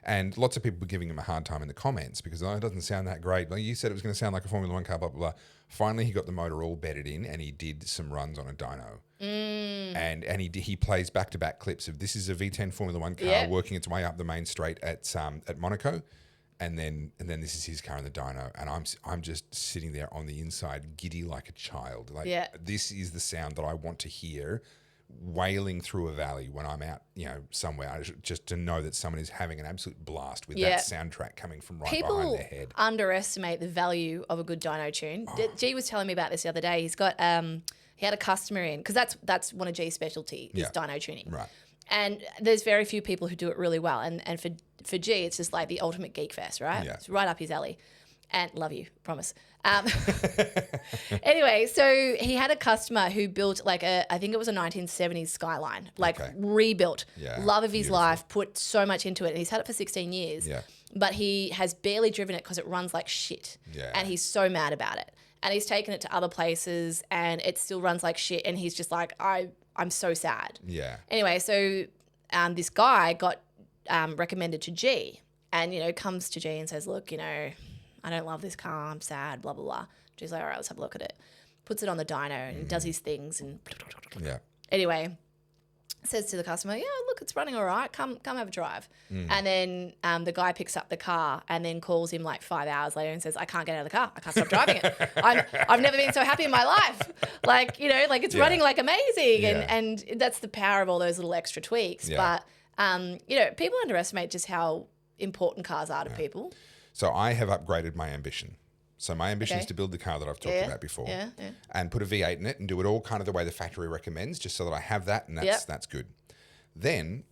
And lots of people were giving him a hard time in the comments because, it doesn't sound that great. Like, you said it was going to sound like a Formula One car, blah, blah, blah. Finally, he got the motor all bedded in and he did some runs on a dyno. And he plays back-to-back clips of this is a V10 Formula One car working its way up the main straight at Monaco. And then this is his car in the dyno, and I'm just sitting there on the inside, giddy like a child. Like this is the sound that I want to hear, wailing through a valley when I'm out, somewhere, just to know that someone is having an absolute blast with that soundtrack coming from behind their head. People underestimate the value of a good dyno tune. G was telling me about this the other day. He's got he had a customer in because that's one of G's specialty is dyno tuning. Right. And there's very few people who do it really well. And for G, it's just like the ultimate geek fest, right? Yeah. It's right up his alley. And love you, promise. Anyway, so he had a customer who built I think it was a 1970s Skyline, rebuilt. Yeah, love of his life, put so much into it. And he's had it for 16 years. Yeah. But he has barely driven it because it runs like shit. Yeah. And he's so mad about it. And he's taken it to other places and it still runs like shit. And he's just like, I'm so sad. Yeah. Anyway, so this guy got recommended to G and, comes to G and says, look, I don't love this car. I'm sad, blah, blah, blah. G's like, all right, let's have a look at it. Puts it on the dyno and does his things. And anyway, says to the customer, yeah, look, it's running all right. Come have a drive. And then the guy picks up the car and then calls him like 5 hours later and says, I can't get out of the car. I can't stop driving it. I've never been so happy in my life. It's running like amazing. Yeah. And that's the power of all those little extra tweaks. Yeah. But, people underestimate just how important cars are to people. So I have upgraded my ambition. So my ambition is to build the car that I've talked about before and put a V8 in it and do it all kind of the way the factory recommends, just so that I have that and that's good. Then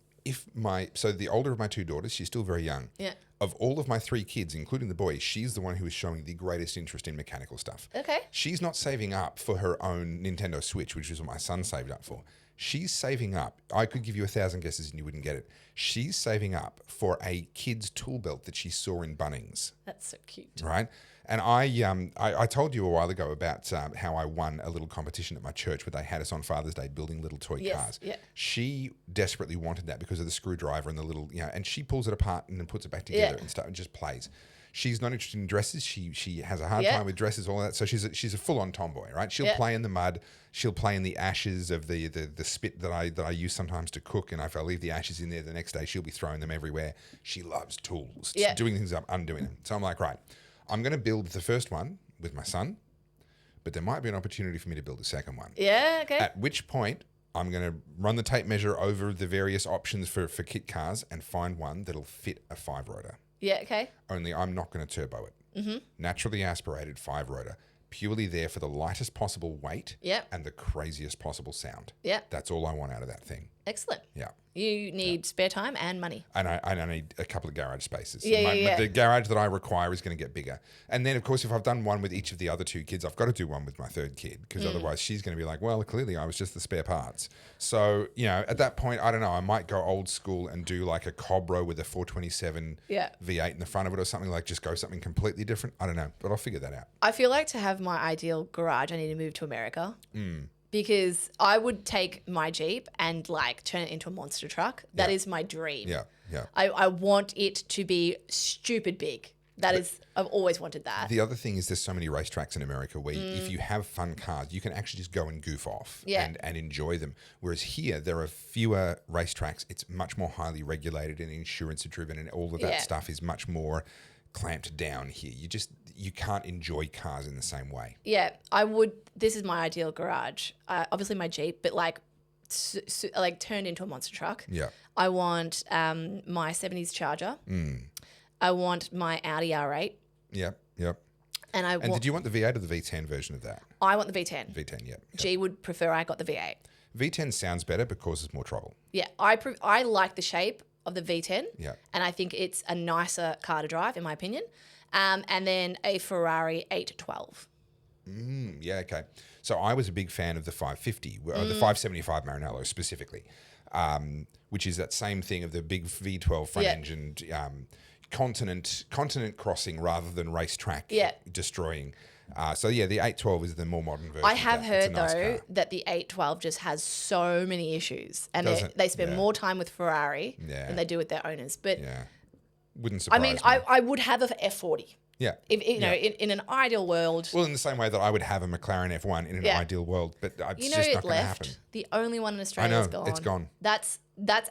so the older of my 2 daughters, she's still very young. Yeah. Of all of my 3 kids, including the boy, she's the one who is showing the greatest interest in mechanical stuff. Okay. She's not saving up for her own Nintendo Switch, which is what my son saved up for. She's saving up. I could give you 1,000 guesses and you wouldn't get it. She's saving up for a kid's tool belt that she saw in Bunnings. That's so cute. Right? And I told you a while ago about how I won a little competition at my church where they had us on Father's Day building little toy cars. Yeah. She desperately wanted that because of the screwdriver and the little, and she pulls it apart and then puts it back together and stuff and just plays. She's not interested in dresses. She has a hard time with dresses, all that. So she's a full-on tomboy, right? She'll play in the mud. She'll play in the ashes of the spit that I use sometimes to cook. And if I leave the ashes in there the next day, she'll be throwing them everywhere. She loves tools. Yeah. Doing things up, undoing them. So I'm like, right, I'm going to build the first one with my son, but there might be an opportunity for me to build a second one. Yeah, okay. At which point, I'm going to run the tape measure over the various options for kit cars and find one that'll fit a 5-rotor. Yeah, okay. Only I'm not going to turbo it. Mm-hmm. Naturally aspirated 5-rotor. Purely there for the lightest possible weight and the craziest possible sound. Yeah. That's all I want out of that thing. Excellent. Yeah. You need spare time and money. And I need a couple of garage spaces. Yeah. The garage that I require is going to get bigger. And then, of course, if I've done one with each of the other 2 kids, I've got to do one with my 3rd kid because otherwise she's going to be like, well, clearly I was just the spare parts. So, at that point, I don't know, I might go old school and do like a Cobra with a 427 V8 in the front of it or something, like just go something completely different. I don't know, but I'll figure that out. I feel like to have my ideal garage, I need to move to America. Because I would take my Jeep and like turn it into a monster truck. That is my dream. Yeah. I want it to be stupid big. I've always wanted that. The other thing is there's so many racetracks in America where if you have fun cars, you can actually just go and goof off and enjoy them. Whereas here, there are fewer racetracks. It's much more highly regulated and insurance driven, and all of that stuff is much more clamped down here. You can't enjoy cars in the same way. Yeah, I would. This is my ideal garage. Obviously my Jeep, but like turned into a monster truck. Yeah. I want my 70s Charger. I want my Audi R8. Yep. And did you want the V8 or the V10 version of that? I want the V10. V10, yeah. G would prefer I got the V8. V10 sounds better but causes more trouble. Yeah, I like the shape of the V10. Yeah. And I think it's a nicer car to drive, in my opinion. And then a Ferrari 812. Yeah, okay. So I was a big fan of the 550, the 575 Maranello specifically, which is that same thing of the big V12 front-engined continent crossing rather than racetrack destroying. So the 812 is the more modern version. I have heard nice though car. that the 812 just has so many issues, and they spend more time with Ferrari than they do with their owners. But wouldn't surprise me. I would have a F40. Yeah. If in an ideal world. Well, in the same way that I would have a McLaren F1 in an ideal world, but it's just not going to happen. The only one in Australia is gone. It's gone. That's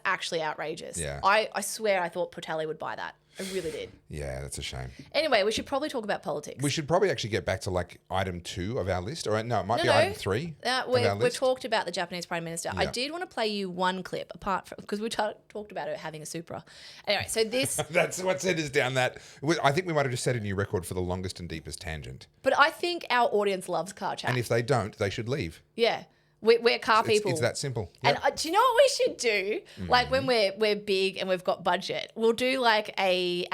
actually outrageous. Yeah. I swear I thought Portelli would buy that. I really did. Yeah, that's a shame. Anyway, we should probably talk about politics. We should probably actually get back to like item 2 of our list. Or no, it might be item 3 of our we've list. talked about the Japanese Prime Minister. Yeah. I did want to play you one clip apart from, because we talked about her having a Supra. Anyway, so this... That's what sent us down that. I think we might have just set a new record for the longest and deepest tangent. But I think our audience loves car chat. And if they don't, they should leave. Yeah. We're car people. It's that simple. Yep. And do you know what we should do? Like when we're big and we've got budget, we'll do like a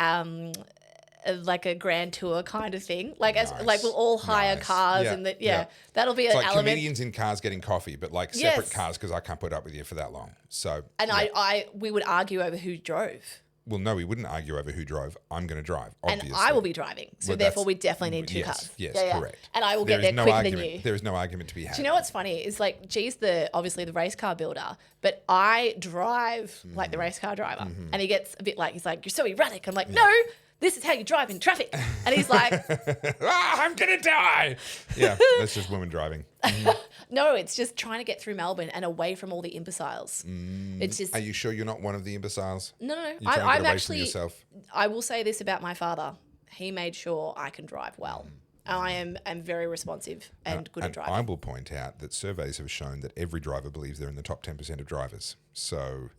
grand tour kind of thing. Like we'll all hire cars and that'll be it's an like element. Comedians in cars getting coffee, but like separate cars because I can't put up with you for that long. So we would argue over who drove. Well, no, we wouldn't argue over who drove. I'm going to drive, obviously. And I will be driving. So therefore, we definitely need two cars. Yes, correct. And I will get there quicker than you. There is no argument to be had. Do you know what's funny? Is like, G's obviously the race car builder, but I drive like the race car driver. And he gets a bit like, he's like, you're so erratic. I'm like, no, this is how you drive in traffic. And he's like, I'm going to die. Yeah, that's just women driving. No, it's just trying to get through Melbourne and away from all the imbeciles. It's just. Are you sure you're not one of the imbeciles? No. I'm actually. From yourself? I will say this about my father. He made sure I can drive well. I am very responsive and good at driving. I will point out that surveys have shown that every driver believes they're in the top 10% of drivers. So,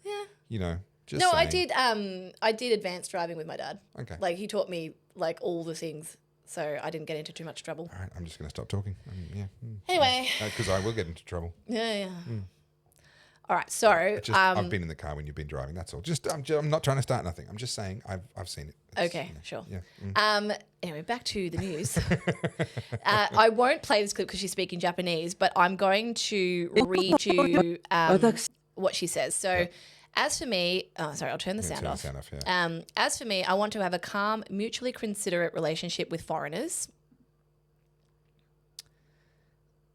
just saying. I did advanced driving with my dad. Okay. Like he taught me like all the things. So I didn't get into too much trouble. All right, I'm just going to stop talking. Anyway. Because I will get into trouble. Yeah. All right, so... I've been in the car when you've been driving, that's all. I'm not trying to start nothing. I'm just saying I've seen it. Okay, sure. Yeah. Anyway, back to the news. I won't play this clip because she's speaking Japanese, but I'm going to read you what she says. So... As for me, I'll turn the sound off. As for me, I want to have a calm, mutually considerate relationship with foreigners.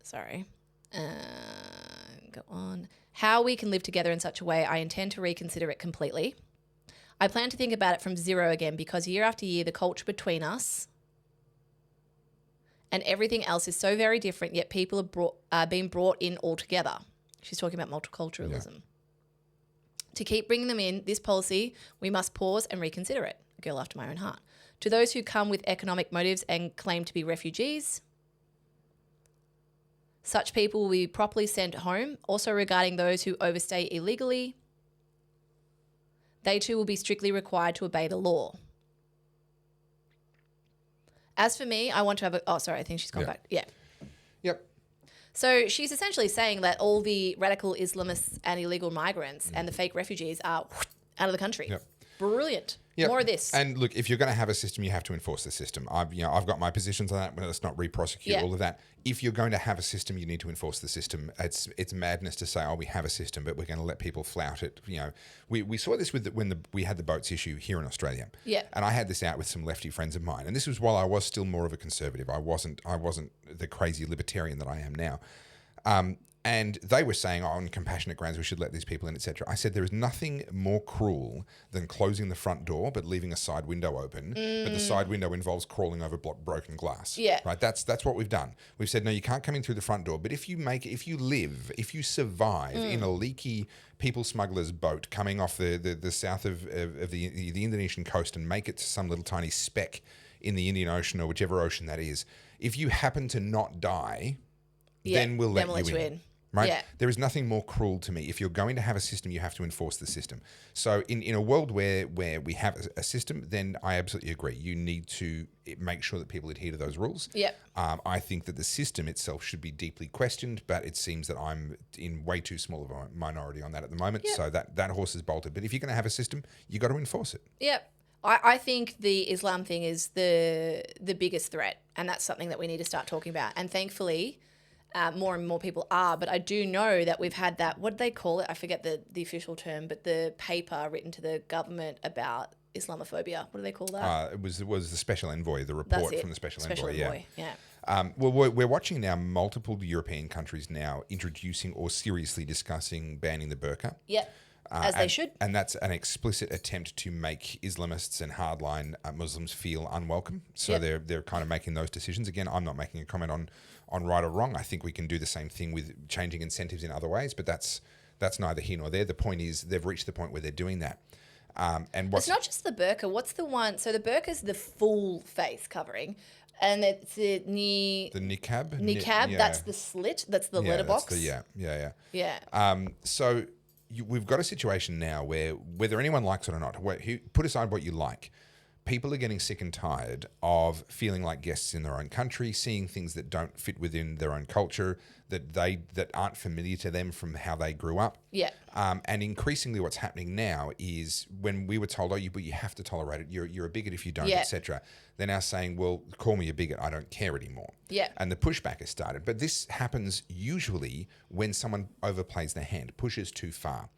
Sorry. Go on. How we can live together in such a way, I intend to reconsider it completely. I plan to think about it from zero again because year after year, the culture between us and everything else is so very different, yet people are being brought in all together. She's talking about multiculturalism. Yeah. To keep bringing them in, this policy, we must pause and reconsider it. A girl after my own heart. To those who come with economic motives and claim to be refugees, such people will be properly sent home. Also regarding those who overstay illegally, they too will be strictly required to obey the law. As for me, I want to have I think she's gone back. Yeah. Yep. So she's essentially saying that all the radical Islamists and illegal migrants and the fake refugees are out of the country. Yep. Brilliant. Yep. More of this. And look, if you're going to have a system, you have to enforce the system. I've got my positions on that, but let's not re-prosecute all of that. If you're going to have a system, you need to enforce the system. It's madness to say, oh, we have a system, but we're going to let people flout it. We saw this with when we had the boats issue here in Australia. Yeah. And I had this out with some lefty friends of mine, and this was while I was still more of a conservative. I wasn't the crazy libertarian that I am now. And they were saying, on compassionate grounds, we should let these people in, etc. I said, there is nothing more cruel than closing the front door but leaving a side window open. But the side window involves crawling over broken glass. Yeah. Right. That's what we've done. We've said, no, you can't come in through the front door. But if you survive in a leaky people smuggler's boat coming off the south of the Indonesian coast and make it to some little tiny speck in the Indian Ocean or whichever ocean that is, if you happen to not die, then we'll let you in. Right? Yeah. There is nothing more cruel to me. If you're going to have a system, you have to enforce the system. So in a world where we have a system, then I absolutely agree. You need to make sure that people adhere to those rules. Yeah. I think that the system itself should be deeply questioned, but it seems that I'm in way too small of a minority on that at the moment. Yep. So that horse is bolted. But if you're going to have a system, you got to enforce it. Yep. I think the Islam thing is the biggest threat, and that's something that we need to start talking about. And thankfully, more and more people are. But I do know that we've had that, what do they call it? I forget the official term, but the paper written to the government about Islamophobia. What do they call that? It was the special envoy, the report from the special envoy. Yeah. Well, we're watching now multiple European countries now introducing or seriously discussing banning the burqa. Yep. As they should. And that's an explicit attempt to make Islamists and hardline Muslims feel unwelcome. So they're kind of making those decisions. Again, I'm not making a comment on right or wrong. I think we can do the same thing with changing incentives in other ways, but that's neither here nor there. The point is they've reached the point where they're doing that. And it's not just the burqa. What's the one? So the burqa is the full face covering. And it's the niqab. Niqab, that's the slit. That's the letterbox. Yeah. So we've got a situation now where, whether anyone likes it or not, put aside what you like, people are getting sick and tired of feeling like guests in their own country, seeing things that don't fit within their own culture, that aren't familiar to them from how they grew up. Yeah. And increasingly what's happening now is, when we were told, but you have to tolerate it, you're a bigot if you don't, etc. They're now saying, well, call me a bigot, I don't care anymore. Yeah. And the pushback has started. But this happens usually when someone overplays their hand, pushes too far.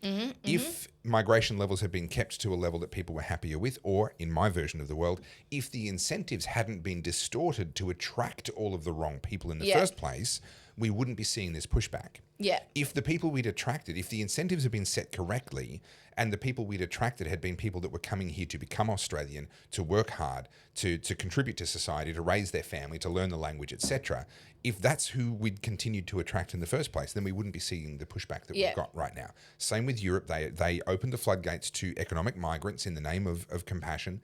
If migration levels had been kept to a level that people were happier with, or in my version of the world, if the incentives hadn't been distorted to attract all of the wrong people in the first place, we wouldn't be seeing this pushback. Yeah. If the people we'd attracted, if the incentives had been set correctly, and the people we'd attracted had been people that were coming here to become Australian, to work hard, to contribute to society, to raise their family, to learn the language, etc., if that's who we'd continued to attract in the first place, then we wouldn't be seeing the pushback that we've got right now. Same with Europe. They opened the floodgates to economic migrants in the name of compassion.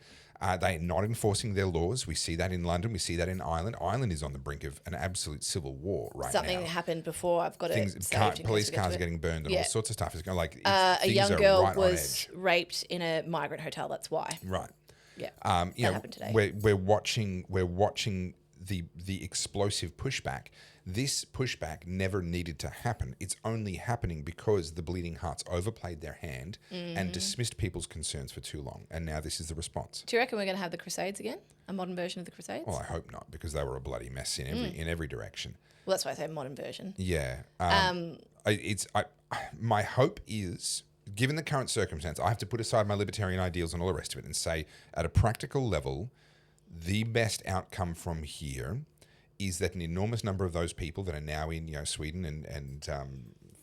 They're not enforcing their laws. We see that in London. We see that in Ireland. Ireland is on the brink of an absolute civil war right now. Something happened before. I've got police cars are getting burned and all sorts of stuff is going like. A young girl was raped in a migrant hotel. That's why. Right. Yeah. That happened today. We're watching the explosive pushback. This pushback never needed to happen. It's only happening because the bleeding hearts overplayed their hand and dismissed people's concerns for too long. And now this is the response. Do you reckon we're going to have the Crusades again? A modern version of the Crusades? Well, I hope not, because they were a bloody mess in every direction. Well, that's why I say modern version. Yeah. My hope is, given the current circumstance, I have to put aside my libertarian ideals and all the rest of it and say, at a practical level, the best outcome from here is that an enormous number of those people that are now in Sweden and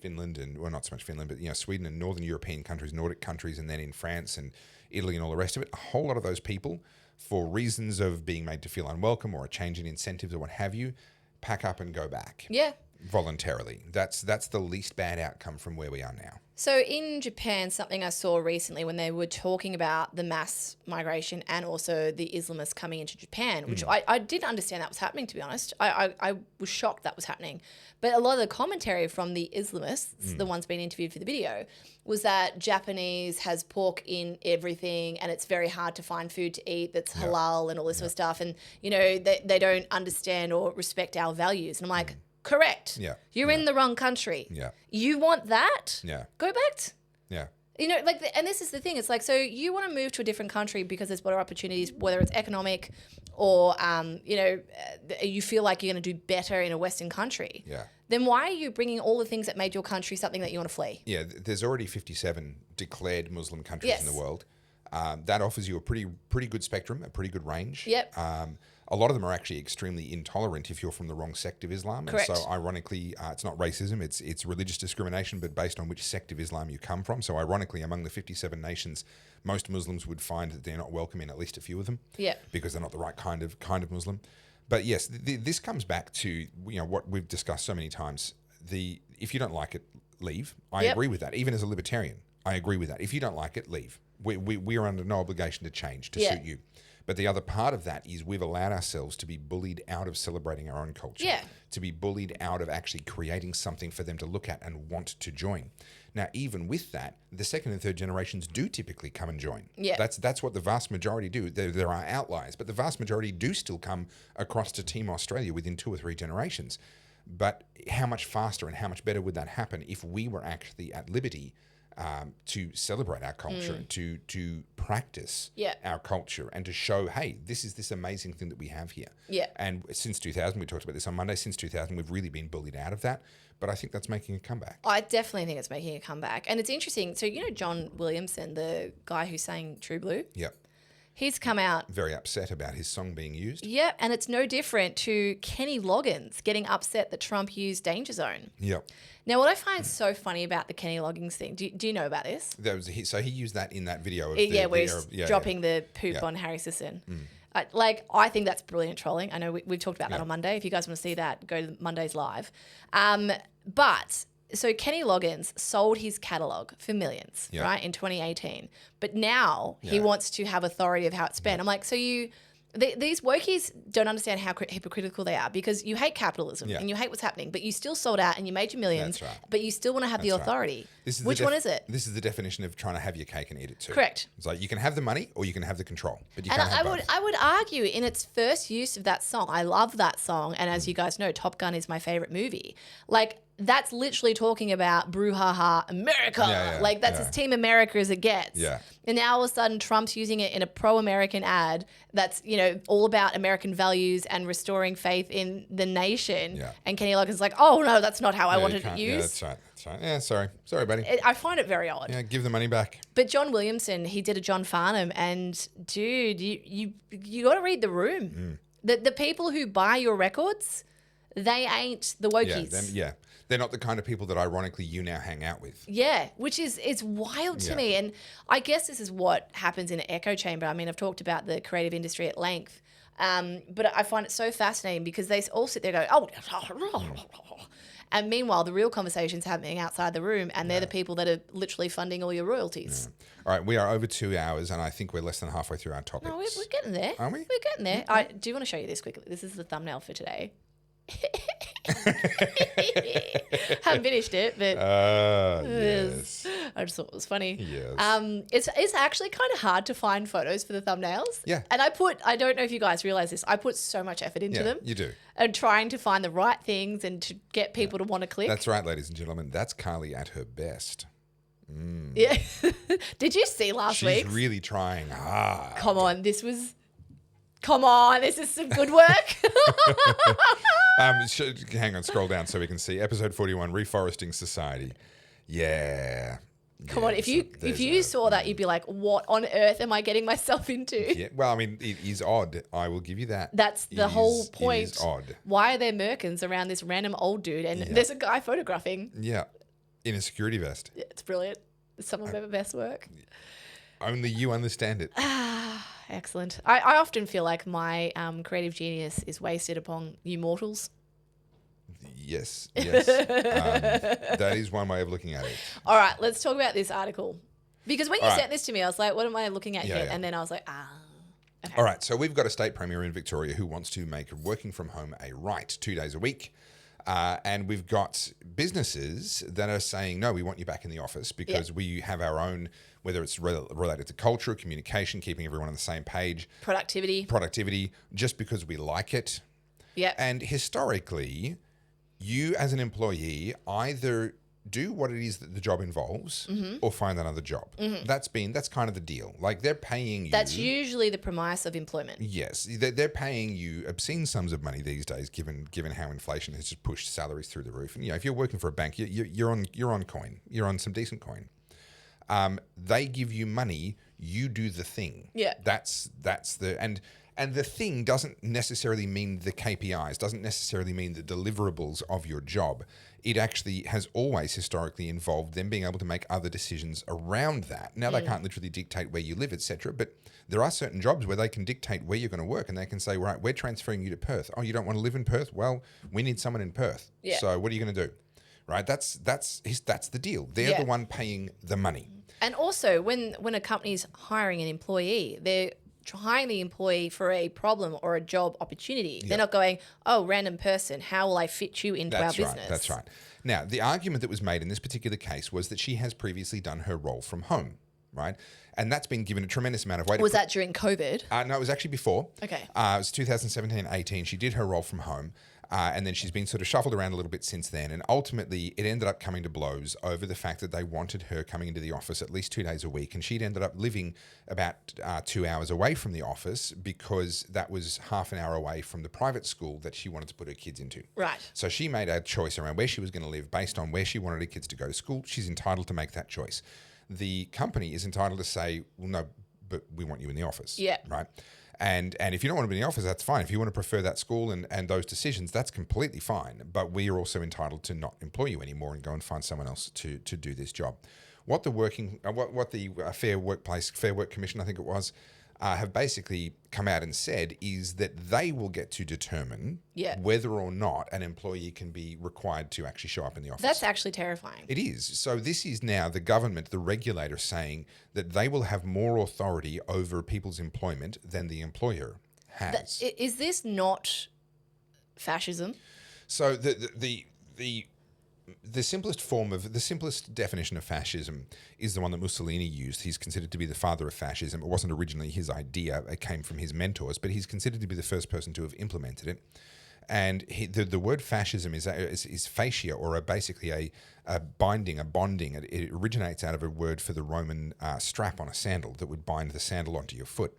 Finland, and well, not so much Finland, but Sweden and Northern European countries, Nordic countries, and then in France and Italy and all the rest of it, a whole lot of those people, for reasons of being made to feel unwelcome or a change in incentives or what have you, pack up and go back. Yeah. Voluntarily. That's the least bad outcome from where we are now. So in Japan, something I saw recently when they were talking about the mass migration and also the Islamists coming into Japan, which I didn't understand that was happening, to be honest. I was shocked that was happening. But a lot of the commentary from the Islamists, the ones being interviewed for the video, was that Japanese has pork in everything and it's very hard to find food to eat that's halal and all this sort of stuff. And, they don't understand or respect our values. And I'm like, Correct. Yeah. You're in the wrong country. Yeah. You want that? Yeah. Go back. Yeah. You know, like, and this is the thing. It's like, so you want to move to a different country because there's better opportunities, whether it's economic or, you feel like you're going to do better in a Western country. Yeah. Then why are you bringing all the things that made your country something that you want to flee? Yeah, there's already 57 declared Muslim countries in Yes. the world. That offers you a pretty good spectrum, a pretty good range. Yep. A lot of them are actually extremely intolerant if you're from the wrong sect of Islam. Correct. And so ironically, it's not racism, it's religious discrimination, but based on which sect of Islam you come from. So ironically, among the 57 nations, most Muslims would find that they're not welcome in at least a few of them. Yeah. Because they're not the right kind of Muslim. But yes, this comes back to what we've discussed so many times. If you don't like it, leave. I Yep. agree with that. Even as a libertarian, I agree with that. If you don't like it, leave. We are under no obligation to change to Yeah. suit you. But the other part of that is we've allowed ourselves to be bullied out of celebrating our own culture. Yeah. To be bullied out of actually creating something for them to look at and want to join. Now, even with that, the second and third generations do typically come and join. Yeah. That's what the vast majority do. There are outliers, but the vast majority do still come across to Team Australia within 2 or 3 generations. But how much faster and how much better would that happen if we were actually at liberty to celebrate our culture, to practice Yeah. our culture, and to show, hey, this is this amazing thing that we have here. Yeah. And since 2000, we talked about this on Monday, since 2000, we've really been bullied out of that. But I think that's making a comeback. I definitely think it's making a comeback. And it's interesting. So, John Williamson, the guy who sang True Blue, Yep. he's come out. Very upset about his song being used. Yeah, and it's no different to Kenny Loggins getting upset that Trump used Danger Zone. Yep. Now, what I find so funny about the Kenny Loggins thing, do you know about this? So he used that in that video of Where he's dropping the poop on Harry Sisson. I think that's brilliant trolling. I know we've talked about that on Monday. If you guys want to see that, go to Monday's live. So Kenny Loggins sold his catalogue for millions, right, in 2018. But now he wants to have authority of how it's spent. I'm like, so these wokies don't understand how hypocritical they are, because you hate capitalism and you hate what's happening, but you still sold out and you made your millions, That's right. but you still want to have the authority. Which one is it? This is the definition of trying to have your cake and eat it too. Correct. It's like you can have the money or you can have the control, but you And can't have both. I would argue in its first use of that song, I love that song. And as you guys know, Top Gun is my favorite movie. Like, that's literally talking about brouhaha America. That's as Team America as it gets. Yeah. And now all of a sudden Trump's using it in a pro-American ad that's, all about American values and restoring faith in the nation. Yeah. And Kenny Loggins is like, oh no, that's not how I wanted it Yeah, used. that's right. Yeah, sorry, buddy. I find it very odd. Yeah, give the money back. But John Williamson, he did a John Farnham, and dude, you got to read the room. The people who buy your records, they ain't the wokies. They're not the kind of people that ironically you now hang out with. Yeah, which is it's wild to me. And I guess this is what happens in an echo chamber. I mean, I've talked about the creative industry at length, but I find it so fascinating because they all sit there and go, and meanwhile, the real conversation's happening outside the room, and they're the people that are literally funding all your royalties. All right, we are over 2 hours, and I think we're less than halfway through our topics. No, we're getting there. Are we? We're getting there. I do want to show you this quickly. This is the thumbnail for today. Haven't finished it, but yes. I just thought it was funny. Yes. It's actually kind of hard to find photos for the thumbnails. Yeah. And I don't know if you guys realize this, I put so much effort into them. You do. And trying to find the right things and to get people to want to click. That's right, ladies and gentlemen. That's Carly at her best. Yeah. Did you see last week? She's really trying hard. Come on, this is some good work. Hang on, scroll down so we can see. Episode 41, Reforesting Society. Yeah. Come on, if you saw that, you'd be like, what on earth am I getting myself into? Yeah, well, I mean, it is odd. I will give you that. That's the whole point. It is odd. Why are there merkins around this random old dude? And there's a guy photographing. Yeah, in a security vest. Yeah, it's brilliant. It's some of my best work. Only you understand it. Excellent. I often feel like my creative genius is wasted upon you mortals. Yes. That is one way of looking at it. All right, let's talk about this article. Because when you All right. sent this to me, I was like, what am I looking at here? Yeah. And then I was like, okay. All right, so we've got a state premier in Victoria who wants to make working from home a right 2 days a week. And we've got businesses that are saying, no, we want you back in the office because we have our own, whether it's related to culture, communication, keeping everyone on the same page. Productivity, just because we like it. Yeah. And historically, you as an employee either do what it is that the job involves or find another job. That's kind of the deal. Like they're paying you. That's usually the premise of employment. Yes, they're paying you obscene sums of money these days, given how inflation has just pushed salaries through the roof. And if you're working for a bank, you're on coin. You're on some decent coin. They give you money. You do the thing. Yeah. That's the and the thing doesn't necessarily mean the KPIs. Doesn't necessarily mean the deliverables of your job. It actually has always historically involved them being able to make other decisions around that. Now, they can't literally dictate where you live, etc. But there are certain jobs where they can dictate where you're going to work, and they can say, right, we're transferring you to Perth. Oh, you don't want to live in Perth? Well, we need someone in Perth. Yeah. So what are you going to do? Right? That's the deal. They're the one paying the money. And also, when a company's hiring an employee, they're hiring the employee for a problem or a job opportunity. They're not going, oh, random person, how will I fit you into our business? That's right. Now, the argument that was made in this particular case was that she has previously done her role from home, right? And that's been given a tremendous amount of weight. Was that during COVID? No, it was actually before. Okay. It was 2017-18. She did her role from home. And then she's been sort of shuffled around a little bit since then. And ultimately, it ended up coming to blows over the fact that they wanted her coming into the office at least 2 days a week. And she'd ended up living about 2 hours away from the office because that was half an hour away from the private school that she wanted to put her kids into. Right. So she made a choice around where she was going to live based on where she wanted her kids to go to school. She's entitled to make that choice. The company is entitled to say, well, no, but we want you in the office. Yeah. Right. And if you don't want to be in the office, that's fine. If you want to prefer that school and those decisions, that's completely fine. But we are also entitled to not employ you anymore and go and find someone else to do this job. What the Fair Work Commission, I think it was, have basically come out and said is that they will get to determine whether or not an employee can be required to actually show up in the office. That's actually terrifying. It is. So this is now the government, the regulator, saying that they will have more authority over people's employment than the employer has. Is this not fascism? So the simplest definition of fascism is the one that Mussolini used. He's considered to be the father of fascism. It wasn't originally his idea. It came from his mentors, but he's considered to be the first person to have implemented it. And the word fascism is fascia, or basically a bonding. It originates out of a word for the Roman strap on a sandal that would bind the sandal onto your foot.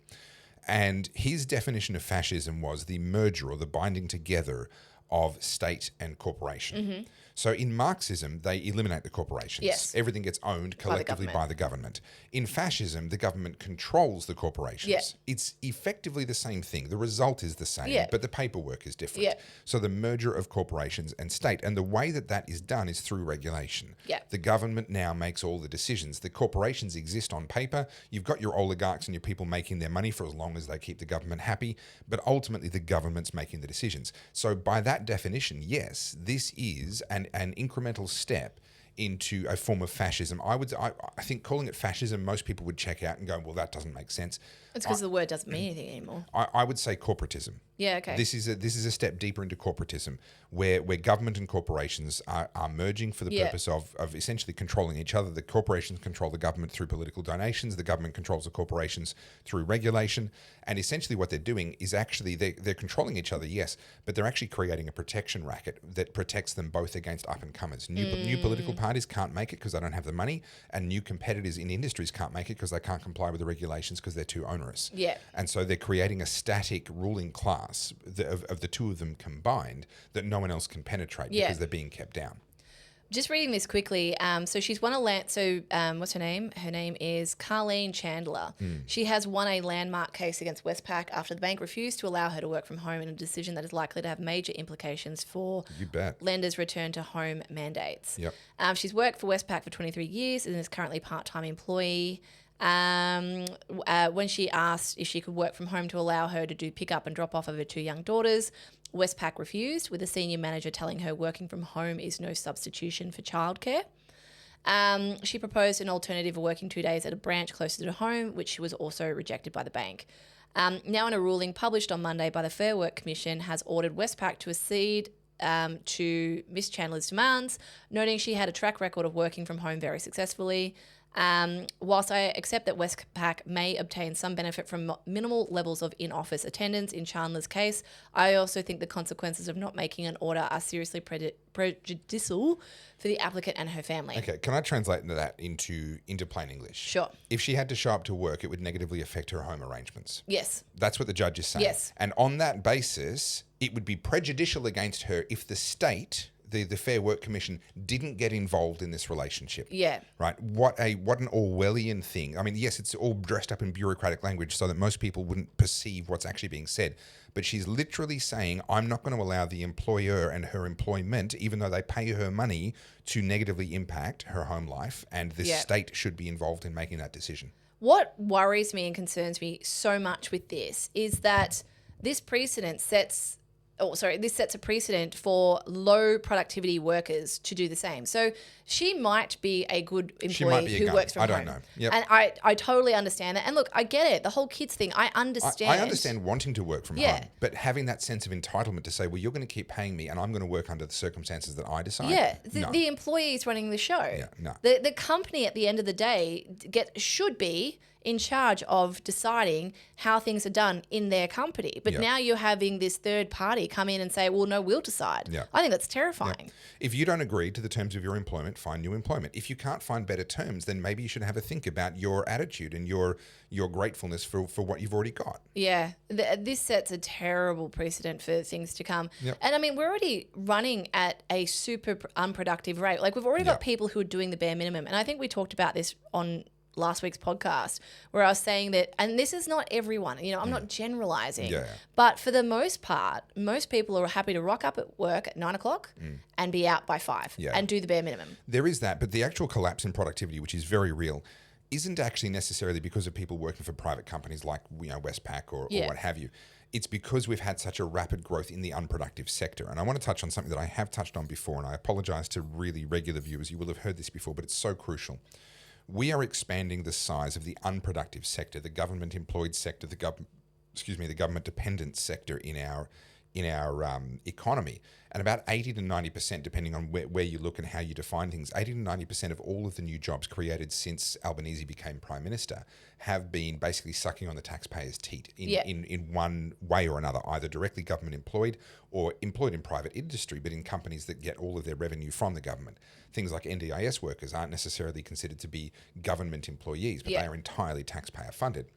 And his definition of fascism was the merger or the binding together of state and corporation. Mm-hmm. So in Marxism, they eliminate the corporations. Yes. Everything gets owned collectively by the government. In fascism, the government controls the corporations. Yeah. It's effectively the same thing. The result is the same, but the paperwork is different. Yeah. So the merger of corporations and state, and the way that is done is through regulation. Yeah. The government now makes all the decisions. The corporations exist on paper. You've got your oligarchs and your people making their money for as long as they keep the government happy, but ultimately the government's making the decisions. So by that definition, yes, this is an incremental step into a form of fascism. I think calling it fascism, most people would check out and go, well, that doesn't make sense. It's because the word doesn't mean anything anymore. I would say corporatism. Yeah, okay. This is a step deeper into corporatism, where government and corporations are merging for the purpose of essentially controlling each other. The corporations control the government through political donations. The government controls the corporations through regulation. And essentially what they're doing is actually they're controlling each other, yes, but they're actually creating a protection racket that protects them both against up-and-comers. New political parties can't make it because they don't have the money, and new competitors in industries can't make it because they can't comply with the regulations because they're too onerous. Yeah. And so they're creating a static ruling class of the two of them combined that no one else can penetrate because they're being kept down. Just reading this quickly. So she's won a land. So what's her name? Her name is Karlene Chandler. She has won a landmark case against Westpac after the bank refused to allow her to work from home in a decision that is likely to have major implications for lenders' return to home mandates. Yep. She's worked for Westpac for 23 years and is currently a part-time employee. When she asked if she could work from home to allow her to do pick-up and drop-off of her two young daughters, Westpac refused, with a senior manager telling her working from home is no substitution for childcare. She proposed an alternative of working 2 days at a branch closer to home, which was also rejected by the bank. Now in a ruling published on Monday by the Fair Work Commission has ordered Westpac to accede to Miss Chandler's demands, noting she had a track record of working from home very successfully. Whilst I accept that Westpac may obtain some benefit from minimal levels of in-office attendance in Chandler's case, I also think the consequences of not making an order are seriously prejudicial for the applicant and her family. Okay, can I translate that into plain English? Sure. If she had to show up to work, it would negatively affect her home arrangements. Yes. That's what the judge is saying. Yes. And on that basis, it would be prejudicial against her if the state, the Fair Work Commission, didn't get involved in this relationship. Yeah. Right? What an Orwellian thing. I mean, yes, it's all dressed up in bureaucratic language so that most people wouldn't perceive what's actually being said. But she's literally saying, I'm not going to allow the employer and her employment, even though they pay her money, to negatively impact her home life, and the state should be involved in making that decision. What worries me and concerns me so much with this is that this sets a precedent for low productivity workers to do the same. So she might be a good employee who works from home. I don't know. Yep. And I totally understand that. And look, I get it. The whole kids thing, I understand. I understand wanting to work from home, but having that sense of entitlement to say, well, you're going to keep paying me and I'm going to work under the circumstances that I decide. Yeah. The employee is running the show. Yeah, no. The company at the end of the day should be in charge of deciding how things are done in their company. But now you're having this third party come in and say, well, no, we'll decide. Yeah. I think that's terrifying. If you don't agree to the terms of your employment, find new employment. If you can't find better terms, then maybe you should have a think about your attitude and your gratefulness for what you've already got. Yeah. This sets a terrible precedent for things to come. Yep. And I mean, we're already running at a super unproductive rate. Like we've already got people who are doing the bare minimum. And I think we talked about this on last week's podcast where I was saying that, and this is not everyone, I'm not generalizing, but for the most part, most people are happy to rock up at work at 9 o'clock and be out by 5 and do the bare minimum. There is that, but the actual collapse in productivity, which is very real, isn't actually necessarily because of people working for private companies like Westpac or what have you. It's because we've had such a rapid growth in the unproductive sector. And I want to touch on something that I have touched on before, and I apologize to really regular viewers. You will have heard this before, but it's so crucial. We are expanding the size of the unproductive sector, the government-employed sector, the government-dependent sector in our economy. And about 80 to 90%, depending on where you look and how you define things, 80 to 90% of all of the new jobs created since Albanese became Prime Minister have been basically sucking on the taxpayers' teat in one way or another, either directly government employed or employed in private industry, but in companies that get all of their revenue from the government. Things like NDIS workers aren't necessarily considered to be government employees, but they are entirely taxpayer funded.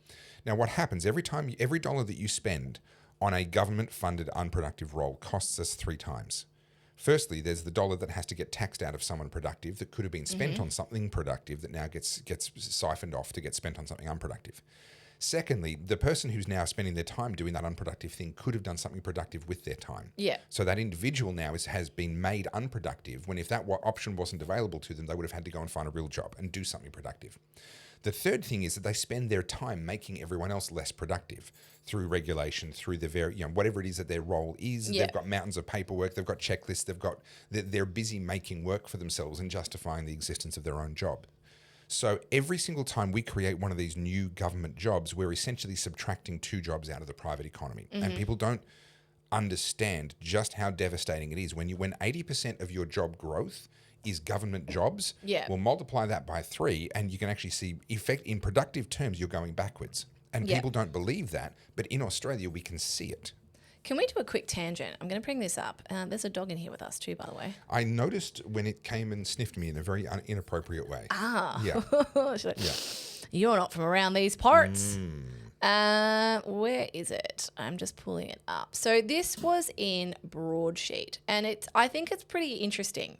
Now, what happens every dollar that you spend on a government-funded unproductive role costs us 3 times. Firstly, there's the dollar that has to get taxed out of someone productive that could have been spent on something productive that now gets siphoned off to get spent on something unproductive. Secondly, the person who's now spending their time doing that unproductive thing could have done something productive with their time. Yeah. So that individual now has been made unproductive when if that option wasn't available to them, they would have had to go and find a real job and do something productive. The third thing is that they spend their time making everyone else less productive through regulation, through the whatever it is that their role is. They've got mountains of paperwork, they've got checklists, they're busy making work for themselves and justifying the existence of their own job. So every single time we create one of these new government jobs, we're essentially subtracting 2 jobs out of the private economy. And people don't understand just how devastating it is when 80% of your job growth is government jobs. We'll multiply that by 3 and you can actually see effect in productive terms, you're going backwards. And people don't believe that, but in Australia we can see it. Can we do a quick tangent? I'm going to bring this up. There's a dog in here with us too, by the way. I noticed when it came and sniffed me in a very inappropriate way. Yeah. You're not from around these parts. Where is it? I'm just pulling it up. So this was in Broadsheet, and I think it's pretty interesting.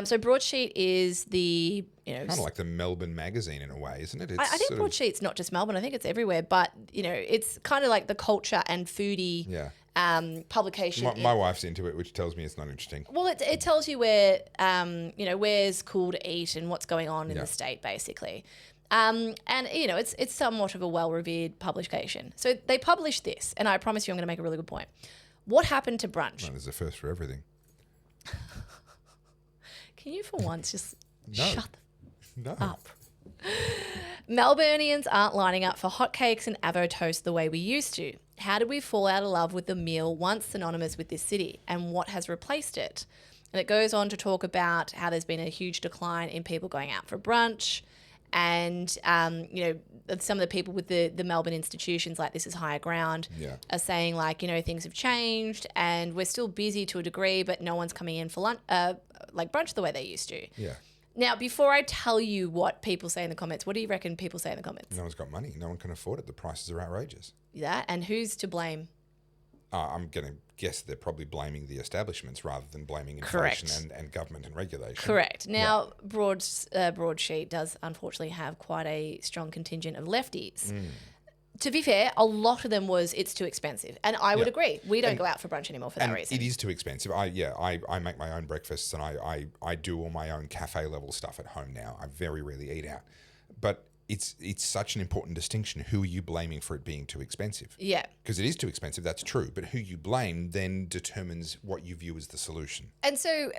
So Broadsheet is the, kind of like the Melbourne magazine in a way, isn't it? I think Broadsheet's not just Melbourne. I think it's everywhere. But, it's kind of like the culture and foodie publication. My wife's into it, which tells me it's not interesting. Well, it tells you where, where's cool to eat and what's going on in the state, basically. And, it's somewhat of a well-revered publication. So they published this, and I promise you I'm going to make a really good point. What happened to brunch? Well, there's a first for everything. Can you, for once, just shut up? Melburnians aren't lining up for hotcakes and avo toast the way we used to. How did we fall out of love with the meal once synonymous with this city, and what has replaced it? And it goes on to talk about how there's been a huge decline in people going out for brunch, And, some of the people with the Melbourne institutions, like This Is Higher Ground, are saying, like, things have changed and we're still busy to a degree, but no one's coming in for lunch, like brunch the way they used to. Yeah. Now, before I tell you what people say in the comments, what do you reckon people say in the comments? No one's got money. No one can afford it. The prices are outrageous. Yeah, and who's to blame? I'm going to guess they're probably blaming the establishments rather than blaming inflation and government and regulation. Correct. Now, Broadsheet does unfortunately have quite a strong contingent of lefties. To be fair, a lot of them was it's too expensive. And I would agree. We don't go out for brunch anymore for that reason. It is too expensive. I make my own breakfasts and I do all my own cafe level stuff at home now. I very rarely eat out. But it's such an important distinction. Who are you blaming for it being too expensive? Yeah. Because it is too expensive, that's true. But who you blame then determines what you view as the solution. And so,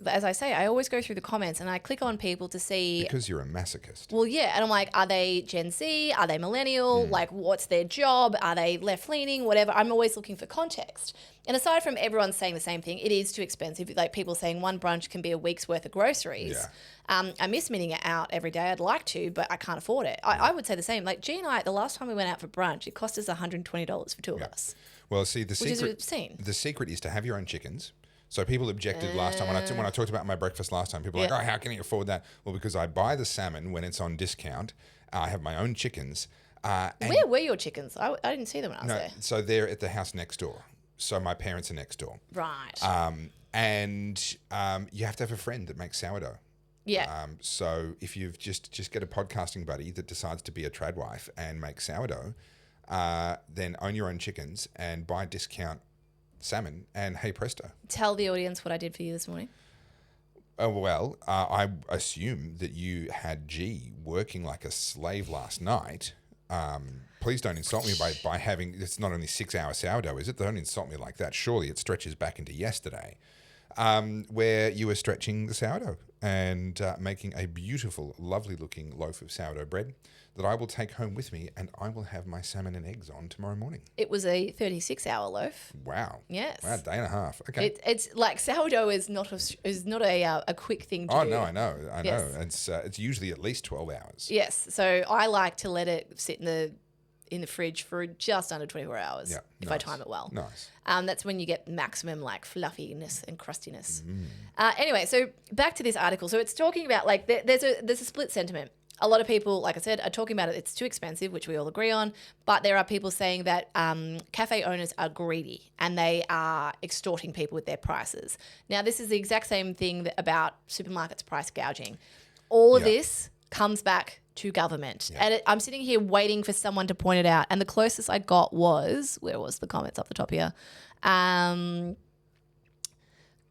as I say, I always go through the comments and I click on people to see. Because you're a masochist. Well, yeah. And I'm like, are they Gen Z? Are they millennial? Like, what's their job? Are they left leaning? Whatever. I'm always looking for context. And aside from everyone saying the same thing, it is too expensive. Like people saying one brunch can be a week's worth of groceries. Yeah. I miss meeting it out every day. I'd like to, but I can't afford it. I would say the same. Like G and I, the last time we went out for brunch, it cost us $120 for two of us. Well, see, the which is obscene. The secret is to have your own chickens. So people objected last time when I talked about my breakfast last time. People were like, oh, how can you afford that? Well, because I buy the salmon when it's on discount. I have my own chickens. Where were your chickens? I didn't see them when I was there. So they're at the house next door. So my parents are next door. Right. And you have to have a friend that makes sourdough. Yeah. So if you've just get a podcasting buddy that decides to be a trad wife and make sourdough, then own your own chickens and buy discount salmon and hey presto. Tell the audience what I did for you this morning. I assume that you had G working like a slave last night. Please don't insult me by having, it's not only 6 hour sourdough, is it? Don't insult me like that. Surely it stretches back into yesterday, where you were stretching the sourdough and making a beautiful, lovely looking loaf of sourdough bread that I will take home with me and I will have my salmon and eggs on tomorrow morning. It was a 36-hour loaf. Wow. Yes. Wow, day and a half. Okay. It's like sourdough is not a quick thing to do. Oh, no, I know. It's usually at least 12 hours. Yes. So I like to let it sit in the fridge for just under 24 hours if I time it well. Nice. That's when you get maximum like fluffiness and crustiness. Anyway, so back to this article. So it's talking about like there's a split sentiment. A lot of people, like I said, are talking about it's too expensive, which we all agree on. But there are people saying that cafe owners are greedy and they are extorting people with their prices. Now, this is the exact same thing about supermarkets price gouging. All of this comes back to government. And I'm sitting here waiting for someone to point it out. And the closest I got was, where was the comments up the top here?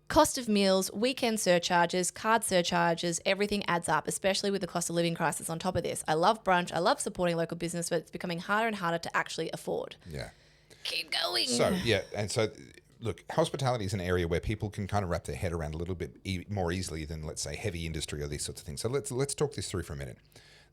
Cost of meals, weekend surcharges, card surcharges, everything adds up, especially with the cost of living crisis on top of this. I love brunch. I love supporting local business, but it's becoming harder and harder to actually afford. Yeah. Keep going. So, look, hospitality is an area where people can kind of wrap their head around a little bit more easily than, let's say, heavy industry or these sorts of things. So let's talk this through for a minute.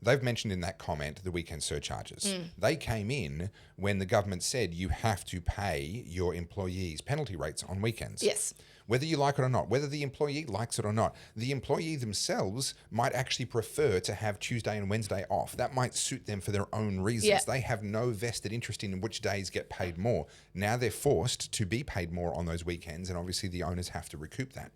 They've mentioned in that comment the weekend surcharges. They came in when the government said you have to pay your employees penalty rates on weekends. Yes. Whether you like it or not, whether the employee likes it or not, the employee themselves might actually prefer to have Tuesday and Wednesday off. That might suit them for their own reasons. Yeah. They have no vested interest in which days get paid more. Now they're forced to be paid more on those weekends, and obviously the owners have to recoup that.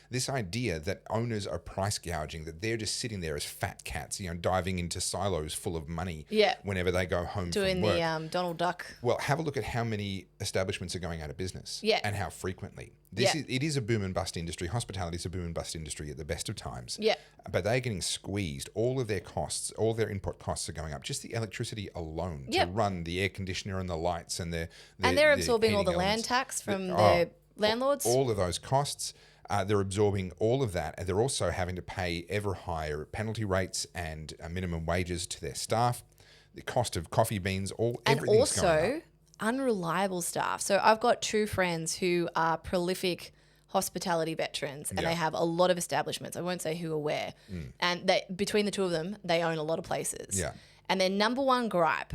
This idea that owners are price gouging, that they're just sitting there as fat cats, diving into silos full of money whenever they go home doing from work. The Donald Duck. Well, have a look at how many establishments are going out of business and how frequently. It is a boom and bust industry. Hospitality is a boom and bust industry at the best of times. Yeah. But they're getting squeezed. All of their costs, all their input costs are going up. Just the electricity alone to run the air conditioner and the lights and they're absorbing all the land tax from their landlords. All of those costs. They're absorbing all of that, and they're also having to pay ever higher penalty rates and minimum wages to their staff. The cost of coffee beans, everything's going up. Unreliable staff. So I've got two friends who are prolific hospitality veterans, and they have a lot of establishments. I won't say who or where. And between the two of them, they own a lot of places. Yeah. And their number one gripe,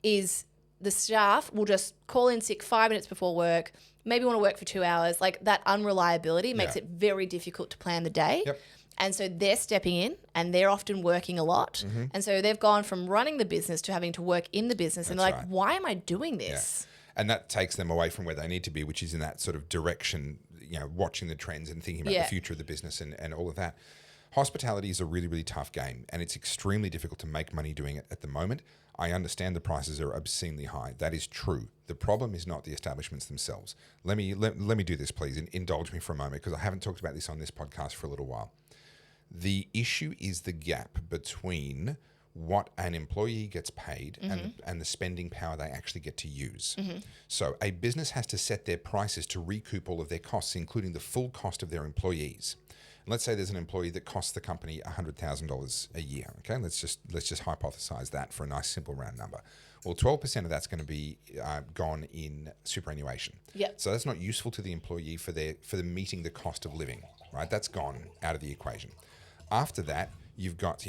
is the staff will just call in sick 5 minutes before work, maybe want to work for 2 hours. Like that unreliability makes it very difficult to plan the day. Yep. And so they're stepping in and they're often working a lot. And so they've gone from running the business to having to work in the business. And they're like, why am I doing this? And that takes them away from where they need to be, which is in that sort of direction, watching the trends and thinking about the future of the business and all of that. Hospitality is a really, really tough game, and it's extremely difficult to make money doing it at the moment. I understand the prices are obscenely high. That is true. The problem is not the establishments themselves. Let me do this, please. Indulge me for a moment, because I haven't talked about this on this podcast for a little while. The issue is the gap between what an employee gets paid and the spending power they actually get to use. So a business has to set their prices to recoup all of their costs, including the full cost of their employees. Let's say there's an employee that costs the company $100,000 a year. Okay, let's just hypothesize that for a nice simple round number. Well, 12% of that's going to be gone in superannuation. Yep. So that's not useful to the employee for them meeting the cost of living. Right, that's gone out of the equation. After that, you've got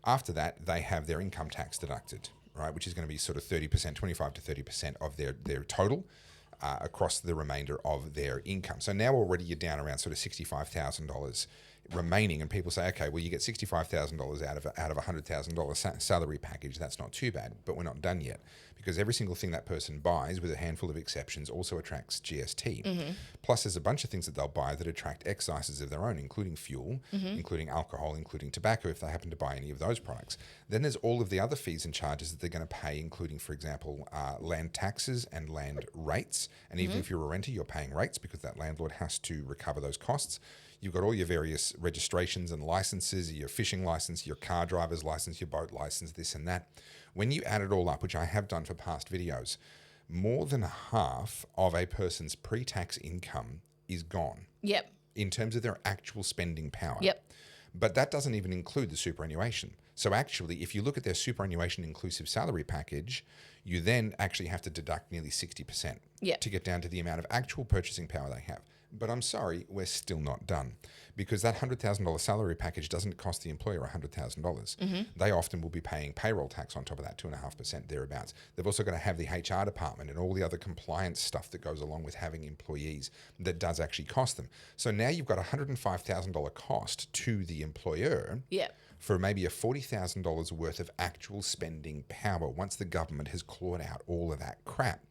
After that, they have their income tax deducted, right, which is going to be sort of 30%, 25 to 30% of their total. Across the remainder of their income. So now already you're down around sort of $65,000 remaining, and people say, okay, well, you get $65,000 out of a $100,000 salary package. That's not too bad, but we're not done yet, because every single thing that person buys, with a handful of exceptions, also attracts GST. Plus, there's a bunch of things that they'll buy that attract excises of their own, including fuel, including alcohol, including tobacco, if they happen to buy any of those products. Then there's all of the other fees and charges that they're going to pay, including, for example, land taxes and land rates. And even if you're a renter, you're paying rates because that landlord has to recover those costs. You've got all your various registrations and licenses, your fishing license, your car driver's license, your boat license, this and that. When you add it all up, which I have done for past videos, more than half of a person's pre-tax income is gone. Yep. In terms of their actual spending power. Yep. But that doesn't even include the superannuation. So actually, if you look at their superannuation inclusive salary package, you then actually have to deduct nearly 60% to get down to the amount of actual purchasing power they have. But I'm sorry, we're still not done, because that $100,000 salary package doesn't cost the employer $100,000. They often will be paying payroll tax on top of that, 2.5% thereabouts. They've also got to have the HR department and all the other compliance stuff that goes along with having employees that does actually cost them. So now you've got a $105,000 cost to the employer. For maybe a $40,000 worth of actual spending power once the government has clawed out all of that crap.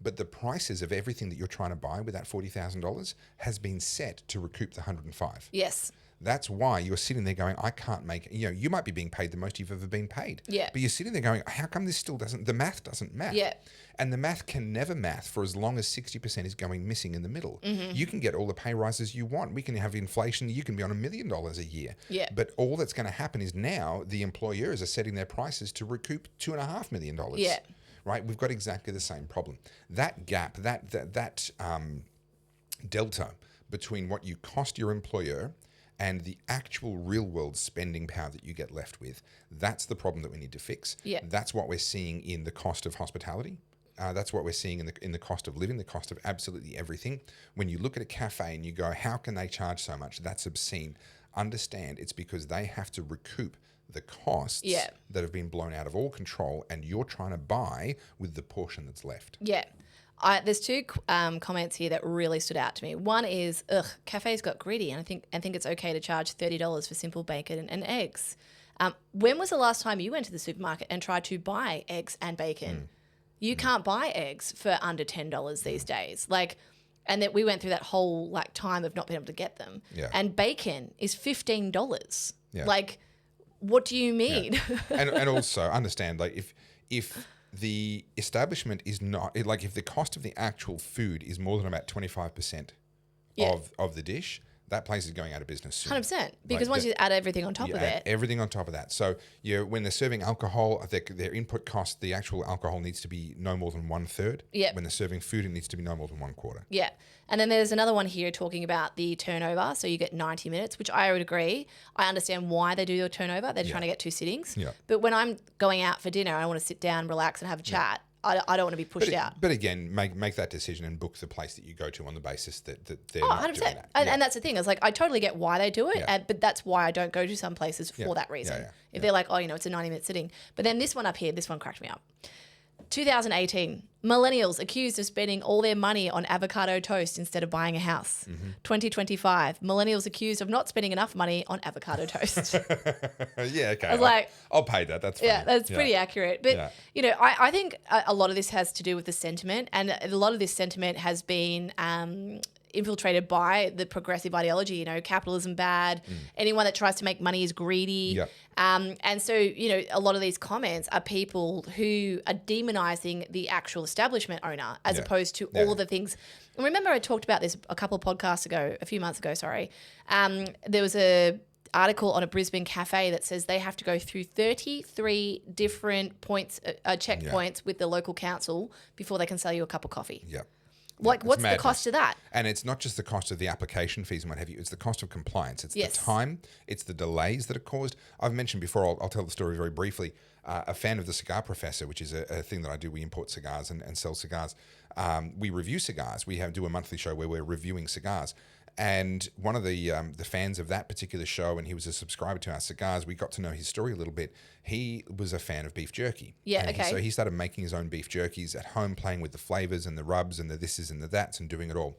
But the prices of everything that you're trying to buy with that $40,000 has been set to recoup the 105. Yes. That's why you're sitting there going, I can't make, you might be being paid the most you've ever been paid. Yeah. But you're sitting there going, how come this still doesn't, the math doesn't math. Yeah. And the math can never math for as long as 60% is going missing in the middle. You can get all the pay rises you want. We can have inflation. You can be on $1 million a year. Yeah. But all that's going to happen is now the employers are setting their prices to recoup $2.5 million. Yeah. Right? We've got exactly the same problem. That gap, that delta between what you cost your employer and the actual real world spending power that you get left with, that's the problem that we need to fix. Yeah. That's what we're seeing in the cost of hospitality. That's what we're seeing in the cost of living, the cost of absolutely everything. When you look at a cafe and you go, how can they charge so much? That's obscene. Understand it's because they have to recoup the costs that have been blown out of all control, and you're trying to buy with the portion that's left. Yeah. There's two comments here that really stood out to me. One is, cafes got greedy, and I think it's okay to charge $30 for simple bacon and eggs. When was the last time you went to the supermarket and tried to buy eggs and bacon? You can't buy eggs for under $10 these days. And that we went through that whole time of not being able to get them. Yeah. And bacon is $15. Yeah. What do you mean? Yeah. and also understand, if the establishment is not, if the cost of the actual food is more than about 25% of the dish, that place is going out of business soon. 100%. Because once you add everything on top of it. Everything on top of that. So when they're serving alcohol, their input cost, the actual alcohol needs to be no more than 1/3. Yep. When they're serving food, it needs to be no more than 1/4. Yeah. And then there's another one here talking about the turnover. So you get 90 minutes, which I would agree. I understand why they do the turnover. They're trying to get 2 sittings. Yeah. But when I'm going out for dinner, I want to sit down, relax, and have a chat. I don't want to be pushed out. But again, make that decision and book the place that you go to on the basis that they're 100%. not doing that. And that's the thing. It's I totally get why they do it, but that's why I don't go to some places for that reason. If they're it's a 90-minute sitting. But then this one up here, this one cracked me up. 2018, millennials accused of spending all their money on avocado toast instead of buying a house. 2025, millennials accused of not spending enough money on avocado toast. Yeah, okay. I was like, I'll pay that. That's fine. yeah, that's pretty accurate. But, Yeah. you know, I think a lot of this has to do with the sentiment, and a lot of this sentiment has been infiltrated by the progressive ideology, you know, capitalism bad, anyone that tries to make money is greedy. Yep. And so, you know, a lot of these comments are people who are demonizing the actual establishment owner as Yeah. opposed to Yeah. all the things. And remember I talked about this a few months ago, sorry. There was a article on a Brisbane cafe that says they have to go through 33 different checkpoints with the local council before they can sell you a cup of coffee. Yep. Like, It's what's the madness. cost of that? And it's not just the cost of the application fees and what have you. It's the cost of compliance. It's Yes. the time. It's the delays that are caused. I've mentioned before, I'll tell the story very briefly. A fan of the Cigar Professor, which is a thing that I do. We import cigars and sell cigars. We review cigars. We do a monthly show where we're reviewing cigars. And one of the fans of that particular show, and he was a subscriber to our cigars, we got to know his story a little bit. He was a fan of beef jerky. Yeah, And okay. So he started making his own beef jerkies at home, playing with the flavors and the rubs and the thises and the that's and doing it all.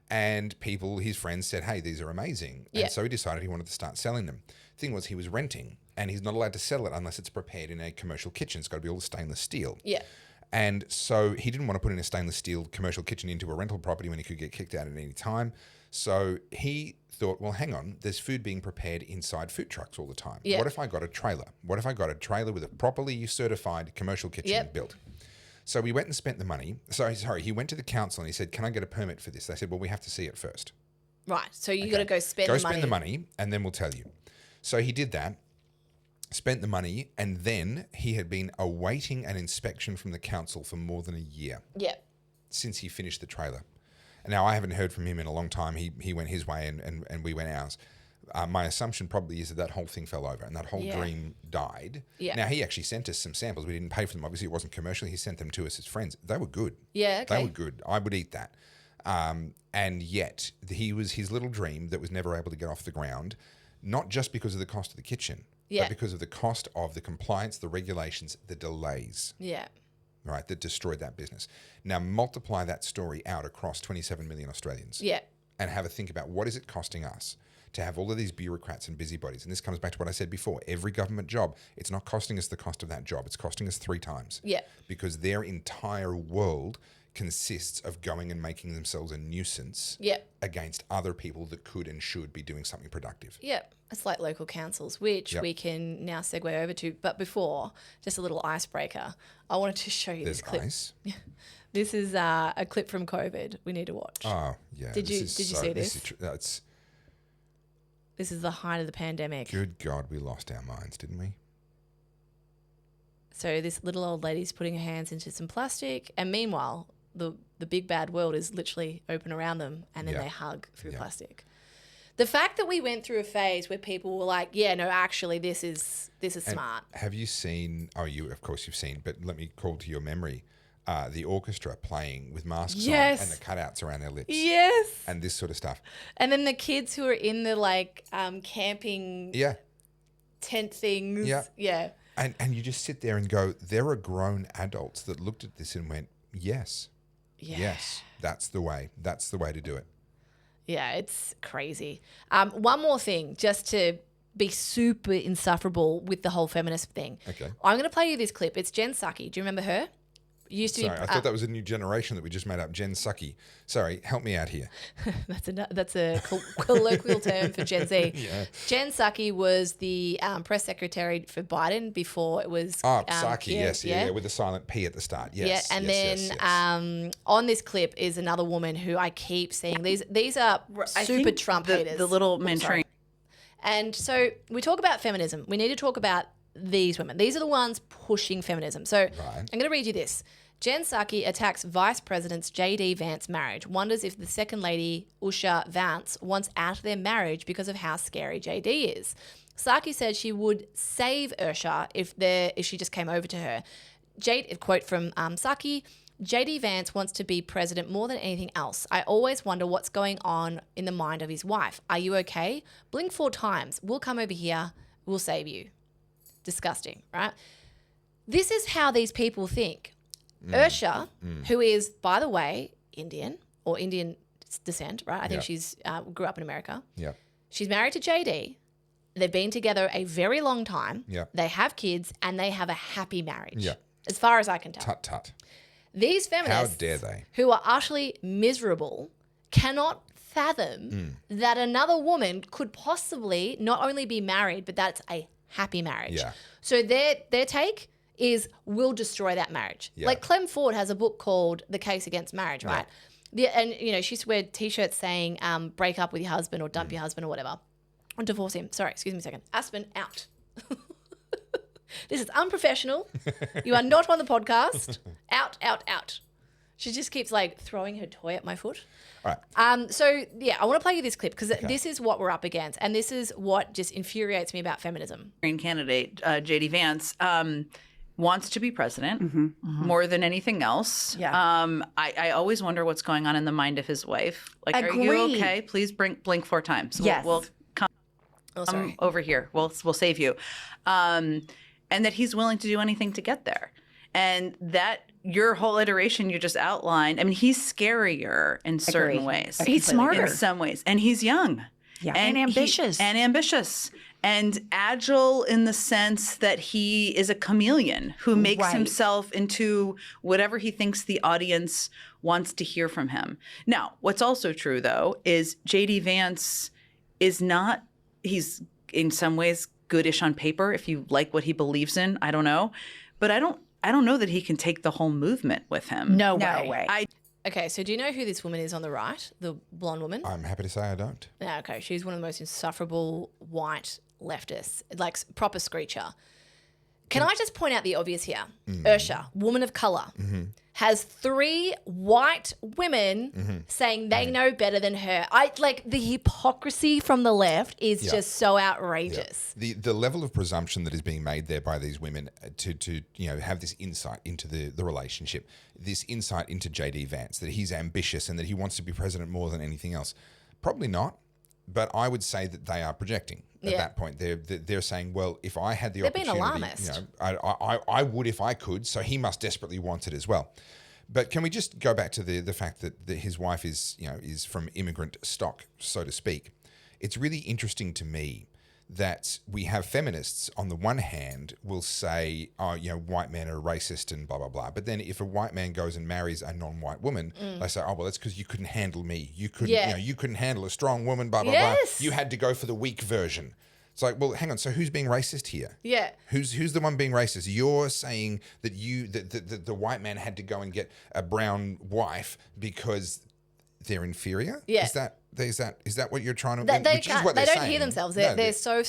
And people, his friends said, hey, these are amazing. Yeah. And so he decided he wanted to start selling them. Thing was, he was renting, and he's not allowed to sell it unless it's prepared in a commercial kitchen. It's got to be all stainless steel. Yeah. And so he didn't want to put in a stainless steel commercial kitchen into a rental property when he could get kicked out at any time. So he thought, well, hang on, there's food being prepared inside food trucks all the time. Yeah. What if I got a trailer? What if I got a trailer with a properly certified commercial kitchen Yep. built? So we went and spent the money. He went to the council and he said, can I get a permit for this? They said, well, we have to see it first. Right. So you got to go spend Go the money. spend the money and then we'll tell you. So he did that, spent the money, and then he had been awaiting an inspection from the council for more than a year Yeah. since he finished the trailer. And now I haven't heard from him in a long time. He went his way and we went ours. My assumption probably is that whole thing fell over and that whole Yeah. dream died. Yeah. Now, he actually sent us some samples. We didn't pay for them. Obviously, it wasn't commercial. He sent them to us as friends. They were good. Yeah, okay. They were good. I would eat that. And yet, his little dream that was never able to get off the ground, not just because of the cost of the kitchen, Yeah. but because of the cost of the compliance, the regulations, the delays, Yeah. right, that destroyed that business. Now, multiply that story out across 27 million Australians Yeah. and have a think about what is it costing us to have all of these bureaucrats and busybodies. And this comes back to what I said before. Every government job, it's not costing us the cost of that job. It's costing us 3 times. Yeah. Because their entire world consists of going and making themselves a nuisance Yeah. against other people that could and should be doing something productive. Yeah. It's like local councils, which Yep. we can now segue over to. But before, just a little icebreaker. I wanted to show you There's this clip. ice. This is a clip from COVID we need to watch. Oh, yeah. Did you see this? That's This is the height of the pandemic. good God, we lost our minds, didn't we? So this little old lady's putting her hands into some plastic, and meanwhile, the big bad world is literally open around them, and then Yeah. they hug through Yeah. plastic. The fact that we went through a phase where people were like, "Yeah, no, actually, this is And smart." Have you seen? Oh, of course you've seen. But let me call to your memory the orchestra playing with masks Yes. on and the cutouts around their lips Yes. and this sort of stuff. And then the kids who are in the camping Yeah, tent things. Yeah. Yeah. and you just sit there and go, there are grown adults that looked at this and went, yes, Yeah. yes, that's the way. That's the way to do it. Yeah, it's crazy. One more thing, just to be super insufferable with the whole feminist thing. Okay. I'm going to play you this clip. It's Jen Psaki. Do you remember her? Used to Sorry, be. I thought that was a new generation that we just made up. Jen Psaki. Sorry, help me out here. That's a colloquial term for Gen Z. Yeah. Jen Psaki was the press secretary for Biden before it was. Oh, Psaki, Pierre, yes, yeah, with the silent P at the start. Yes, yeah, and yes, then yes. on this clip is another woman who I keep seeing. These are I super think Trump the, haters. The little Oops, sorry. mentoring. And so we talk about feminism. We need to talk about these women. These are the ones pushing feminism. So I'm going to read you this. Jen Psaki attacks Vice President's J.D. Vance marriage, wonders if the second lady, Usha Vance, wants out of their marriage because of how scary J.D. is. Psaki said she would save Usha if she just came over to her. Quote from Psaki, J.D. Vance wants to be president more than anything else. I always wonder what's going on in the mind of his wife. Are you okay? Blink 4 times. We'll come over here. We'll save you. Disgusting, right? This is how these people think. Ursha, who is, by the way, Indian or Indian descent, right? I think she's grew up in America. Yeah. She's married to JD. They've been together a very long time. Yeah. They have kids and they have a happy marriage. Yeah. As far as I can tell. Tut tut. These feminists How dare they? who are utterly miserable cannot fathom that another woman could possibly not only be married, but that's a happy marriage. Yeah. So their take is we'll destroy that marriage. Yeah. Like Clem Ford has a book called The Case Against Marriage, right? And she used to wear T-shirts saying break up with your husband or dump your husband or whatever. Or divorce him. Sorry, excuse me a second. Aspen, out. This is unprofessional. You are not on the podcast. Out, out, out. She just keeps like throwing her toy at my foot. All right. So yeah, I want to play you this clip because this is what we're up against, and this is what just infuriates me about feminism. Green candidate JD Vance wants to be president more than anything else. Yeah. I always wonder what's going on in the mind of his wife. Like, are you Agreed. okay? Please blink 4 times. Yes. We'll come sorry. over here. We'll save you. And that he's willing to do anything to get there. And that your whole iteration you just outlined, I mean, he's scarier in certain Agree. ways. He's smarter. In some ways. And he's young. Yeah. And ambitious. And ambitious. And agile in the sense that he is a chameleon who makes Right. himself into whatever he thinks the audience wants to hear from him. Now, what's also true, though, is J.D. Vance is not – he's in some ways goodish on paper if you like what he believes in. I don't know. But I don't know that he can take the whole movement with him. No way. Okay, so do you know who this woman is on the right, the blonde woman? I'm happy to say I don't. Yeah, okay, she's one of the most insufferable white leftists, like proper screecher. Can I just point out the obvious here? Ursha, woman of color, has 3 white women saying they know better than her. The hypocrisy from the left is just so outrageous. The level of presumption that is being made there by these women to have this insight into the relationship, this insight into JD Vance, that he's ambitious and that he wants to be president more than anything else. Probably not, but I would say that they are projecting. At that point, they're saying, well, if I had the opportunity, being alarmist. I would if I could. So he must desperately want it as well. But can we just go back to the fact that his wife is from immigrant stock, so to speak? It's really interesting to me that we have feminists on the one hand will say, oh, white men are racist and blah, blah, blah. But then if a white man goes and marries a non-white woman, they say, oh, well, that's because you couldn't handle me. You couldn't, you couldn't handle a strong woman, blah, blah, blah. You had to go for the weak version. It's like, well, hang on. So who's being racist here? Yeah. Who's the one being racist? You're saying that the white man had to go and get a brown wife because they're inferior? Yeah. Is that what you're trying to? They which is what they they're don't saying. hear themselves. They're so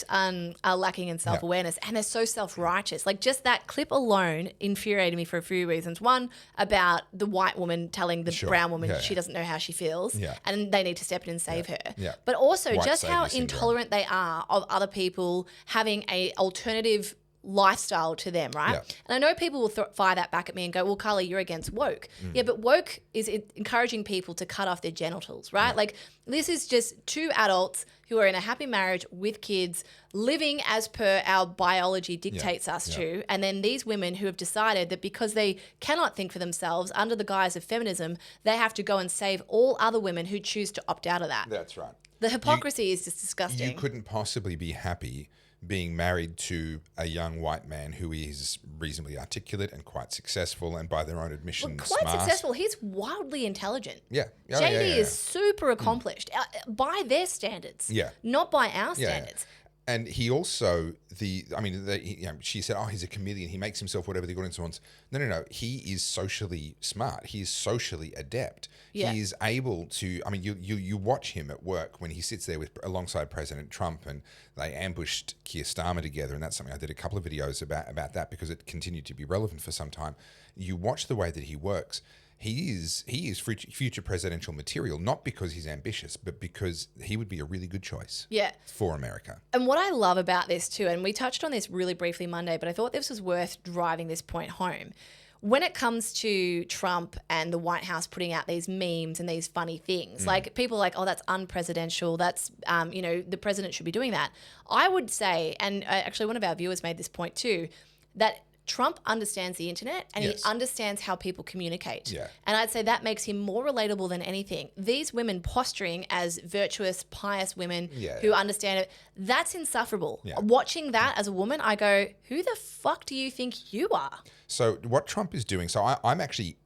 lacking in self-awareness, and they're so self-righteous. Like just that clip alone infuriated me for a few reasons. One, about the white woman telling the brown woman she doesn't know how she feels, and they need to step in and save her. Yeah. But also White just how savior syndrome. intolerant they are of other people having a alternative lifestyle to them, right? Yeah. And I know people will fire that back at me and go, well, Carly, you're against woke. Yeah, but woke is encouraging people to cut off their genitals, right? Like this is just 2 adults who are in a happy marriage with kids, living as per our biology dictates us to. And then these women who have decided that because they cannot think for themselves under the guise of feminism, they have to go and save all other women who choose to opt out of that. That's right. The hypocrisy is just disgusting. You couldn't possibly be happy being married to a young white man who is reasonably articulate and quite successful, and by their own admission, quite smart. successful. He's wildly intelligent. Yeah. Oh, JD is super accomplished by their standards. Yeah. Not by our Yeah. standards. And he also, she said, oh, he's a chameleon. He makes himself whatever the audience wants. No. He is socially smart. He is socially adept. Yeah. He is able to, you watch him at work when he sits there alongside President Trump, and they ambushed Keir Starmer together. And that's something I did a couple of videos about that because it continued to be relevant for some time. You watch the way that he works. He is future presidential material, not because he's ambitious, but because he would be a really good choice for America. And what I love about this too, and we touched on this really briefly Monday, but I thought this was worth driving this point home. When it comes to Trump and the White House putting out these memes and these funny things, like people are like, oh, that's unpresidential. That's, the president should be doing that. I would say, and actually one of our viewers made this point too, that Trump understands the internet and Yes. he understands how people communicate. Yeah. And I'd say that makes him more relatable than anything. These women posturing as virtuous, pious women who understand it, that's insufferable. Yeah. Watching that as a woman, I go, who the fuck do you think you are? So what Trump is doing, so I'm actually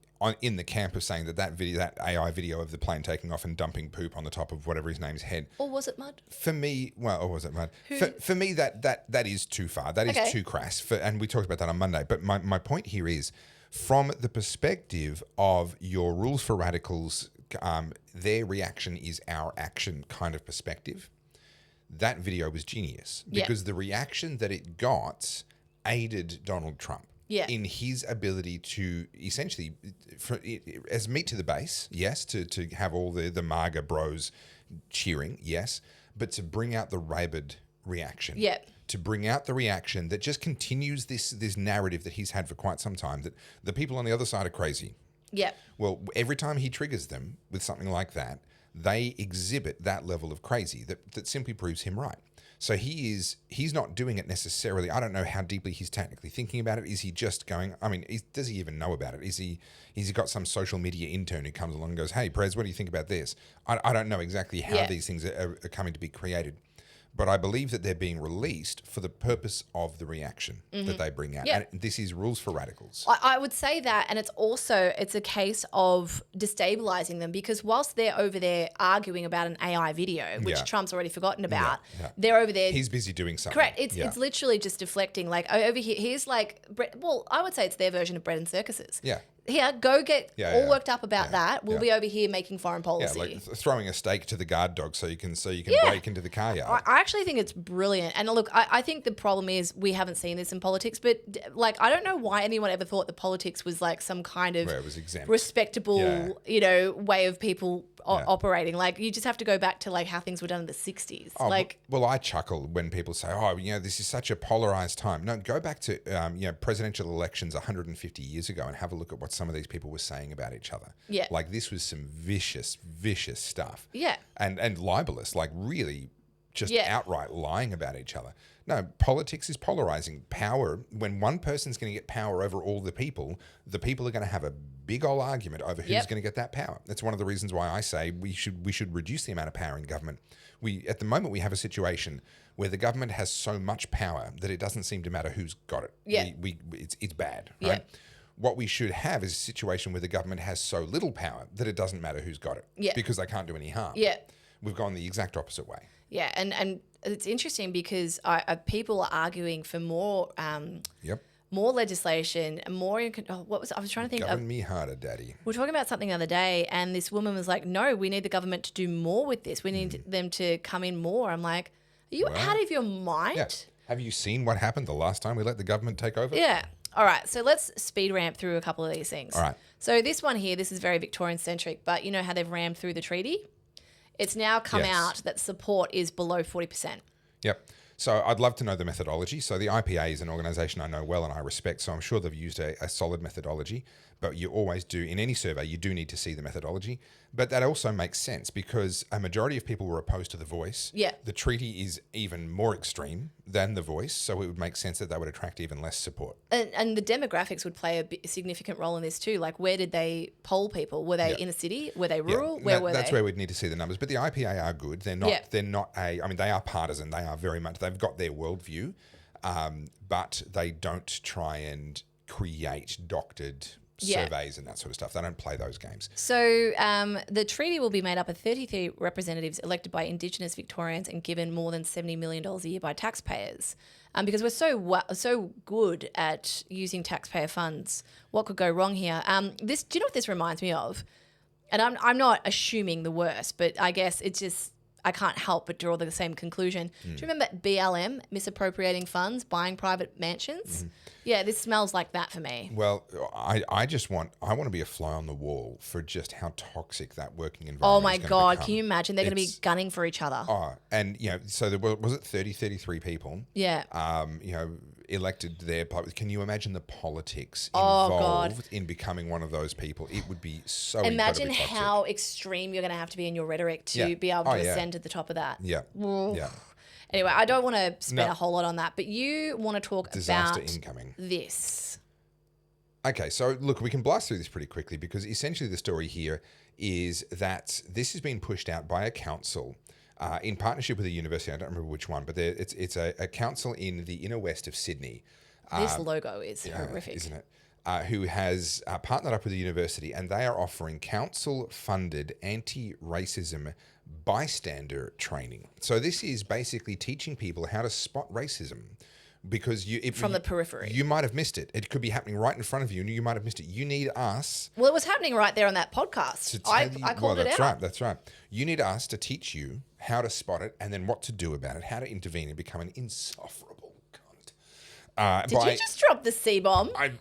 in the camp of saying that video, that AI video of the plane taking off and dumping poop on the top of whatever his name's head. Or was it mud? For me, or was it mud? For me, that is too far. That is too crass. And we talked about that on Monday. But my point here is, from the perspective of your rules for radicals, their reaction is our action kind of perspective. That video was genius because the reaction that it got aided Donald Trump. Yeah. In his ability to essentially, as meat to the base, yes, to have all the MAGA bros cheering, yes, but to bring out the rabid reaction. Yeah. To bring out the reaction that just continues this narrative that he's had for quite some time, that the people on the other side are crazy. Yeah. Well, every time he triggers them with something like that, they exhibit that level of crazy that simply proves him right. So he's not doing it necessarily. I don't know how deeply he's technically thinking about it. Is he just going, does he even know about it? Is he got some social media intern who comes along and goes, hey, Prez, what do you think about this? I don't know exactly how these things are coming to be created. But I believe that they're being released for the purpose of the reaction that they bring out. Yeah. And this is rules for radicals. I would say that, and it's a case of destabilizing them, because whilst they're over there arguing about an AI video, which Trump's already forgotten about, they're over there. He's busy doing something. Correct. It's literally just deflecting. Like over here, here's like, I would say it's their version of bread and circuses. Yeah. Here, go get worked up about that. We'll be over here making foreign policy. Yeah, like throwing a steak to the guard dog so you can break into the car yard. I actually think it's brilliant. And look, I think the problem is we haven't seen this in politics, but like, I don't know why anyone ever thought that politics was like some kind of Where it was exempt. respectable, way of people operating. Like, you just have to go back to like how things were done in the 60s. Well, I chuckle when people say, this is such a polarized time. No, go back to, presidential elections 150 years ago and have a look at what some of these people were saying about each other. Yeah. Like, this was some vicious stuff. Yeah. And libelous, like really just outright lying about each other. No, politics is polarizing. Power, when one person's going to get power over all the people are going to have a big old argument over who's going to get that power. That's one of the reasons why I say we should reduce the amount of power in government. At the moment, we have a situation where the government has so much power that it doesn't seem to matter who's got it. Yeah. It's bad, right? Yeah. What we should have is a situation where the government has so little power that it doesn't matter who's got it because they can't do any harm. Yeah. We've gone the exact opposite way. Yeah, and it's interesting because people are arguing for more more legislation and more. I was trying to think Govern me harder, Daddy. We were talking about something the other day, and this woman was like, "No, we need the government to do more with this. We need them to come in more." I'm like, "Are you out of your mind?" Yeah. Have you seen what happened the last time we let the government take over? Yeah. All right, so let's speed ramp through a couple of these things. All right. So this one here, this is very Victorian centric, but you know how they've rammed through the treaty? It's now come out that support is below 40%. Yep. So I'd love to know the methodology. So the IPA is an organisation I know well and I respect, so I'm sure they've used a solid methodology. But you always do, in any survey, you do need to see the methodology. But that also makes sense because a majority of people were opposed to the voice. Yeah. The treaty is even more extreme than the voice, so it would make sense that would attract even less support. And the demographics would play a significant role in this too. Like, where did they poll people? Were they in a city? Were they rural? Where were they? That's where we'd need to see the numbers. But the IPA are good. They're not. They're not they are partisan. They are very much. They've got their worldview, but they don't try and create doctored surveys and that sort of stuff. They don't play those games. So the treaty will be made up of 33 representatives elected by Indigenous Victorians and given more than $70 million a year by taxpayers. Because we're so good at using taxpayer funds. What could go wrong here? Do you know what this reminds me of? And I'm not assuming the worst, but I guess it's just, I can't help but draw the same conclusion. Do you remember BLM, misappropriating funds, buying private mansions? Yeah, this smells like that for me. Well, I want to be a fly on the wall for just how toxic that working environment Oh my is God, become. can you imagine? They're going to be gunning for each other. Oh, and so there was it 33 people? Yeah. Elected there. Can you imagine the politics Oh, involved in becoming one of those people? It would be so Imagine incredibly toxic. how extreme you're going to have to be in your rhetoric to be able to ascend to the top of that. Yeah. Yeah. Anyway, I don't want to spend No. a whole lot on that, but you want to talk Disaster about incoming. this. Okay, so look, we can blast through this pretty quickly because essentially the story here is that this has been pushed out by a council in partnership with a university. I don't remember which one, but it's a council in the inner west of Sydney. This logo is horrific. Isn't it? Who has partnered up with the university, and they are offering council-funded anti-racism bystander training. So this is basically teaching people how to spot racism. Because From the periphery. You might have missed it. It could be happening right in front of you, and you might have missed it. You need us. Well, it was happening right there on that podcast. To tell I you, called it that's out. right. That's right. You need us to teach you how to spot it, and then what to do about it, how to intervene and become an insufferable cunt. Did you just drop the C-bomb? I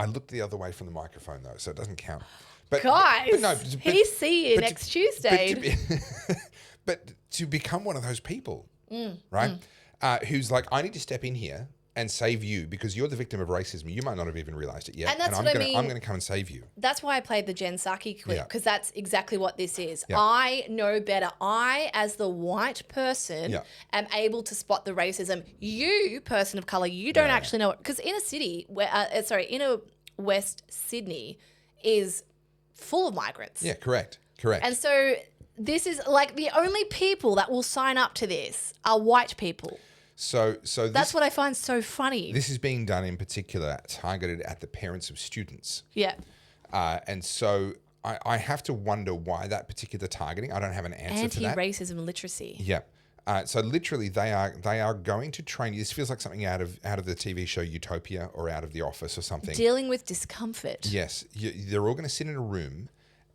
looked the other way from the microphone though, so it doesn't count. But Guys, but he's see you but next to- Tuesday. But to become one of those people, Mm, right? Who's like, I need to step in here and save you because you're the victim of racism. You might not have even realized it yet. And that's I'm what I gonna, mean. I'm going to come and save you. That's why I played the Jen Psaki clip, Yeah. because that's exactly what this is. Yeah. I know better. I, as the white person, Yeah. am able to spot the racism. You, person of color, you don't Yeah. actually know it. Because inner city, inner West Sydney is full of migrants. Yeah, correct. And so this is like the only people that will sign up to this are white people. So That's what I find so funny. this is being done in particular targeted at the parents of students. Yeah. And so I have to wonder why that particular targeting. I don't have an answer for that. Anti-racism literacy. Yeah. So literally, they are going to train you. This feels like something out of the TV show Utopia or out of The Office or something. Dealing with discomfort. Yes, they're all going to sit in a room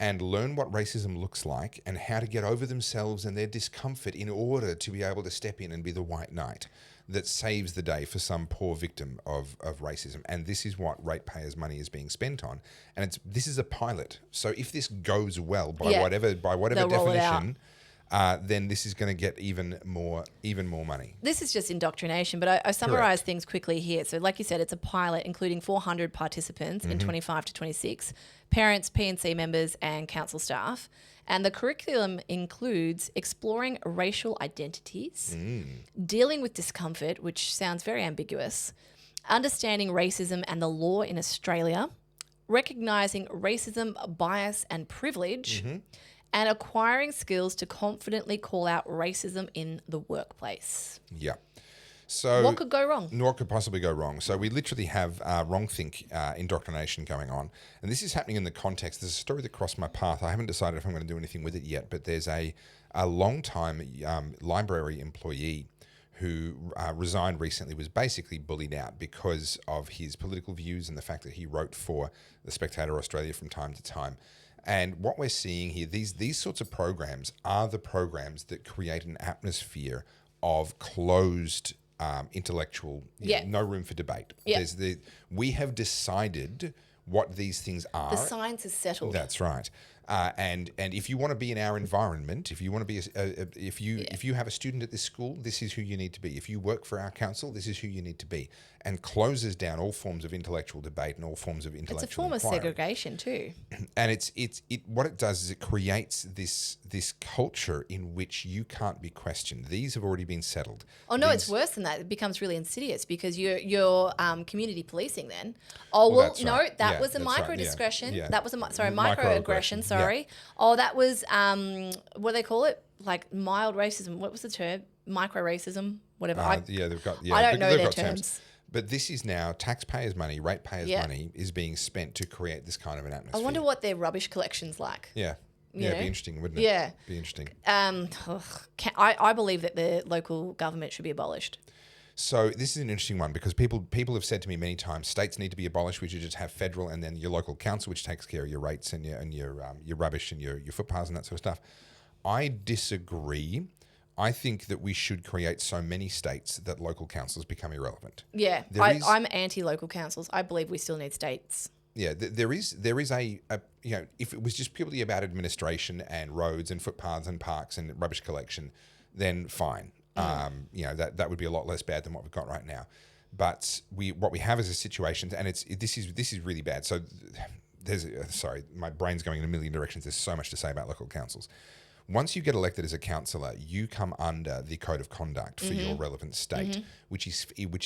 and learn what racism looks like and how to get over themselves and their discomfort in order to be able to step in and be the white knight that saves the day for some poor victim of racism. And this is what ratepayers' money is being spent on. And this is a pilot. So if this goes well by Yeah. whatever They'll roll it out. definition, then this is going to get even more money. This is just indoctrination, but I summarised things quickly here. So like you said, it's a pilot including 400 participants in 25 to 26, parents, P&C members and council staff. And the curriculum includes exploring racial identities, dealing with discomfort, which sounds very ambiguous, understanding racism and the law in Australia, recognising racism, bias and privilege, and acquiring skills to confidently call out racism in the workplace. Yeah. So What could go wrong? What could possibly go wrong? So we literally have wrong-think indoctrination going on. And this is happening in the context. There's a story that crossed my path. I haven't decided if I'm going to do anything with it yet, but there's a long-time library employee who resigned recently, was basically bullied out because of his political views and the fact that he wrote for The Spectator Australia from time to time. And what we're seeing here, these sorts of programs are the programs that create an atmosphere of closed intellectual, no room for debate. Yeah. We have decided what these things are. The science is settled. That's right. And if you want to be in our environment, if you want to be, if you have a student at this school, this is who you need to be. If you work for our council, this is who you need to be. And closes down all forms of intellectual debate and all forms of intellectual It's a form of inquiry. segregation too. And it what it does is it creates this culture in which you can't be questioned. These have already been settled. Oh no, These- it's worse than that. It becomes really insidious because you're community policing then. Oh well, that's no, right. that Yeah, was a that's right. microdiscretion. Yeah. That was a Microaggression, microaggression. Sorry. yeah. Oh, that was what do they call it? Like mild racism. What was the term? Micro racism. Whatever. they've got. I don't know they've their got terms. But this is now taxpayers' money, ratepayers' Yeah. money is being spent to create this kind of an I atmosphere. wonder what their rubbish collection's like. Yeah. You Yeah, it'd know? be interesting, wouldn't it? Yeah. Be interesting. I believe that the local government should be abolished. So this is an interesting one because people have said to me many times, states need to be abolished. We should just have federal and then your local council, which takes care of your rates and your rubbish and your footpaths and that sort of stuff. I disagree. I think that we should create so many states that local councils become irrelevant. Yeah, I'm anti-local councils. I believe we still need states. Yeah, there is a if it was just purely about administration and roads and footpaths and parks and rubbish collection, then fine. That would be a lot less bad than what we've got right now. But what we have is a situation, and this is really bad. So my brain's going in a million directions. There's so much to say about local councils. Once you get elected as a councillor, you come under the code of conduct for your relevant state, which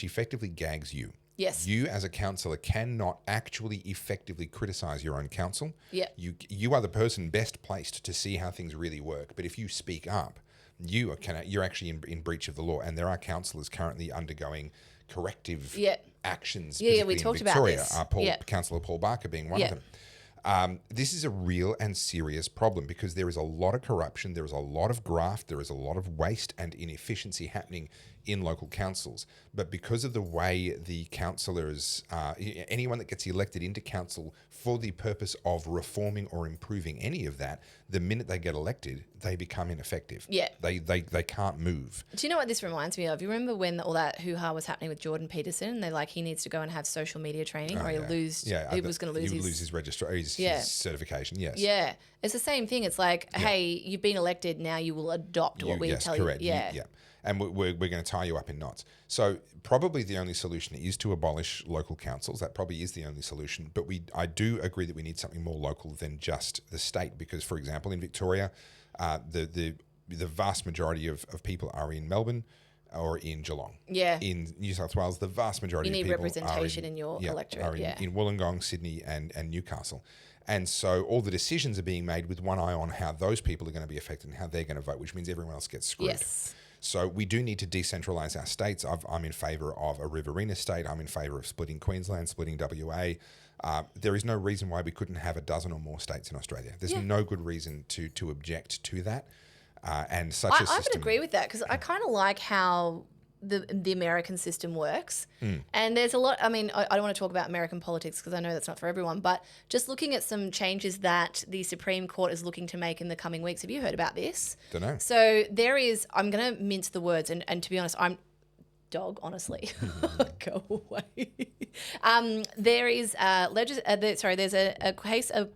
effectively gags you. Yes. You as a councillor cannot actually effectively criticise your own council. Yeah. You are the person best placed to see how things really work. But if you speak up, you're actually in breach of the law. And there are councillors currently undergoing corrective actions. We talked about this. Councillor Paul Barker being one of them. This is a real and serious problem because there is a lot of corruption, there is a lot of graft, there is a lot of waste and inefficiency happening in local councils. But because of the way the councillors, anyone that gets elected into council for the purpose of reforming or improving any of that, the minute they get elected, they become ineffective. Yeah. They can't move. Do you know what this reminds me of? You remember when all that hoo-ha was happening with Jordan Peterson? And he needs to go and have social media training or he was going to lose his certification, yes. Yeah. It's the same thing. It's like, hey, you've been elected, now you will adopt what we tell correct. you. Yeah. And we're going to tie you up in knots. So probably the only solution is to abolish local councils. That probably is the only solution. But I do agree that we need something more local than just the state. Because, for example, in Victoria, the vast majority of people are in Melbourne or in Geelong. Yeah. In New South Wales, the vast majority of people representation in your electorate. Are in Wollongong, Sydney and Newcastle. And so all the decisions are being made with one eye on how those people are going to be affected and how they're going to vote, which means everyone else gets screwed. Yes. So we do need to decentralise our states. I'm in favour of a riverina state. I'm in favour of splitting Queensland, splitting WA. There is no reason why we couldn't have a dozen or more states in Australia. There's no good reason to object to that. And such a system... I would agree with that because I kind of like how the American system works. And there's a lot, I mean, I don't want to talk about American politics because I know that's not for everyone, but just looking at some changes that the Supreme Court is looking to make in the coming weeks. Have you heard about this? Don't know. So there is, I'm going to mince the words and to be honest, I'm dog, honestly. Go away. There is there's a case of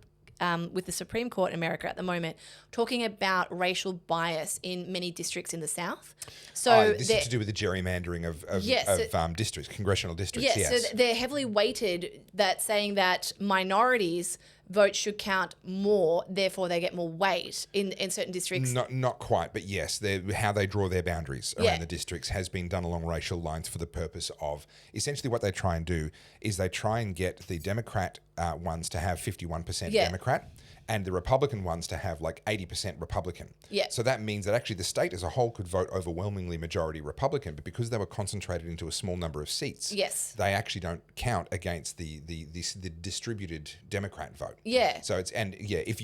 with the Supreme Court in America at the moment, talking about racial bias in many districts in the South. So this is to do with the gerrymandering of districts, congressional districts. Yes. So they're heavily weighted saying that minorities votes should count more, therefore they get more weight in certain districts. Not quite, but yes, how they draw their boundaries around the districts has been done along racial lines for the purpose of essentially what they try and do is they try and get the Democrat ones to have 51% Democrat and the Republican ones to have like 80% Republican. Yeah. So that means that actually the state as a whole could vote overwhelmingly majority Republican, but because they were concentrated into a small number of seats, they actually don't count against the distributed Democrat vote. Yeah. So if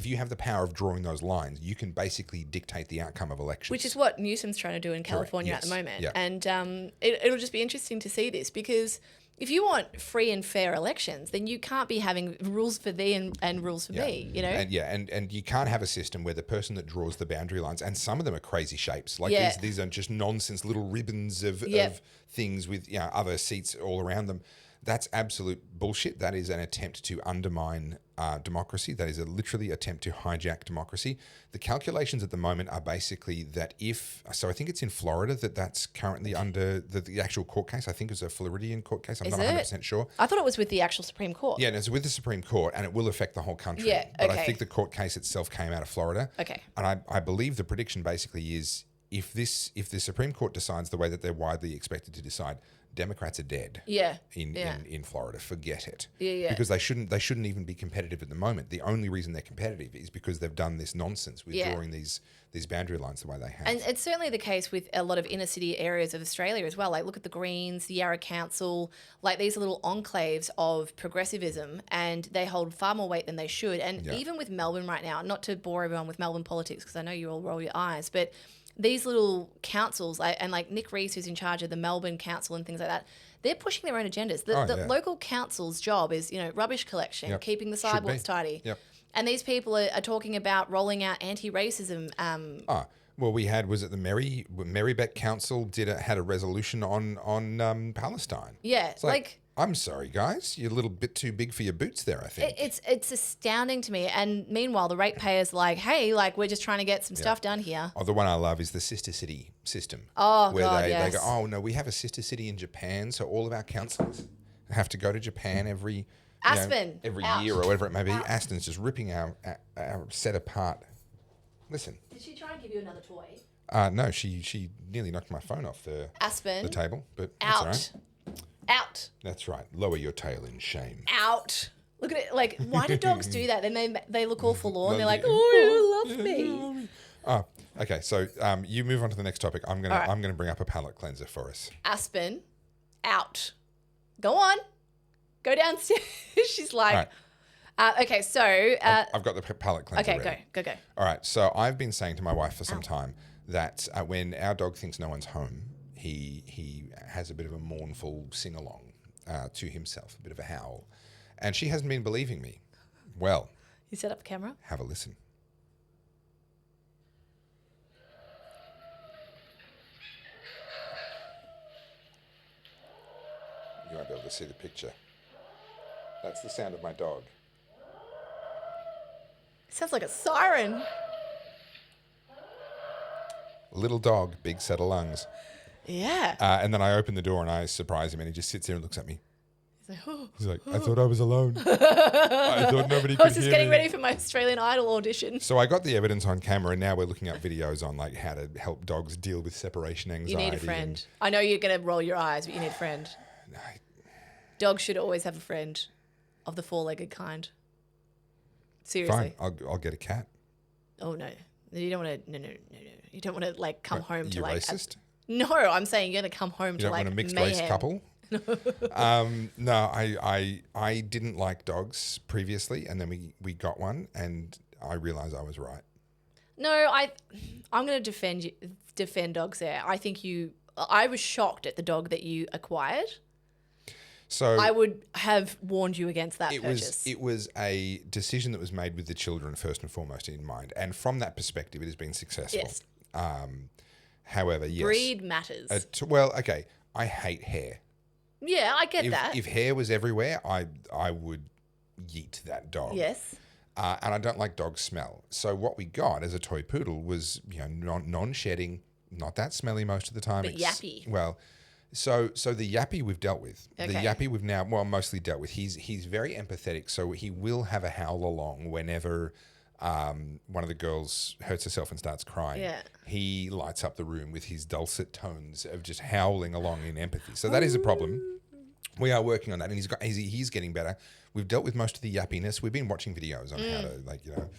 you have the power of drawing those lines, you can basically dictate the outcome of elections. Which is what Newsom's trying to do in California at the moment. Yeah. And it'll just be interesting to see this because if you want free and fair elections, then you can't be having rules for thee and rules for me, you know? And you can't have a system where the person that draws the boundary lines, and some of them are crazy shapes, like these are just nonsense little ribbons of things with other seats all around them. That's absolute bullshit. That is an attempt to undermine democracy. That is literally attempt to hijack democracy. The calculations at the moment are basically that I think it's in Florida that's currently under the actual court case. I think it's a Floridian court case. I'm not 100% sure. I thought it was with the actual Supreme Court. Yeah, it's with the Supreme Court and it will affect the whole country. Yeah, But I think the court case itself came out of Florida. Okay. And I believe the prediction basically is if the Supreme Court decides the way that they're widely expected to decide, Democrats are dead. In Florida, forget it. Because they shouldn't even be competitive at the moment. The only reason they're competitive is because they've done this nonsense with drawing these boundary lines the way they have. And it's certainly the case with a lot of inner city areas of Australia as well. Like look at the Greens, the Yarra Council, like these are little enclaves of progressivism and they hold far more weight than they should. And even with Melbourne right now, not to bore everyone with Melbourne politics because I know you all roll your eyes, but these little councils, and like Nick Rees, who's in charge of the Melbourne Council and things like that, they're pushing their own agendas. The local council's job is, rubbish collection, keeping the sidewalks tidy. Yep. And these people are talking about rolling out anti-racism. Well, was it the Marybeck Council had a resolution on Palestine? Yeah, it's like I'm sorry, guys, you're a little bit too big for your boots there, I think. It's astounding to me. And meanwhile, the ratepayers like, hey, like we're just trying to get some stuff done here. Oh, the one I love is the sister city system. Oh, where God, they go, oh no, we have a sister city in Japan, so all of our councillors have to go to Japan every Aspen year or whatever it may be. Aston's just ripping our set apart. Listen. Did she try and give you another toy? No, she nearly knocked my phone off the Aspen. table, but Out. that's all right. Out. That's right. Lower your tail in shame. Out. Look at it. Like, why do dogs do that? Then they look all forlorn. They're like, you. oh, you love me. Oh, okay. So you move on to the next topic. I'm right. gonna bring up a palate cleanser for us. Aspen. Out. Go on. Go downstairs. She's like, okay, so. I've got the palate cleanser. Okay, ready. go. All right. So I've been saying to my wife for some time that when our dog thinks no one's home, he has a bit of a mournful sing along to himself, a bit of a howl, and she hasn't been believing me. Well, You set up a camera? have a listen. You won't be able to see the picture. That's the sound of my dog. Sounds like a siren. Little dog, big set of lungs. Yeah. And then I open the door and I surprise him and he just sits there and looks at me. He's like, oh. He's like, I thought I was alone. I thought nobody could I was just hear getting me. ready for my Australian Idol audition. So I got the evidence on camera and now we're looking up videos on like how to help dogs deal with separation You anxiety. need a friend. I know you're going to roll your eyes, but you need a friend. Dogs should always have a friend of the four-legged kind. Seriously. Fine, I'll get a cat. Oh, no. You don't want to, no. You don't want to, like, come home to, You're like... racist? No, I'm saying you're going to come home You to, don't like, want a mixed mayhem. race couple? No, I didn't like dogs previously, and then we got one, and I realised I was right. No, I'm going to defend dogs there. I think I was shocked at the dog that you acquired. So I would have warned you against that it purchase. it was a decision that was made with the children first and foremost in mind, and from that perspective, it has been successful. Yes. However, yes, Breed matters. Well, okay, I hate hair. Yeah, I get that. If hair was everywhere, I would yeet that dog. Yes. And I don't like dog smell. So what we got as a toy poodle was non-shedding, not that smelly most of the time. But yappy. Well, so the yappy we've dealt with. Okay. The yappy we've now mostly dealt with. He's very empathetic, so he will have a howl along whenever one of the girls hurts herself and starts crying. Yeah. He lights up the room with his dulcet tones of just howling along in empathy. So that is a problem. We are working on that, and he's getting better. We've dealt with most of the yappiness. We've been watching videos on how to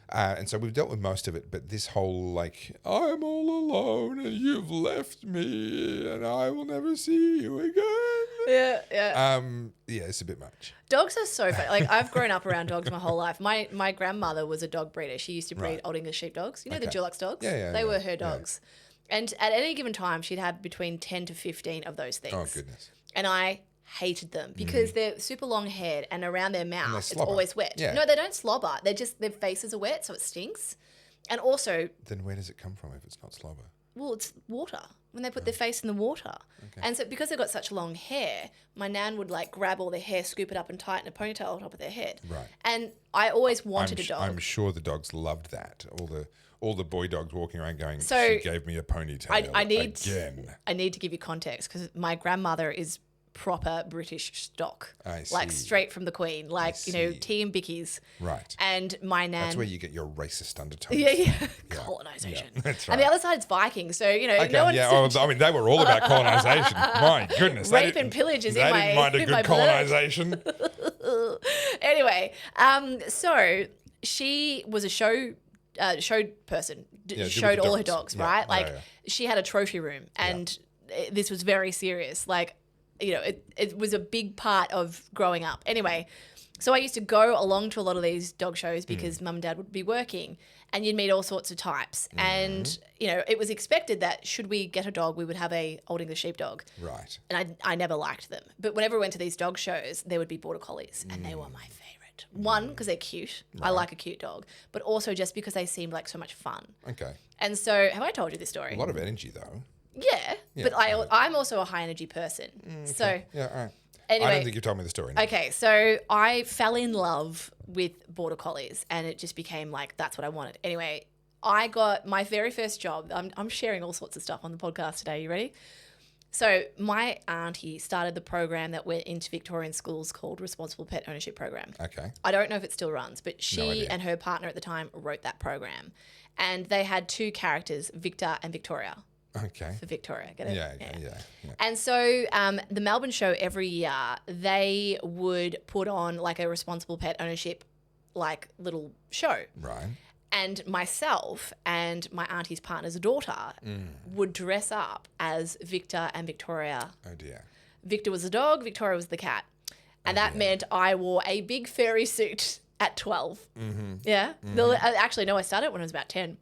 and so we've dealt with most of it. But this whole I'm all alone and you've left me and I will never see you again. Yeah. Yeah, it's a bit much. Dogs are so funny. Like, I've grown up around dogs my whole life. My grandmother was a dog breeder. She used to breed Right. Old English sheepdogs. You know the Okay. Dulux dogs? Yeah, They yeah. were her dogs. And at any given time, she'd have between 10 to 15 of those things. Oh goodness. And I hated them because they're super long haired and around their mouth it's slobber. always wet. Yeah. No, they don't slobber. They're just, their faces are wet, so it stinks. And also, Then where does it come from if it's not slobber? well, it's water when they put their face in the water. And so because they've got such long hair, my nan would grab all their hair, scoop it up and tighten a ponytail on top of their head. Right. And I always wanted a dog. I'm sure the dogs loved that. All the boy dogs walking around going, So, she gave me a ponytail I need again. I need to give you context because my grandmother is proper British stock. I Like see. straight from the Queen. see. Tea and bickies. Right. And my nan. That's where you get your racist undertones. Yeah. Colonisation. Yeah, that's And the right. other side's Vikings. So, Okay, no one's... yeah. I mean, they were all about colonisation. My goodness. Rape and pillage is in my- They didn't mind a in my good blood. colonisation. Anyway, so she was a show person, Yeah, did showed with the all her dogs. dogs, Yeah, right? yeah. She had a trophy room and this was very serious. It was a big part of growing up. Anyway, so I used to go along to a lot of these dog shows because mum and dad would be working and you'd meet all sorts of types. And, it was expected that should we get a dog, we would have a Old English sheepdog. Right. And I never liked them. But whenever I went to these dog shows, there would be border collies, and they were my favorite. One, because they're cute. I like a cute dog. But also just because they seemed like so much fun. Okay. And so, have I told you this story? A lot of energy, though. Yeah, but I'm also a high energy person. So, Yeah, all right. anyway. I don't think you've told me the story. No. Okay, so I fell in love with border collies, and it just became that's what I wanted. Anyway, I got my very first job. I'm sharing all sorts of stuff on the podcast today. You ready? So my auntie started the program that went into Victorian schools called Responsible Pet Ownership Program. Okay. I don't know if it still runs, but No she idea. and her partner at the time wrote that program. And they had two characters, Victor and Victoria. Okay. For Victoria, get it? Yeah. And so the Melbourne show every year, they would put on like a responsible pet ownership like little show. Right. And myself and my auntie's partner's daughter would dress up as Victor and Victoria. Oh dear. Victor was the dog, Victoria was the cat. And that meant I wore a big furry suit at 12. Yeah. Actually, no, I started when I was about 10.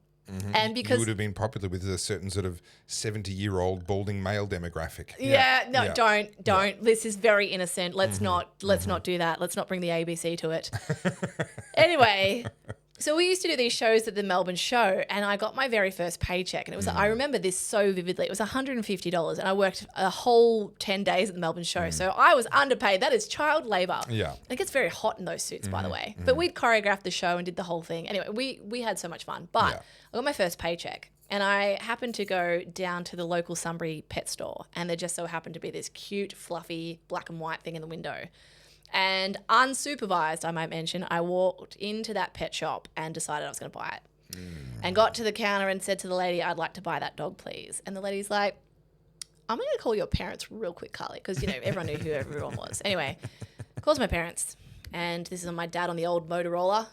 And because You would have been popular with a certain sort of 70-year-old balding male demographic. Don't. This is very innocent. Let's not do that. Let's not bring the ABC to it. Anyway, so we used to do these shows at the Melbourne show, and I got my very first paycheck, and it was I remember this so vividly. It was $150, and I worked a whole 10 days at the Melbourne show, so I was underpaid. That is child labour. Yeah. It gets very hot in those suits, by the way. But we'd choreographed the show and did the whole thing. Anyway, we had so much fun. But I got my first paycheck, and I happened to go down to the local Sunbury pet store, and there just so happened to be this cute, fluffy, black and white thing in the window. And unsupervised, I might mention, I walked into that pet shop and decided I was going to buy it. And got to the counter and said to the lady, I'd like to buy that dog, please. And the lady's like, I'm going to call your parents real quick, Carly, because, everyone knew who everyone was. Anyway, calls my parents. And this is my dad on the old Motorola,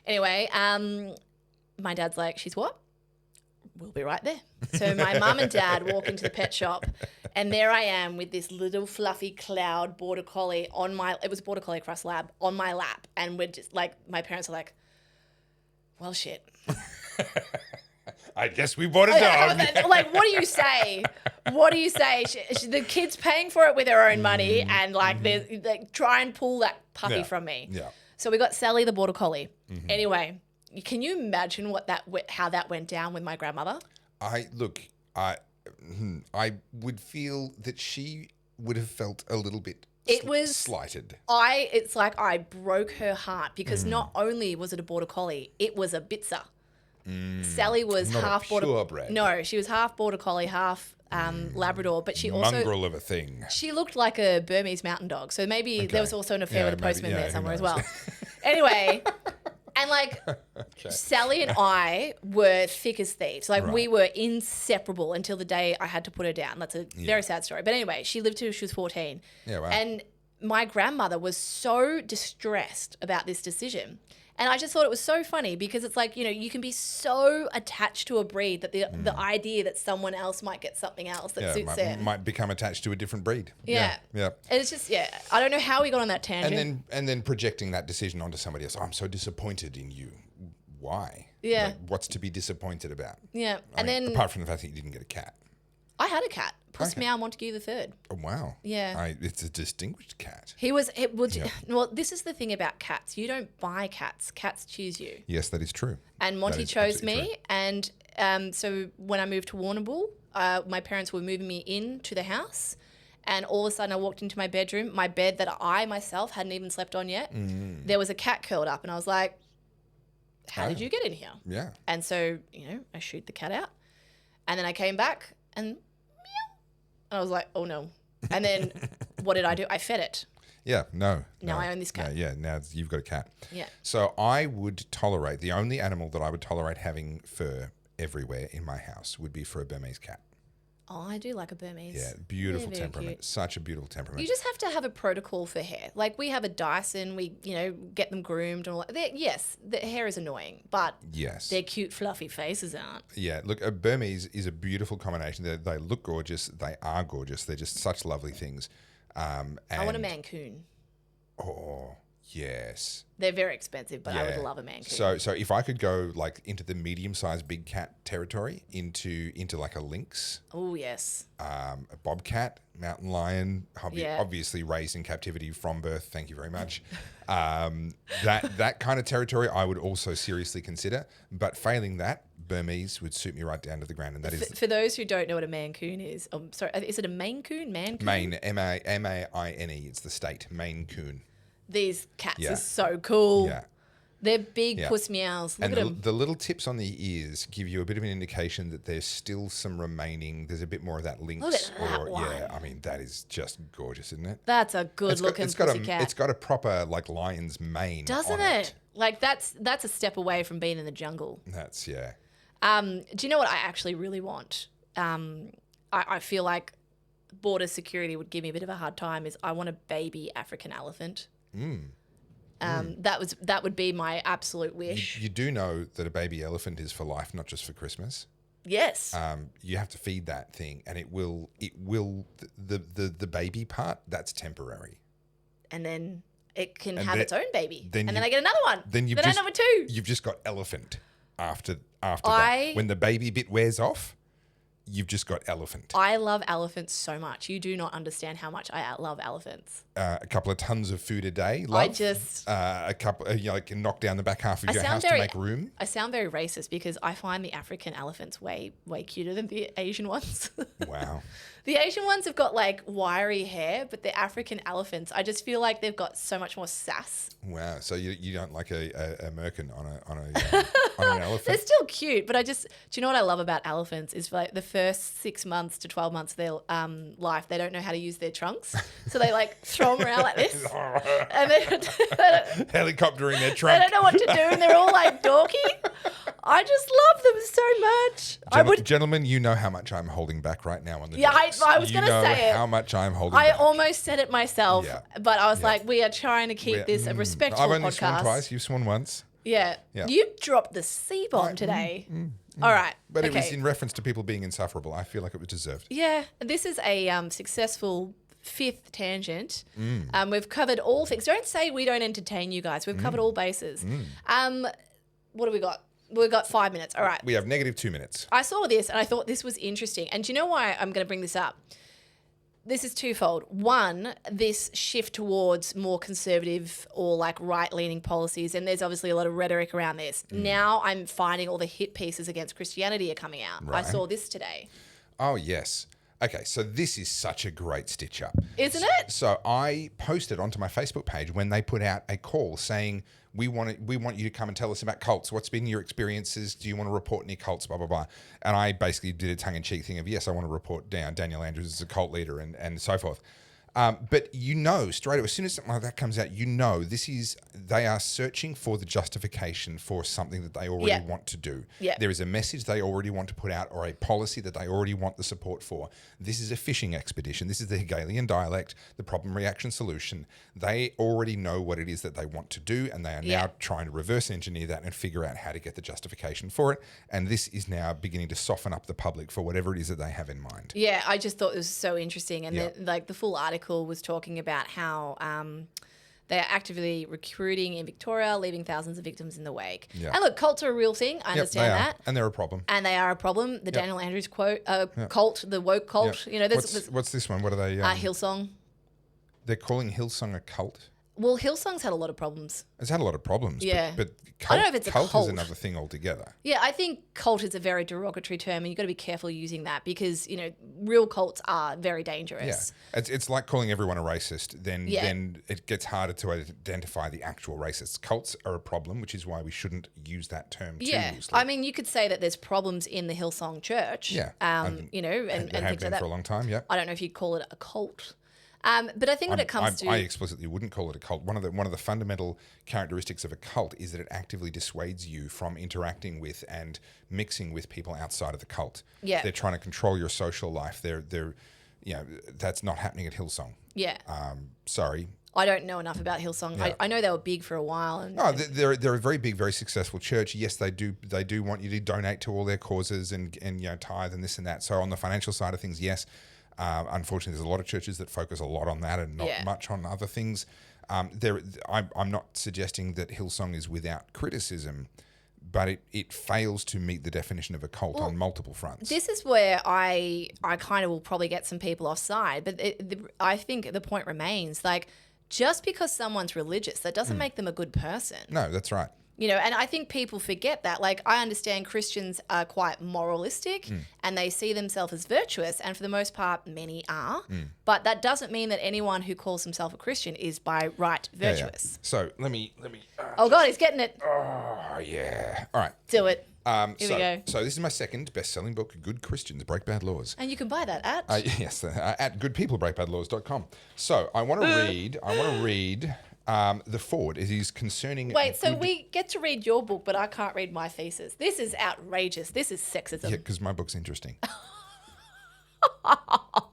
Anyway, my dad's like, she's what? We'll be right there. So my mum and dad walk into the pet shop, and there I am with this little fluffy cloud border collie it was border collie cross lab on my lap. And we're just like, my parents are like, well, shit. I guess we bought a dog. Like, what do you say? What do you say? The kid's paying for it with her own money, and they try and pull that puppy from me. Yeah. So we got Sally, the border collie. Anyway, can you imagine how that went down with my grandmother? I would feel that she would have felt a little bit slighted. It's like I broke her heart because not only was it a border collie, it was a bitzer. Sally was Not half a border. purebred. No, she was half border collie, half Labrador, but she also Mongrel of a thing. she looked like a Burmese mountain dog. So maybe there was also an affair with a postman there who somewhere as knows? well. Anyway, and Sally and I were thick as thieves. We were inseparable until the day I had to put her down. That's a very sad story. But anyway, she lived till she was 14. Yeah, wow. And my grandmother was so distressed about this decision. And I just thought it was so funny because it's like, you can be so attached to a breed that the idea that someone else might get something else that suits them. Might become attached to a different breed. Yeah. Yeah. And it's just, I don't know how we got on that tangent. And then projecting that decision onto somebody else. I'm so disappointed in you. Why? Yeah. Like, what's to be disappointed about? Yeah. I mean, apart from the fact that you didn't get a cat. I had a cat, Puss Meow Montague III. Oh, wow. Yeah. It's a distinguished cat. Well, this is the thing about cats. You don't buy cats. Cats choose you. Yes, that is true. And Monty That is chose absolutely me. true. And so when I moved to Warrnambool, my parents were moving me into the house. And all of a sudden I walked into my bedroom, my bed that I myself hadn't even slept on yet. There was a cat curled up. And I was like, how did you get in here? Yeah. And so, I shooed the cat out. And then I came back and I was like, oh no. And then what did I do? I fed it. Yeah, no. Now I own this cat. Yeah, now you've got a cat. Yeah. So I would tolerate, the only animal that I would tolerate having fur everywhere in my house would be for a Burmese cat. Oh, I do like a Burmese. Yeah, beautiful They're very temperament. cute. Such a beautiful temperament. You just have to have a protocol for hair. Like we have a Dyson, we, get them groomed and all that. Yes, the hair is annoying, but Yes. their cute fluffy faces aren't. Yeah, look, a Burmese is a beautiful combination. They look gorgeous. They are gorgeous. They're just such lovely things. I want a Mancoon. Oh, yes. They're very expensive, but I Yeah. would love a Mancoon. So if I could go into the medium-sized big cat territory, into like a lynx, Oh, yes. a bobcat, mountain lion, Yeah. obviously raised in captivity from birth. Thank you very much. That kind of territory I would also seriously consider. But failing that, Burmese would suit me right down to the ground, and that is For those who don't know what a Mancoon is, sorry, is it a Maine Coon? Mancoon? Maine, M-A-I-N-E. It's the state, Maine Coon. These cats Yeah. are so cool. Yeah. They're big Yeah. puss meows. Look And at them. the little tips on the ears give you a bit of an indication that there's still some remaining. There's a bit more of that lynx. Look at that one. Yeah, I mean that is just gorgeous, isn't it? That's a good-looking pussy cat. It's got a proper like lion's mane. Doesn't on it? Like that's a step away from being in the jungle. That's yeah. Do you know what I actually really want? I feel like border security would give me a bit of a hard time. Is I want a baby African elephant. That would be my absolute wish. You do know that a baby elephant is for life, not just for Christmas. Yes. You have to feed that thing, and it will the baby part that's temporary. And then it can And have then- its own baby. then And you- then I get another one. Then you've I just number 2. You've just got elephant after that. When the baby bit wears off, you've just got elephant. I love elephants so much. You do not understand how much I love elephants. A couple of tons of food a day. Love. A couple. Can knock down the back half of your house to make room. I sound very racist because I find the African elephants way cuter than the Asian ones. Wow. The Asian ones have got like wiry hair, but the African elephants, I just feel like they've got so much more sass. Wow. So you don't like a merkin on an elephant? They're still cute, but do you know what I love about elephants is like the first 6 months to 12 months of their life, they don't know how to use their trunks. So they like throw them around like this. And they Helicoptering their trunk. don't know what to do and they're all like dorky. I just love them so much. Gentlemen, you know how much I'm holding back right now on the Yeah, jokes. I was going to say it. how much I'm holding I back. almost said it myself, Yeah. but I was Yeah. like, we are trying to keep this a respectful I've only podcast. sworn twice. You've sworn once. Yeah. Yeah. You dropped the C-bomb today. All right. But okay. it was in reference to people being insufferable. I feel like it was deserved. Yeah. This is a successful 5th tangent. We've covered all things. Don't say we don't entertain you guys. We've covered all bases. What do we got? We've got 5 minutes. All right. We have negative 2 minutes. I saw this and I thought this was interesting. And do you know why I'm going to bring this up? This is twofold. One, this shift towards more conservative or like right-leaning policies, and there's obviously a lot of rhetoric around this. Now I'm finding all the hit pieces against Christianity are coming out. I Right. saw this today. Oh, yes. Okay, so this is such a great stitch up. Isn't it? So I posted onto my Facebook page when they put out a call saying, we want you to come and tell us about cults. What's been your experiences? Do you want to report any cults? Blah, blah, blah. And I basically did a tongue-in-cheek thing of, yes, I want to report down Daniel Andrews as a cult leader and so forth. But you know straight away, as soon as something like that comes out, you know they are searching for the justification for something that they already want to do. Yeah. There is a message they already want to put out or a policy that they already want the support for. This is a fishing expedition. This is the Hegelian dialect, the problem reaction solution. They already know what it is that they want to do, and they are now trying to reverse engineer that and figure out how to get the justification for it. And this is now beginning to soften up the public for whatever it is that they have in mind. Yeah, I just thought it was so interesting. And Yeah. the full article was talking about how they are actively recruiting in Victoria, leaving thousands of victims in the wake. Yeah. And look, cults are a real thing. I understand they are, that. and they're a problem. And they are a problem. The Daniel Andrews cult, the woke cult. Yeah. You know, there's What's this one? What are they? Hillsong. They're calling Hillsong a cult. Well, Hillsong's had a lot of problems. It's had a lot of problems. Yeah. But I don't know if it's a cult cult. is another thing altogether. Yeah, I think cult is a very derogatory term, and you've got to be careful using that because, you know, real cults are very dangerous. Yeah, it's like calling everyone a racist. Then Yeah. it gets harder to identify the actual racists. Cults are a problem, which is why we shouldn't use that term too Yeah, loosely. I mean, you could say that there's problems in the Hillsong Church. Yeah. You know, and there things have like been that. for a long time. Yeah. I don't know if you'd call it a cult. But I think when it comes to I explicitly wouldn't call it a cult. One of the fundamental characteristics of a cult is that it actively dissuades you from interacting with and mixing with people outside of the cult. Yeah. They're trying to control your social life. They're that's not happening at Hillsong. yeah, Sorry. I don't know enough about Hillsong. Yeah. I know they were big for a while. And, Oh, they're a very big, very successful church. Yes, they do want you to donate to all their causes and tithe and this and that. So on the financial side of things, yes. Unfortunately, there's a lot of churches that focus a lot on that and not much on other things. I'm not suggesting that Hillsong is without criticism, but it fails to meet the definition of a cult on multiple fronts. this is where I kind of will probably get some people offside, but I think the point remains, like, just because someone's religious, that doesn't make them a good person. No, that's right. You know, and I think people forget that. Like, I understand Christians are quite moralistic and they see themselves as virtuous, and for the most part, many are. But that doesn't mean that anyone who calls himself a Christian is by right Yeah, yeah. virtuous. So let me Oh God, he's getting it. Oh, yeah. All right. Do it. Here we go. So this is my second best-selling book, Good Christians Break Bad Laws. And you can buy that at. Yes, at goodpeoplebreakbadlaws.com. So I want to read the foreword. It is concerning. Wait, so we get to read your book, but I can't read my thesis. This is outrageous. This is sexism. Yeah, because my book's interesting.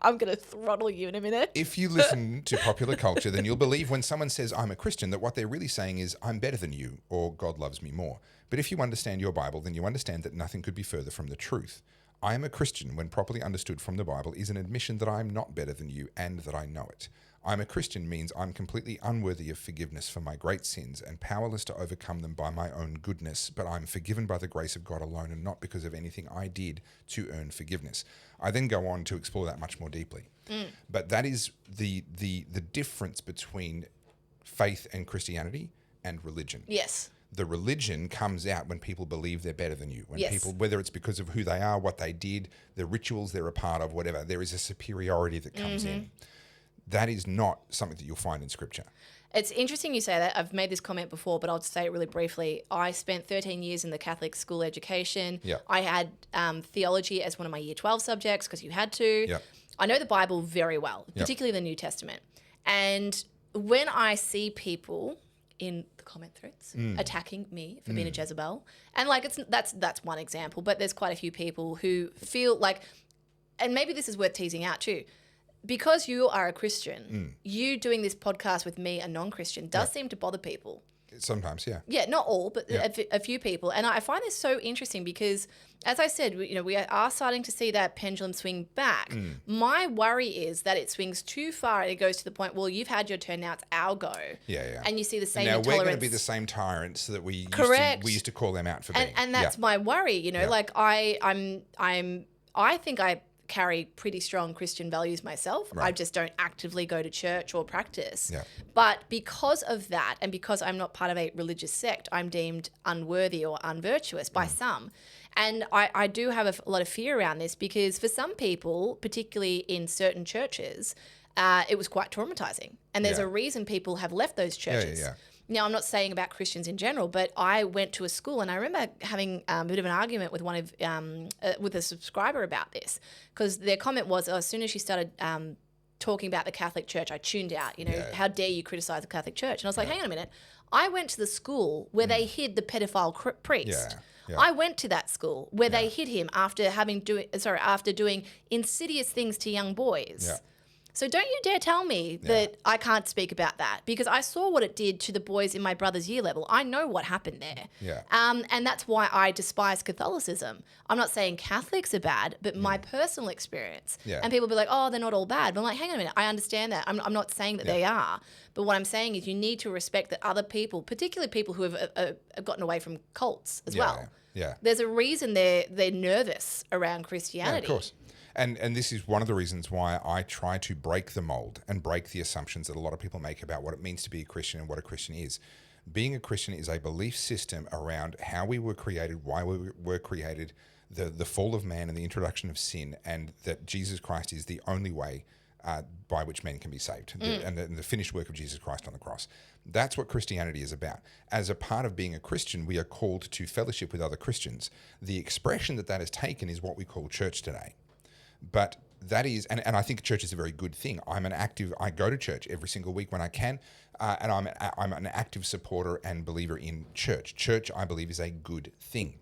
I'm going to throttle you in a minute. If you listen to popular culture, then you'll believe when someone says, I'm a Christian, that what they're really saying is, I'm better than you, or God loves me more. But if you understand your Bible, then you understand that nothing could be further from the truth. I am a Christian, when properly understood from the Bible, is an admission that I am not better than you and that I know it. I'm a Christian means I'm completely unworthy of forgiveness for my great sins and powerless to overcome them by my own goodness, but I'm forgiven by the grace of God alone and not because of anything I did to earn forgiveness. I then go on to explore that much more deeply. But that is the difference between faith and Christianity and religion. Yes. The religion comes out when people believe they're better than you. When Yes. people, whether it's because of who they are, what they did, the rituals they're a part of, whatever, there is a superiority that comes in. That is not something that you'll find in Scripture. It's interesting you say that. I've made this comment before, but I'll say it really briefly. I spent 13 years in the Catholic school education. Yep. I had theology as one of my Year 12 subjects because you had to. Yep. I know the Bible very well, particularly the New Testament. And when I see people in the comment threads attacking me for being a Jezebel, and like that's one example, but there's quite a few people who feel like, and maybe this is worth teasing out too, because you are a Christian, you doing this podcast with me, a non-Christian, does seem to bother people. Sometimes, yeah. Yeah, not all, but a few people. And I find this so interesting because, as I said, we are starting to see that pendulum swing back. My worry is that it swings too far and it goes to the point, well, you've had your turn, now it's our go. Yeah. And you see the same Now intolerance. we're going to be the same tyrants that we used to call them out for being. And that's my worry, like I think I carry pretty strong Christian values myself. Right. I just don't actively go to church or practice. Yeah. But because of that, and because I'm not part of a religious sect, I'm deemed unworthy or unvirtuous by some. And I do have a lot of fear around this because for some people, particularly in certain churches, it was quite traumatizing. And there's a reason people have left those churches. Yeah. Now, I'm not saying about Christians in general, but I went to a school and I remember having a bit of an argument with with a subscriber about this because their comment was, as soon as she started talking about the Catholic Church, I tuned out. How dare you criticize the Catholic Church? And I was like, hang on a minute. I went to the school where they hid the pedophile priest. Yeah. I went to that school where they hid him after doing insidious things to young boys. Yeah. So don't you dare tell me that I can't speak about that because I saw what it did to the boys in my brother's year level. I know what happened there. Yeah. And that's why I despise Catholicism. I'm not saying Catholics are bad, but my personal experience. Yeah. And people be like, oh, they're not all bad. But I'm like, hang on a minute. I understand that. I'm not saying that they are. But what I'm saying is you need to respect that other people, particularly people who have gotten away from cults as well. Yeah. There's a reason they're nervous around Christianity. Yeah, of course. And this is one of the reasons why I try to break the mold and break the assumptions that a lot of people make about what it means to be a Christian and what a Christian is. Being a Christian is a belief system around how we were created, why we were created, the fall of man and the introduction of sin, and that Jesus Christ is the only way by which men can be saved, and the finished work of Jesus Christ on the cross. That's what Christianity is about. As a part of being a Christian, we are called to fellowship with other Christians. The expression that has taken is what we call church today. But that is, and I think church is a very good thing. I go to church every single week when I can, and I'm an active supporter and believer in church. Church, I believe, is a good thing.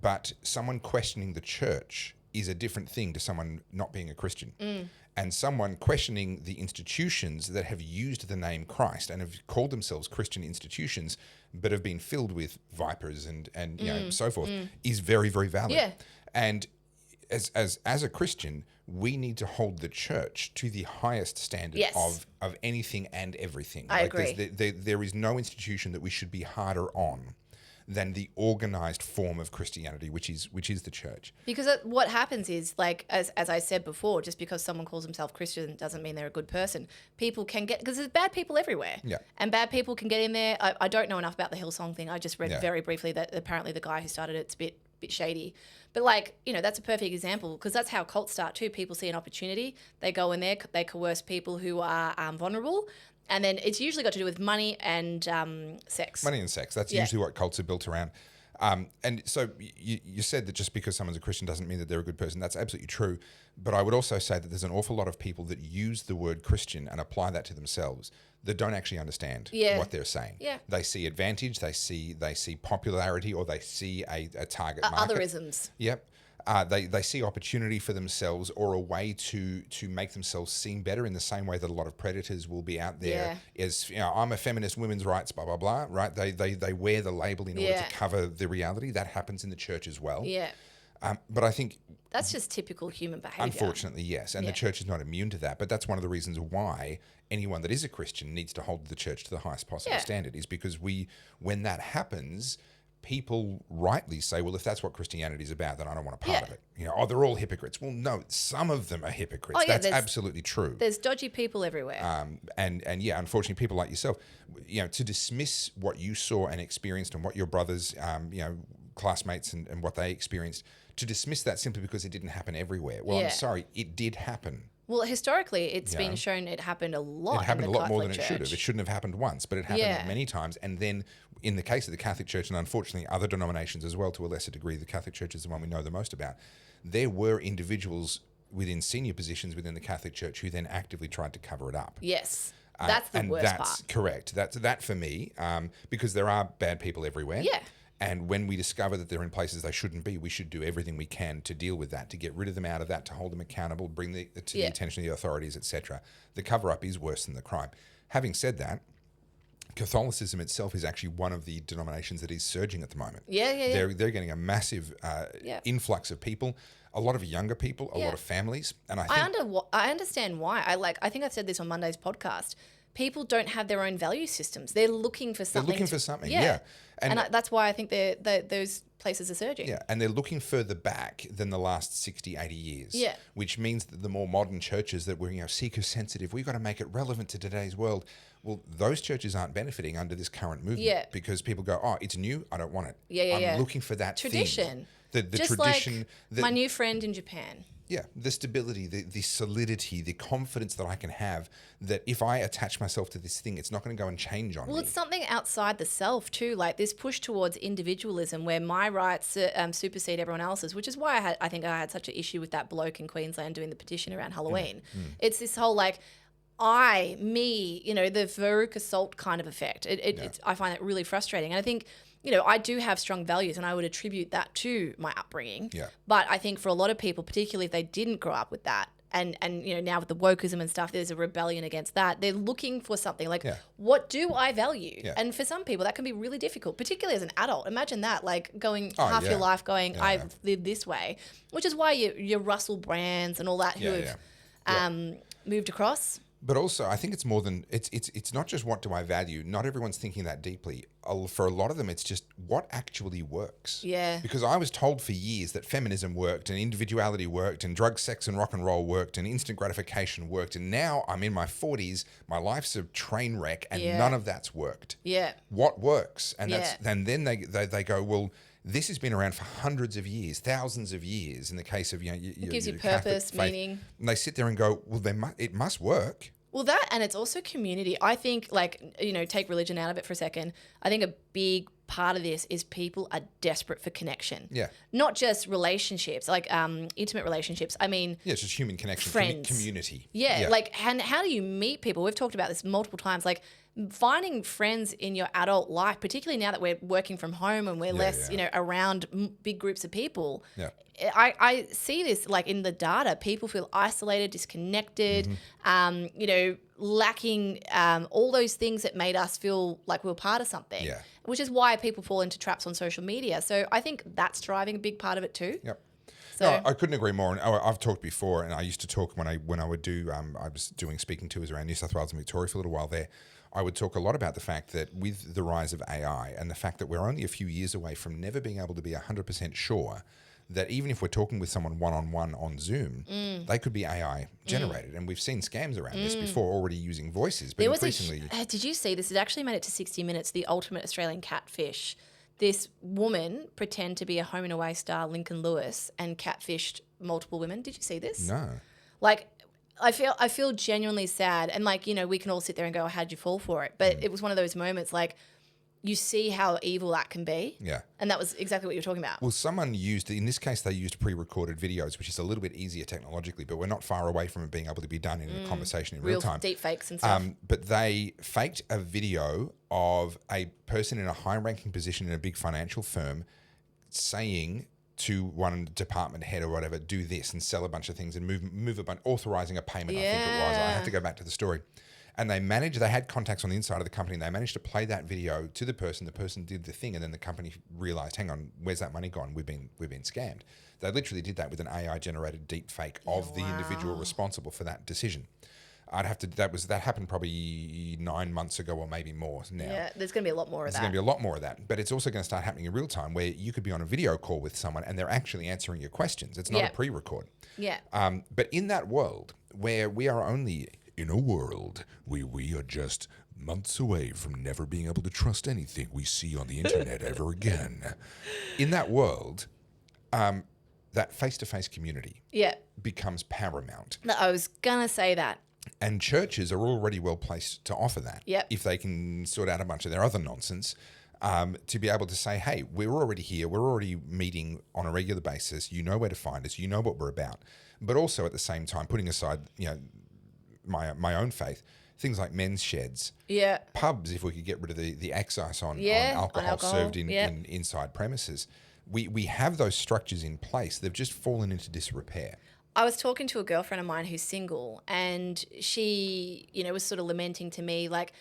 But someone questioning the church is a different thing to someone not being a Christian. And someone questioning the institutions that have used the name Christ and have called themselves Christian institutions, but have been filled with vipers and so forth, is very, very valid. Yeah. And as a Christian, we need to hold the church to the highest standard of anything and everything. I agree. There is no institution that we should be harder on than the organized form of Christianity, which is the church. Because what happens is, like, as I said before, just because someone calls himself Christian doesn't mean they're a good person. People can get, because there's bad people everywhere. Yeah. And bad people can get in there. I don't know enough about the Hillsong thing. I just read very briefly that apparently the guy who started it's a bit shady. But, like, that's a perfect example because that's how cults start too. People see an opportunity. They go in there. They coerce people who are vulnerable. And then it's usually got to do with money and sex. Money and sex. That's usually what cults are built around. And so you said that just because someone's a Christian doesn't mean that they're a good person. That's absolutely true. But I would also say that there's an awful lot of people that use the word Christian and apply that to themselves that don't actually understand what they're saying. Yeah. They see advantage, they see popularity, or they see a target market. Otherisms. Yep. They see opportunity for themselves or a way to make themselves seem better in the same way that a lot of predators will be out there as, I'm a feminist, women's rights, blah, blah, blah, right? They wear the label in order to cover the reality. That happens in the church as well. Yeah. But I think... That's just typical human behavior. Unfortunately, yes. And the church is not immune to that. But that's one of the reasons why anyone that is a Christian needs to hold the church to the highest possible standard, is because when that happens... people rightly say, well, if that's what Christianity is about, then I don't want a part of it. They're all hypocrites. Well, no, some of them are hypocrites. That's absolutely true. There's dodgy people everywhere. And unfortunately, people like yourself, to dismiss what you saw and experienced and what your brothers, classmates and what they experienced, to dismiss that simply because it didn't happen everywhere. Well, I'm sorry, it did happen. Well, historically, it's been shown it happened a lot. It happened in a the lot more than Catholic it should Church. have. It shouldn't have happened once, but it happened many times. And then in the case of the Catholic Church, and unfortunately other denominations as well to a lesser degree, the Catholic Church is the one we know the most about, there were individuals within senior positions within the Catholic Church who then actively tried to cover it up. Yes. That's the worst part. That's correct. That's that for me, because there are bad people everywhere. Yeah. And when we discover that they're in places they shouldn't be, we should do everything we can to deal with that, to get rid of them out of that, to hold them accountable, bring the attention of the authorities, etc. The cover-up is worse than the crime. Having said that, Catholicism itself is actually one of the denominations that is surging at the moment. They're getting a massive influx of people, a lot of younger people, a lot of families, and I think I understand why. I think I've said this on Monday's podcast. People don't have their own value systems. They're looking for something. They're looking for something, yeah. And that's why I think those places are surging. Yeah, and they're looking further back than the last 60, 80 years. Yeah. Which means that the more modern churches that were, seeker-sensitive, we've got to make it relevant to today's world. Well, those churches aren't benefiting under this current movement because people go, oh, it's new, I don't want it. I'm looking for that tradition. Thing. The Just tradition. Like my new friend in Japan. Yeah, the stability, the solidity, the confidence that I can have that if I attach myself to this thing, it's not going to go and change on me. Well, it's something outside the self too, like this push towards individualism where my rights supersede everyone else's, which is why I think I had such an issue with that bloke in Queensland doing the petition around Halloween. It's this whole like, I, me, the Veruca Salt kind of effect. I find it really frustrating. And I think... I do have strong values and I would attribute that to my upbringing. Yeah. But I think for a lot of people, particularly if they didn't grow up with that, and now with the wokeism and stuff, there's a rebellion against that. They're looking for something like, what do I value? Yeah. And for some people, that can be really difficult, particularly as an adult. Imagine that, like going half your life going, I've lived this way, which is why your Russell Brands and all that who have moved across. But also, I think it's more than it's not just what do I value. Not everyone's thinking that deeply. For a lot of them, it's just what actually works. Yeah. Because I was told for years that feminism worked and individuality worked and drugs, sex and rock and roll worked and instant gratification worked. And now I'm in my 40s, my life's a train wreck and none of that's worked. Yeah. What works? And then they go, well, this has been around for hundreds of years, thousands of years. In the case of it gives you purpose, meaning. And they sit there and go, well, it must work. Well, that, and it's also community. I think, take religion out of it for a second. I think a big part of this is people are desperate for connection. Yeah. Not just relationships, like intimate relationships. I mean... Yeah, it's just human connection, friends. Community. Yeah, and how do you meet people? We've talked about this multiple times, like finding friends in your adult life, particularly now that we're working from home and we're less, around big groups of people. Yeah. I see this like in the data. People feel isolated, disconnected, lacking all those things that made us feel like we were part of something. Yeah. Which is why people fall into traps on social media. So I think that's driving a big part of it too. Yep. So, no, I couldn't agree more. And I've talked before, and I used to talk when I would do. I was doing speaking tours around New South Wales and Victoria for a little while there. I would talk a lot about the fact that with the rise of AI and the fact that we're only a few years away from never being able to be 100% sure that even if we're talking with someone one-on-one on Zoom, they could be AI generated. And we've seen scams around this before already using voices. But there was increasingly... did you see this? It actually made it to 60 Minutes, the ultimate Australian catfish. This woman pretended to be a Home and Away star, Lincoln Lewis, and catfished multiple women. Did you see this? No. Like, I feel genuinely sad, and like, you know, we can all sit there and go, how'd you fall for it? But it was one of those moments like you see how evil that can be. Yeah. And that was exactly what you were talking about. Well, someone used, in this case, they used pre-recorded videos, which is a little bit easier technologically, but we're not far away from it being able to be done in a conversation in real time. Deep fakes and stuff. But they faked a video of a person in a high-ranking position in a big financial firm saying to one department head or whatever, do this and sell a bunch of things and move a bunch, authorizing a payment, I think it was. I have to go back to the story. And they had contacts on the inside of the company, and they managed to play that video to the person. The person did the thing, and then the company realized, hang on, where's that money gone? We've been scammed. They literally did that with an AI-generated deep fake of the individual responsible for that decision. That happened probably 9 months ago or maybe more now. Yeah, there's going to be a lot more of that. There's going to be a lot more of that. But it's also going to start happening in real time where you could be on a video call with someone and they're actually answering your questions. It's not a pre-record. Yeah. But in that world where we are only in a world where we are just months away from never being able to trust anything we see on the internet ever again, in that world, that face-to-face community becomes paramount. I was going to say that. And churches are already well placed to offer that. Yep. If they can sort out a bunch of their other nonsense, to be able to say, hey, we're already here. We're already meeting on a regular basis. You know where to find us. You know what we're about. But also at the same time, putting aside, you know, my own faith, things like men's sheds, pubs, if we could get rid of the excise on alcohol served in inside premises. We have those structures in place. They've just fallen into disrepair. I was talking to a girlfriend of mine who's single, and she, you know, was sort of lamenting to me, like,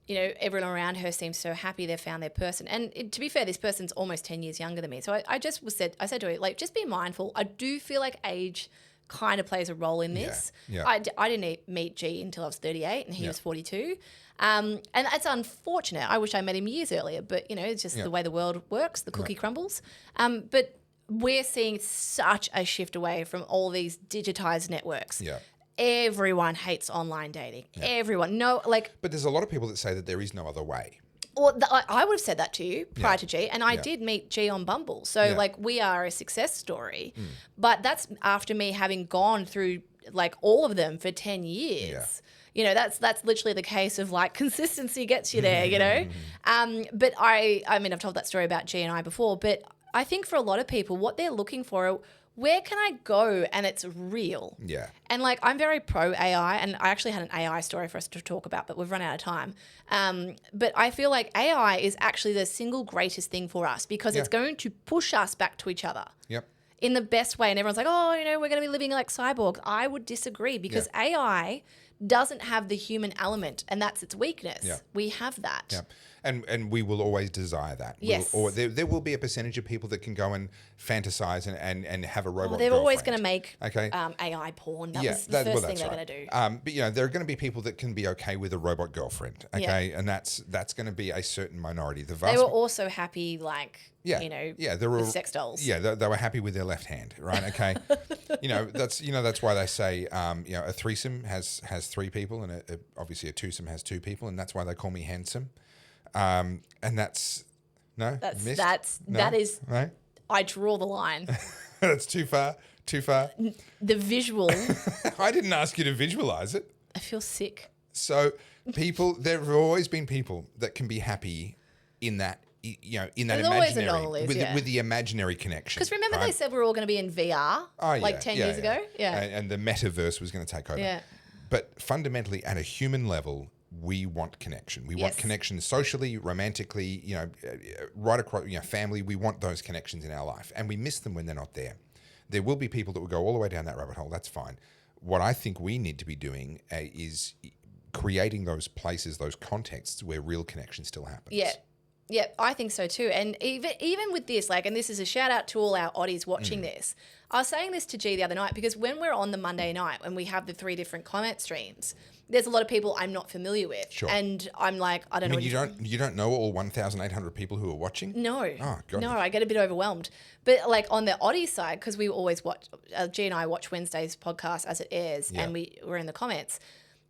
you know, everyone around her seems so happy they've found their person. And to be fair, this person's almost 10 years younger than me. So I said to her, like, just be mindful. I do feel like age kind of plays a role in this. Yeah. I didn't meet G until I was 38 and he was 42. And it's unfortunate. I wish I met him years earlier, but, you know, it's just the way the world works. The cookie crumbles. But we're seeing such a shift away from all these digitized networks. Yeah. Everyone hates online dating. Yeah. Everyone. No, like. But there's a lot of people that say that there is no other way. Well, I would have said that to you prior to G, and I did meet G on Bumble. So, like, we are a success story. But that's after me having gone through, like, all of them for 10 years. Yeah. You know, that's literally the case of, like, consistency gets you there, you know? But I mean, I've told that story about G and I before, but I think for a lot of people, what they're looking for, where can I go and it's real? Yeah. And like, I'm very pro AI, and I actually had an AI story for us to talk about, but we've run out of time. But I feel like AI is actually the single greatest thing for us because it's going to push us back to each other. Yep. In the best way. And everyone's like, oh, you know, we're going to be living like cyborgs. I would disagree because AI doesn't have the human element, and that's its weakness. Yeah. We have that. Yeah. And we will always desire that. Yes. There will be a percentage of people that can go and fantasize and have a robot they're girlfriend. always going to make AI porn. That was the first thing they're going to do. But, you know, there are going to be people that can be okay with a robot girlfriend, okay? Yeah. And that's going to be a certain minority. They were also happy, like, you know, with sex dolls. Yeah, they were happy with their left hand, right? Okay. That's why they say, a threesome has three people, and obviously a twosome has two people, and that's why they call me handsome. And that is right. I draw the line. That's too far. The visual. I didn't ask you to visualize it. I feel sick. So there have always been people that can be happy in that, you know, in that imaginary, with the imaginary connection. Because remember they said we're all going to be in VR 10 years ago? Yeah. And the metaverse was going to take over. Yeah. But fundamentally, at a human level, we want connection. We want connection socially, romantically, you know, right across, you know, family. We want those connections in our life, and we miss them when they're not there. There will be people that will go all the way down that rabbit hole. That's fine. What I think we need to be doing is creating those places, those contexts where real connection still happens. Yeah. Yeah, I think so too. And even with this, like, and this is a shout out to all our oddies watching this. I was saying this to G the other night because when we're on the Monday night and we have the 3 different comment streams, there's a lot of people I'm not familiar with. Sure. And I'm like, I don't know. You don't know all 1,800 people who are watching? No. Oh, God. No, I get a bit overwhelmed. But like on the oddie side, because we always watch, G and I watch Wednesday's podcast as it airs and we're in the comments.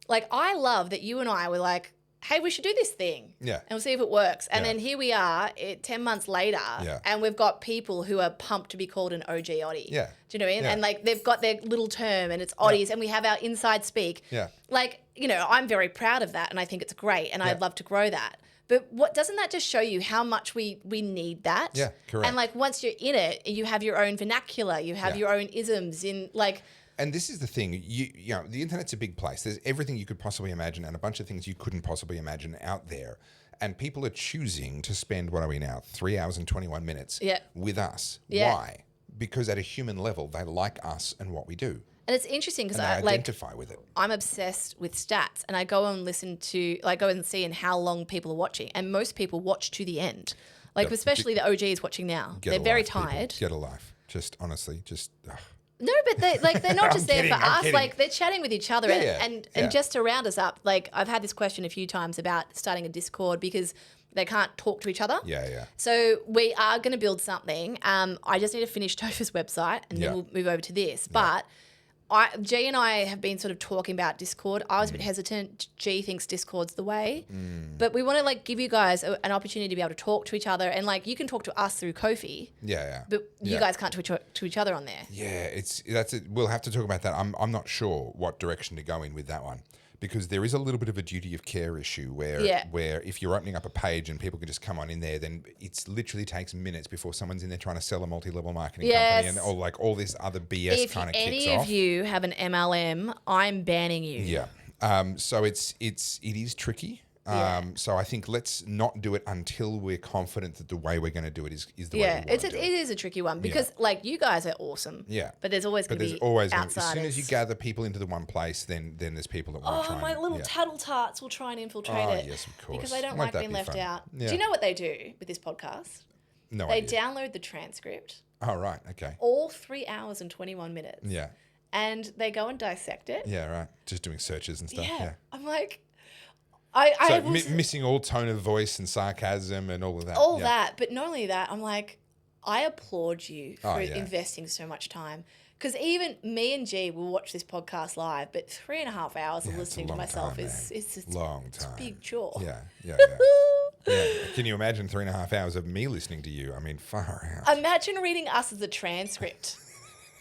Like, I love that you and I were like, hey, we should do this thing. Yeah. And we'll see if it works. And Yeah. then here we are 10 months later, Yeah. and we've got people who are pumped to be called an OG Oddie. Yeah. Do you know what I mean? Yeah. And like they've got their little term and it's Oddies and we have our inside speak. Yeah. Like, you know, I'm very proud of that and I think it's great and Yeah. I'd love to grow that. But what doesn't that just show you how much we need that? Yeah, correct. And like once you're in it, you have your own vernacular, you have Yeah. your own isms in like. And this is the thing, you know, the internet's a big place. There's everything you could possibly imagine and a bunch of things you couldn't possibly imagine out there. And people are choosing to spend, what are we now, 3 hours and 21 minutes Yeah. with us. Yeah. Why? Because at a human level, they like us and what we do. And it's interesting because And I they identify with it. I'm obsessed with stats and I go and listen to, like, go and see in how long people are watching. And most people watch to the end. Like, Yeah, especially the OGs watching now. Get They're a very life, people. tired. Get a life. Just honestly, just... ugh. No, but they're not just there kidding, for I'm us. kidding. Like, they're chatting with each other. Yeah, and yeah. just to round us up, like, I've had this question a few times about starting a Discord because they can't talk to each other. Yeah, yeah. So we are going to build something. I just need to finish Topher's website and Yeah. then we'll move over to this. But G and I have been sort of talking about Discord. I was a bit hesitant. G thinks Discord's the way. But we want to like give you guys an opportunity to be able to talk to each other. And like you can talk to us through Ko-fi, Yeah, yeah. but you Yeah. guys can't talk to each other on there. Yeah, that's it. We'll have to talk about that. I'm not sure what direction to go in with that one because there is a little bit of a duty of care issue where if you're opening up a page and people can just come on in there, then it's literally takes minutes before someone's in there trying to sell a multi-level marketing company and or like all this other BS kind of kicks If any off. of you have an MLM, I'm banning you. Yeah. So it is tricky. So I think let's not do it until we're confident that the way we're going to do it is the way we want to do it it. is a tricky one because like you guys are awesome. Yeah. But there's always going But to there's be always outsiders. as soon as you gather people into the one place, then there's people that want to try. Oh, my and, little yeah. tattle tarts will try and infiltrate Oh, it. yes, of course. Because they don't Won't like that being be left fun? out. Yeah. Do you know what they do with this podcast? No They idea. download the transcript, Oh right, okay. all 3 hours and 21 minutes. Yeah, And they go and dissect it. yeah, right. Just doing searches and stuff. Yeah. I'm like, So missing all tone of voice and sarcasm and all of that. all yeah. that. But not only that, I'm like, I applaud you for Oh, yeah. investing so much time. Because even me and G will watch this podcast live, but 3.5 hours of Yeah, it's a listening to long myself time, is man. it's just Long it's a time. big chore. Yeah, yeah, yeah. Yeah. Can you imagine 3.5 hours of me listening to you? I mean, far out. Imagine reading us as a transcript.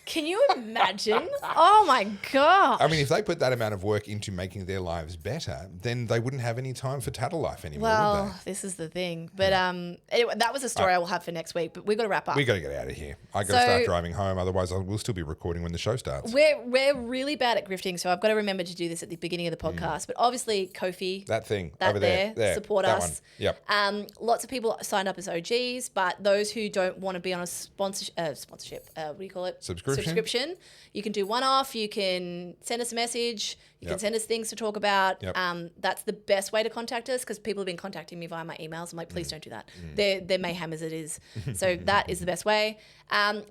Can you imagine? Oh my god! I mean, if they put that amount of work into making their lives better, then they wouldn't have any time for tattle life anymore, would Well, this is the thing. But anyway, that was a story I will have for next week. But we've got to wrap up. they? We got to get out of here. I got to start driving home. Otherwise, we'll still be recording when the show starts. We're really bad at grifting, so I've got to remember to do this at the beginning of the podcast. But obviously, Ko-fi, That thing that over there. support that us. One. Yep. Lots of people signed up as OGs, but those who don't want to be on a sponsorship, what do you call it? Subscription. You can do one-off. You can send us a message. You can send us things to talk about. Yep. That's the best way to contact us because people have been contacting me via my emails. I'm like, please don't do that. They're mayhem as it is. So that is the best way.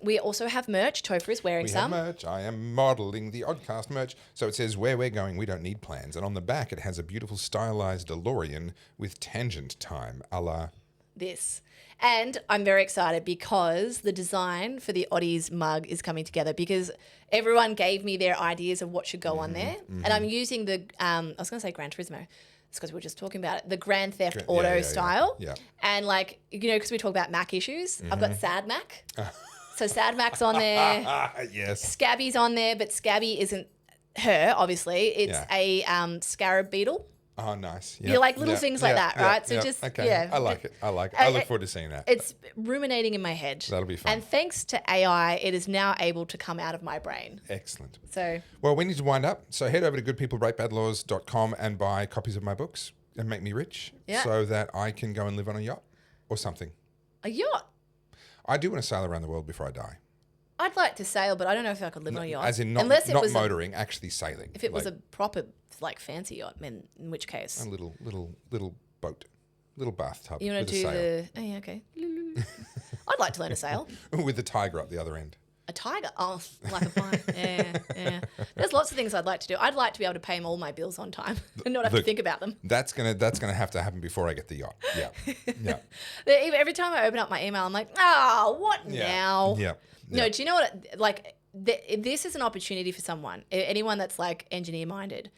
We also have merch. Topher is wearing We some. have merch. I am modelling the Oddcast merch. So it says, where we're going, we don't need plans. And on the back, it has a beautiful stylized DeLorean with tangent time, a la... This. And I'm very excited because the design for the Oddies mug is coming together because everyone gave me their ideas of what should go on there. And I'm using the, I was going to say Gran Turismo. It's because we were just talking about it. The Grand Theft Auto style. Yeah. And like, you know, because we talk about Mac issues, I've got Sad Mac. So Sad Mac's on there. Yes. Scabby's on there, but Scabby isn't her, obviously. It's a scarab beetle. Oh, nice. You like little things like that, right? So just, okay. yeah. I like it. I like it. I look forward to seeing that. It's ruminating in my head. That'll be fun. And thanks to AI, it is now able to come out of my brain. Excellent. So Well, we need to wind up. So head over to goodpeoplebreakbadlaws.com and buy copies of my books and make me rich so that I can go and live on a yacht or something. a yacht. I do want to sail around the world before I die. I'd like to sail, but I don't know if I could live on a yacht. As in not, Unless it not was motoring, actually sailing. if it was a proper like fancy yacht, in which case. a little boat, little bathtub You want with to a do sail. the... Oh, yeah, okay. I'd like to learn to sail. with the tiger up the other end. A tiger? Oh, like a fly. Yeah. There's lots of things I'd like to do. I'd like to be able to pay all my bills on time and not have to Look, think about them. That's gonna have to happen before I get the yacht. Yeah, yeah, Every time I open up my email, I'm like, what yeah. now? Yeah. No, do you know what? Like, this is an opportunity for someone, anyone that's like engineer minded.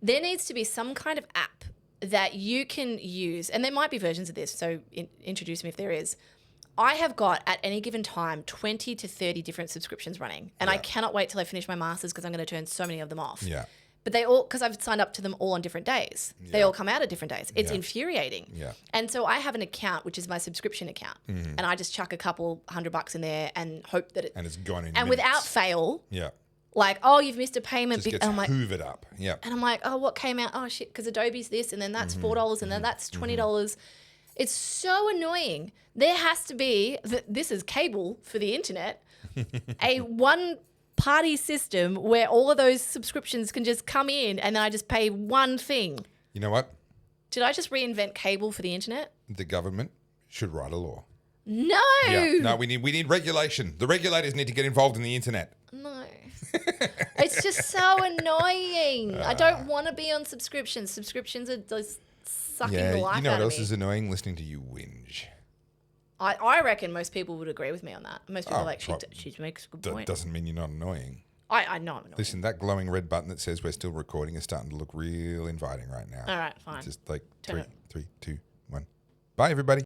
There needs to be some kind of app that you can use, and there might be versions of this, so introduce me if there is. I have got at any given time 20 to 30 different subscriptions running, and I cannot wait till I finish my masters because I'm going to turn so many of them off. Yeah. But they all, because I've signed up to them all on different days. They Yeah. all come out at different days. It's infuriating. Yeah. And so I have an account, which is my subscription account. And I just chuck a couple $100 in there and hope that it, And it's gone in and minutes. without fail, Yeah. like, oh, you've missed a payment. Just gets and I'm like, hoovered up. Yeah. and I'm like, oh, what came out? Oh, shit, because Adobe's this, and then that's $4, and then that's $20. It's so annoying. There has to be, this is cable for the internet, a one-party system where all of those subscriptions can just come in, and then I just pay one thing. You know what? Did I just reinvent cable for the internet? The government should write a law. No. Yeah. No, we need regulation. The regulators need to get involved in the internet. No. It's just so annoying. I don't want to be on subscriptions. Subscriptions are just sucking the life you know out what of else me. is annoying? Listening to you whinge. I reckon most people would agree with me on that. Most people are like, prob- she makes a good That point. doesn't mean you're not annoying. I know I'm annoying. Listen, that glowing red button that says we're still recording is starting to look real inviting right now. All right, fine. Just like Turn 3, 2, 1. Bye, everybody.